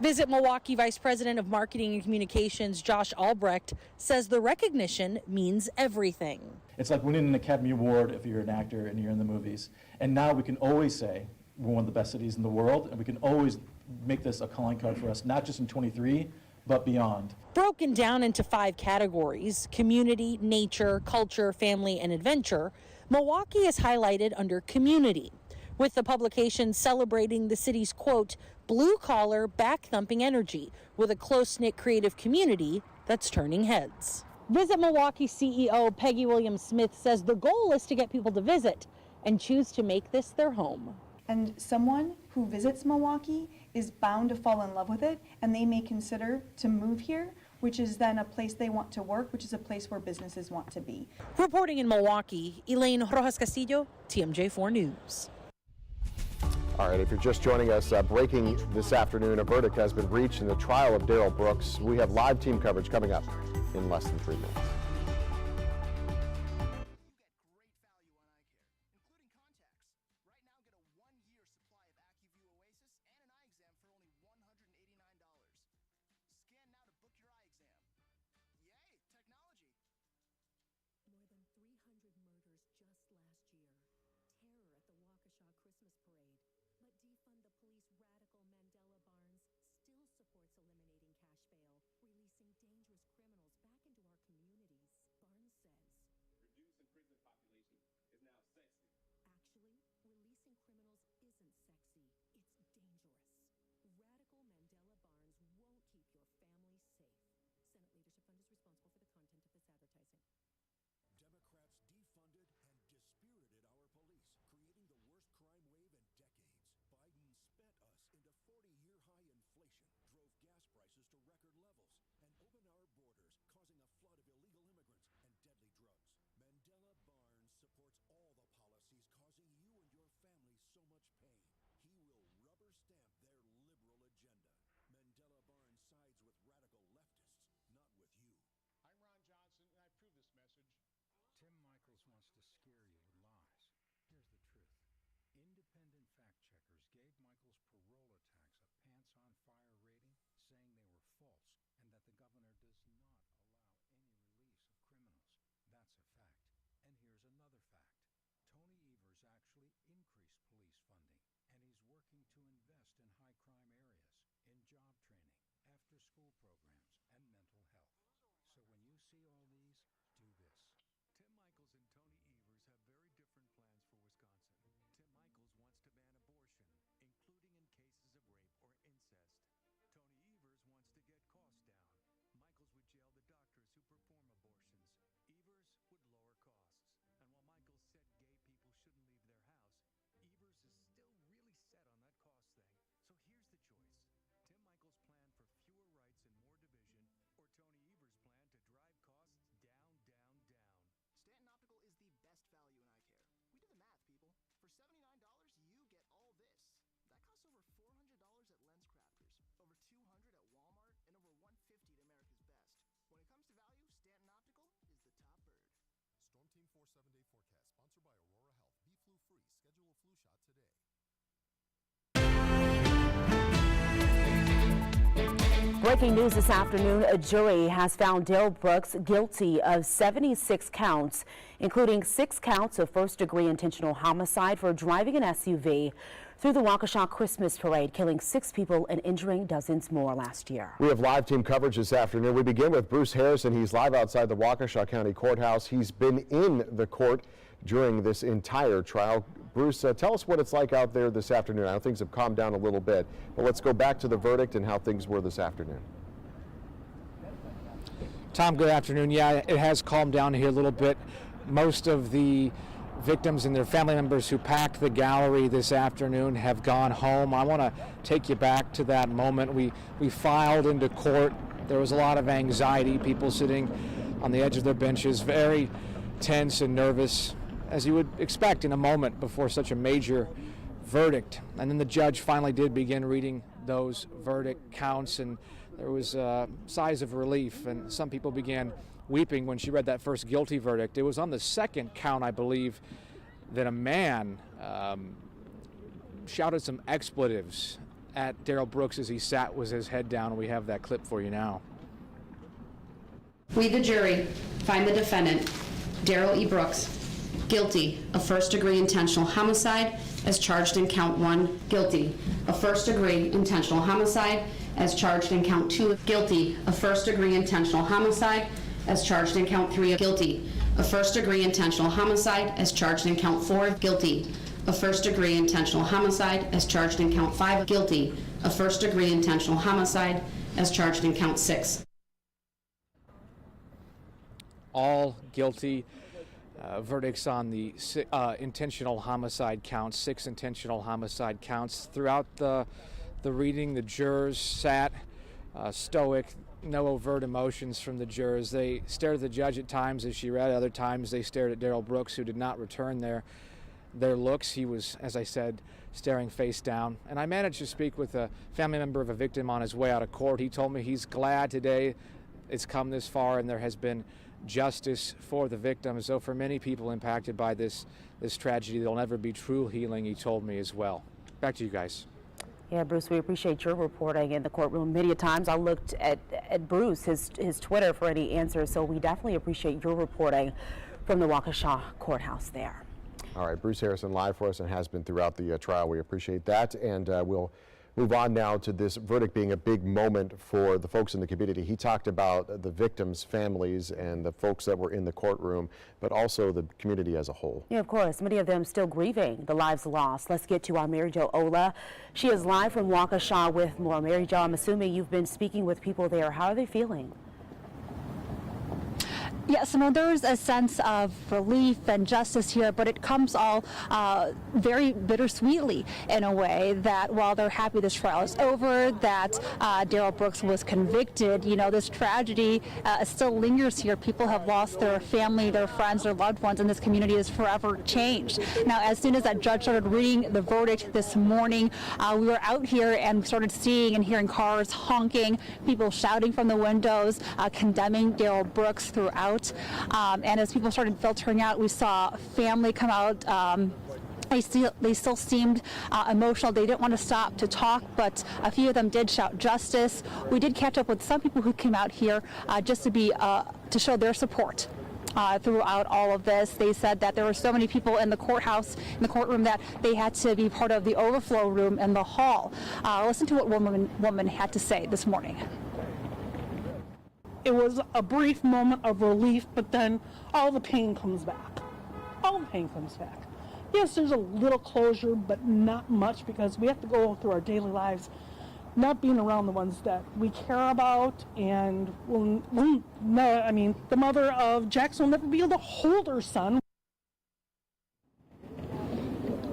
Visit Milwaukee Vice President of Marketing and Communications Josh Albrecht says the recognition means everything. It's like winning an Academy Award if you're an actor and you're in the movies. And now we can always say we're one of the best cities in the world, and we can always make this a calling card for us, not just in 23, but beyond. Broken down into 5 categories: community, nature, culture, family, and adventure, Milwaukee is highlighted under community, with the publication celebrating the city's, quote, blue-collar, back-thumping energy with a close-knit creative community that's turning heads. Visit Milwaukee CEO Peggy Williams-Smith says the goal is to get people to visit and choose to make this their home. And someone who visits Milwaukee is bound to fall in love with it, and they may consider to move here, which is then a place they want to work, which is a place where businesses want to be. Reporting in Milwaukee, Elaine Rojas Castillo, TMJ4 News. All right, if you're just joining us, breaking this afternoon, a verdict has been reached in the trial of Darrell Brooks. We have live team coverage coming up in less than 3 minutes. More than 300 murders just last year. Terror at the Waukesha Christmas parade. But defund the police radical Mandela Barnes still supports eliminating cash bail, releasing dangerous criminals back into our communities. Barnes says, reducing prison population is now sexy. Actually, releasing criminals isn't sexy, it's dangerous. Radical Mandela Barnes won't keep your family safe. Senate Leadership Fund is responsible for the content of this advertising. Democrats defunded and dispirited our police, creating the worst crime wave in decades. Biden spent us into 40-year high inflation, drove gas prices to record levels, and opened our borders, causing a flood of illegal immigrants and deadly drugs. Mandela Barnes supports all the policies causing you and your family so much pain. He will rubber stamp their liberal agenda. Mandela Barnes sides with radical leftists, not with you. I'm Ron Johnson, and I approve this message. Tim Michaels wants to scare you with lies. Here's the truth. Independent fact-checkers gave Michaels' parole attacks a pants-on-fire rating, saying they were false and that the governor does not allow any release of criminals. That's a fact. And here's another fact. Tony Evers actually increased police funding, and he's working to invest in high-crime areas, in job training, after-school programs, and mental health. So when you see all these, do this. Tim Michaels and Tony Evers have very different plans for Wisconsin. Tim Michaels wants to ban abortion, including in cases of rape or incest. Tony Evers wants to get costs down. Michaels would jail the doctors who perform abortions. Evers would lower costs. And while Michaels said gay people shouldn't leave their house, Evers is still really set on that cost thing. So here's the choice. Tim Michaels' plan for fewer rights and more division, or Tony Evers' plan to drive costs down, down, down. Stanton Optical is the best value in eye care. We did the math, people. For $79, you get all this. That costs over $400 at Lens Crafters, over $200 at Walmart, and over $150 at America's Best. When it comes to value, Stanton Optical is the top bird. Storm Team 4 7-day forecast, sponsored by Aurora Health. Be flu free. Schedule a flu shot today. Breaking news this afternoon, a jury has found Darrell Brooks guilty of 76 counts, including 6 counts of first-degree intentional homicide for driving an SUV through the Waukesha Christmas parade, killing 6 people and injuring dozens more last year. We have live team coverage this afternoon. We begin with Bruce Harrison. He's live outside the Waukesha County Courthouse. He's been in the court during this entire trial. Bruce, tell us what it's like out there this afternoon. I know things have calmed down a little bit, but let's go back to the verdict and how things were this afternoon. Tom, good afternoon. Yeah, it has calmed down here a little bit. Most of the victims and their family members who packed the gallery this afternoon have gone home. I want to take you back to that moment. We filed into court. There was a lot of anxiety, people sitting on the edge of their benches, very tense and nervous, as you would expect in a moment before such a major verdict. And then the judge finally did begin reading those verdict counts, and there was sighs of relief, and some people began weeping when she read that first guilty verdict. It was on the second count, I believe, that a man shouted some expletives at Darrell Brooks as he sat with his head down. We have that clip for you now. We, the jury, find the defendant, Darrell E. Brooks, guilty of first-degree intentional homicide as charged in count 1, guilty of first-degree intentional homicide as charged in count 2, guilty of first-degree intentional homicide as charged in count 3, guilty of first-degree intentional homicide as charged in count 4, guilty of first-degree intentional homicide as charged in count 5, guilty of first-degree intentional homicide as charged in count 6. All guilty verdicts on the intentional homicide counts, 6 intentional homicide counts. Throughout the reading, the jurors sat stoic, no overt emotions from the jurors. They stared at the judge at times as she read. Other times they stared at Darrell Brooks, who did not return their looks. He was, as I said, staring face down. And I managed to speak with a family member of a victim on his way out of court. He told me he's glad today it's come this far and there has been justice for the victims. So for many people impacted by this tragedy, there'll never be true healing, he told me as well. Back to you guys. Yeah, Bruce, we appreciate your reporting in the courtroom. Many times I looked at Bruce, his Twitter, for any answers, so we definitely appreciate your reporting from the Waukesha courthouse there. All right, Bruce Harrison live for us and has been throughout the trial. We appreciate that, and we'll move on now to this verdict being a big moment for the folks in the community. He talked about the victims' families and the folks that were in the courtroom, but also the community as a whole. Yeah, of course. Many of them still grieving the lives lost. Let's get to our Mary Jo Ola. She is live from Waukesha with more. Mary Jo, I'm assuming you've been speaking with people there. How are they feeling? Yeah, Simone, there's a sense of relief and justice here, but it comes all very bittersweetly in a way that while they're happy this trial is over, that Darrell Brooks was convicted, you know, this tragedy still lingers here. People have lost their family, their friends, their loved ones, and this community is forever changed. Now, as soon as that judge started reading the verdict this morning, we were out here and started seeing and hearing cars honking, people shouting from the windows, condemning Darrell Brooks throughout. And as people started filtering out, we saw family come out. They still seemed emotional. They didn't want to stop to talk, but a few of them did shout justice. We did catch up with some people who came out here just to show their support. Throughout all of this, they said that there were so many people in the courthouse, in the courtroom, that they had to be part of the overflow room in the hall. Listen to what one woman had to say this morning. It was a brief moment of relief, but then all the pain comes back. All the pain comes back. Yes, there's a little closure, but not much, because we have to go through our daily lives not being around the ones that we care about, and I mean, the mother of Jackson will never be able to hold her son.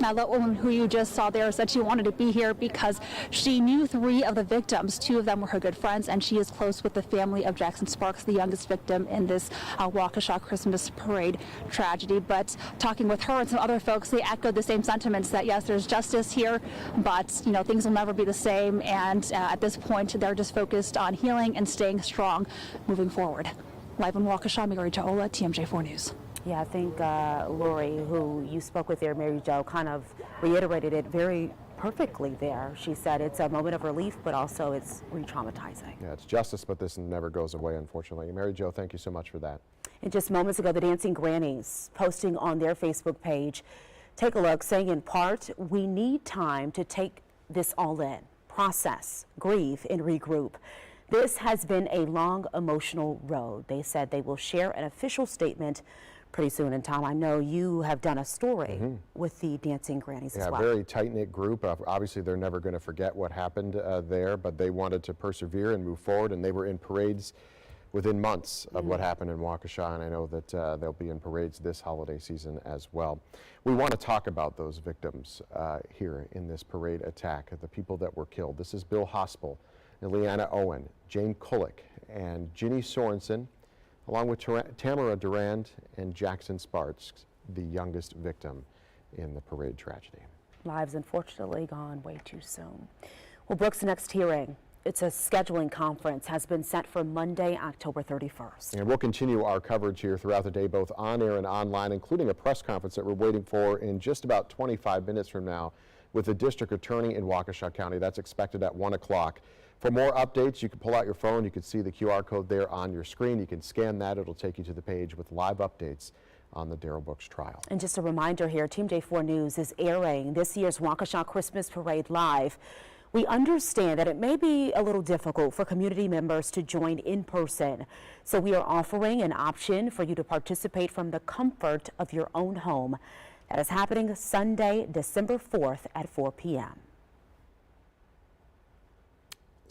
Now, that woman who you just saw there said she wanted to be here because she knew 3 of the victims. 2 of them were her good friends, and she is close with the family of Jackson Sparks, the youngest victim in this Waukesha Christmas parade tragedy. But talking with her and some other folks, they echoed the same sentiments that, yes, there's justice here, but, you know, things will never be the same. And at this point, they're just focused on healing and staying strong moving forward. Live in Waukesha, Mary Jo Ola, TMJ4 News. Yeah, I think Lori, who you spoke with there, Mary Jo, kind of reiterated it very perfectly there. She said it's a moment of relief, but also it's re-traumatizing. Yeah, it's justice, but this never goes away, unfortunately. Mary Jo, thank you so much for that. And just moments ago, the Dancing Grannies posting on their Facebook page, take a look, saying in part, we need time to take this all in, process, grieve, and regroup. This has been a long, emotional road. They said they will share an official statement pretty soon. And Tom, I know you have done a story with the Dancing Grannies as well. Yeah, very tight-knit group. Obviously, they're never going to forget what happened there, but they wanted to persevere and move forward, and they were in parades within months of what happened in Waukesha, and I know that they'll be in parades this holiday season as well. We want to talk about those victims here in this parade attack, the people that were killed. This is Bill Hospel, Leanna Owen, Jane Kulick, and Ginny Sorensen, along with Tamara Durand and Jackson Sparks, the youngest victim in the parade tragedy. Lives unfortunately gone way too soon. Well, Brooks' next hearing, it's a scheduling conference, has been set for Monday, October 31st. And we'll continue our coverage here throughout the day, both on air and online, including a press conference that we're waiting for in just about 25 minutes from now with the district attorney in Waukesha County. That's expected at 1 o'clock. For more updates, you can pull out your phone. You can see the QR code there on your screen. You can scan that. It'll take you to the page with live updates on the Darrell Brooks trial. And just a reminder here, Team J4 News is airing this year's Waukesha Christmas Parade live. We understand that it may be a little difficult for community members to join in person, so we are offering an option for you to participate from the comfort of your own home. That is happening Sunday, December 4th at 4 p.m.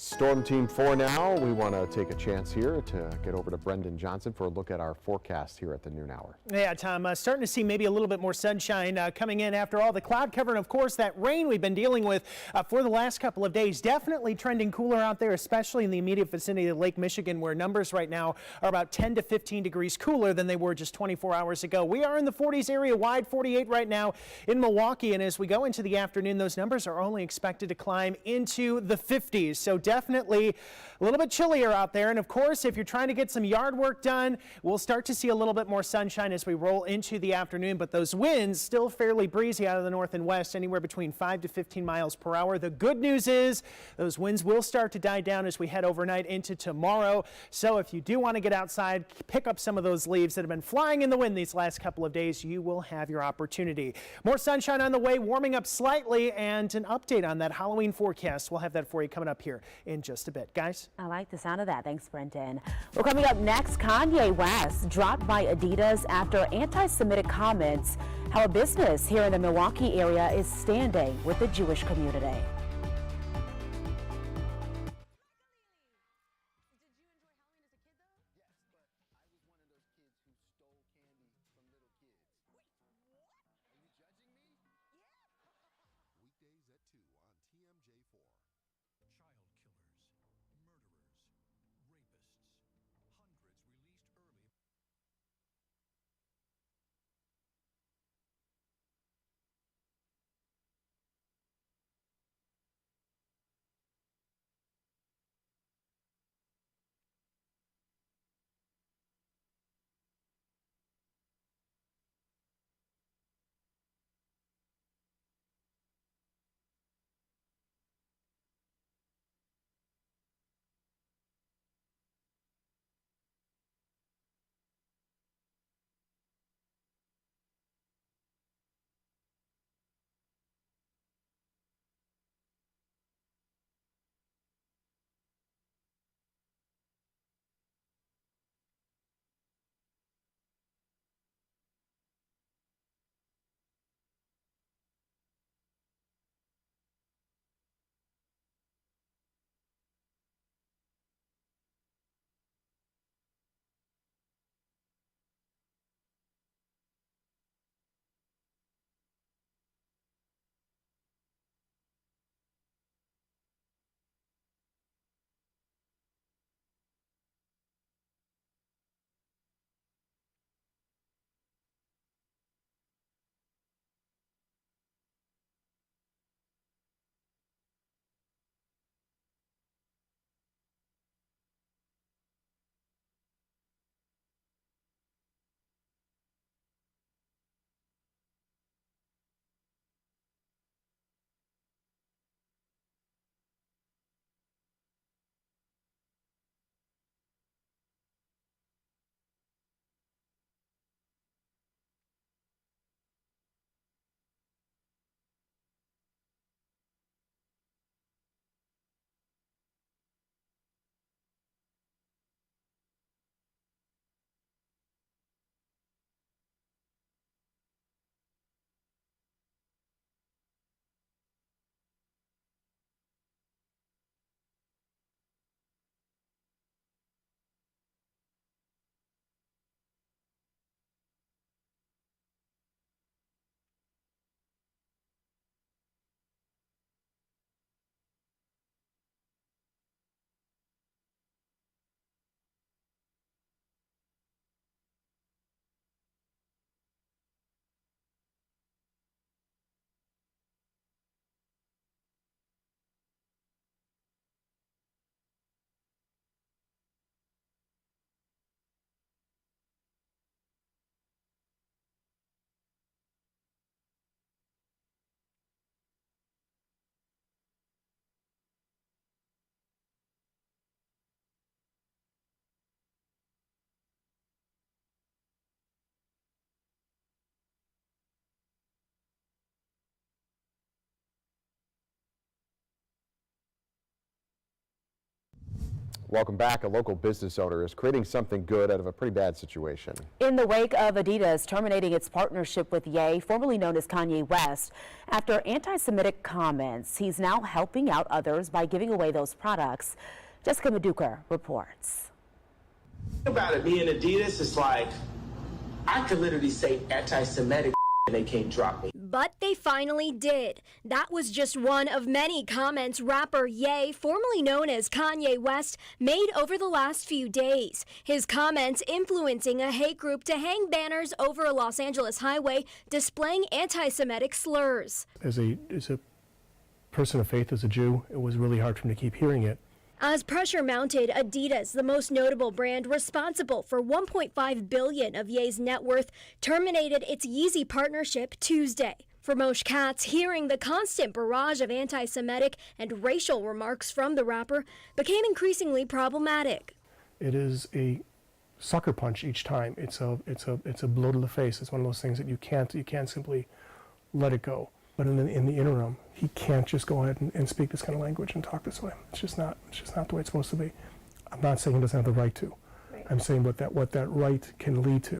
Storm Team 4 now. We want to take a chance here to get over to Brendan Johnson for a look at our forecast here at the noon hour. Yeah, Tom, starting to see maybe a little bit more sunshine coming in after all the cloud cover, and of course that rain we've been dealing with for the last couple of days. Definitely trending cooler out there, especially in the immediate vicinity of Lake Michigan, where numbers right now are about 10 to 15 degrees cooler than they were just 24 hours ago. We are in the 40s area wide, 48 right now in Milwaukee, and as we go into the afternoon, those numbers are only expected to climb into the 50s. So definitely a little bit chillier out there. And of course, if you're trying to get some yard work done, we'll start to see a little bit more sunshine as we roll into the afternoon. But those winds still fairly breezy out of the north and west, anywhere between 5 to 15 miles per hour. The good news is those winds will start to die down as we head overnight into tomorrow. So if you do want to get outside, pick up some of those leaves that have been flying in the wind these last couple of days, you will have your opportunity. More sunshine on the way, warming up slightly, and an update on that Halloween forecast. We'll have that for you coming up here in just a bit. Guys? I like the sound of that. Thanks, Brendan. Well, coming up next, Kanye West dropped by Adidas after anti-Semitic comments. How a business here in the Milwaukee area is standing with the Jewish community. Welcome back. A local business owner is creating something good out of a pretty bad situation. In the wake of Adidas terminating its partnership with Ye, formerly known as Kanye West, after anti-Semitic comments, he's now helping out others by giving away those products. Jessica Maduka reports. Think about it, me and Adidas, it's like, I could literally say anti-Semitic and they can't drop me. But they finally did. That was just one of many comments rapper Ye, formerly known as Kanye West, made over the last few days. His comments influencing a hate group to hang banners over a Los Angeles highway displaying anti-Semitic slurs. As a person of faith, as a Jew, it was really hard for me to keep hearing it. As pressure mounted, Adidas, the most notable brand responsible for $1.5 billion of Ye's net worth, terminated its Yeezy partnership Tuesday. For Moshe Katz, hearing the constant barrage of anti-Semitic and racial remarks from the rapper became increasingly problematic. It is a sucker punch each time. It's a blow to the face. It's one of those things that you can't simply let it go. But in the interim, he can't just go ahead and speak this kind of language and talk this way. It's just not the way it's supposed to be. I'm not saying he doesn't have the right to. I'm saying what that right can lead to.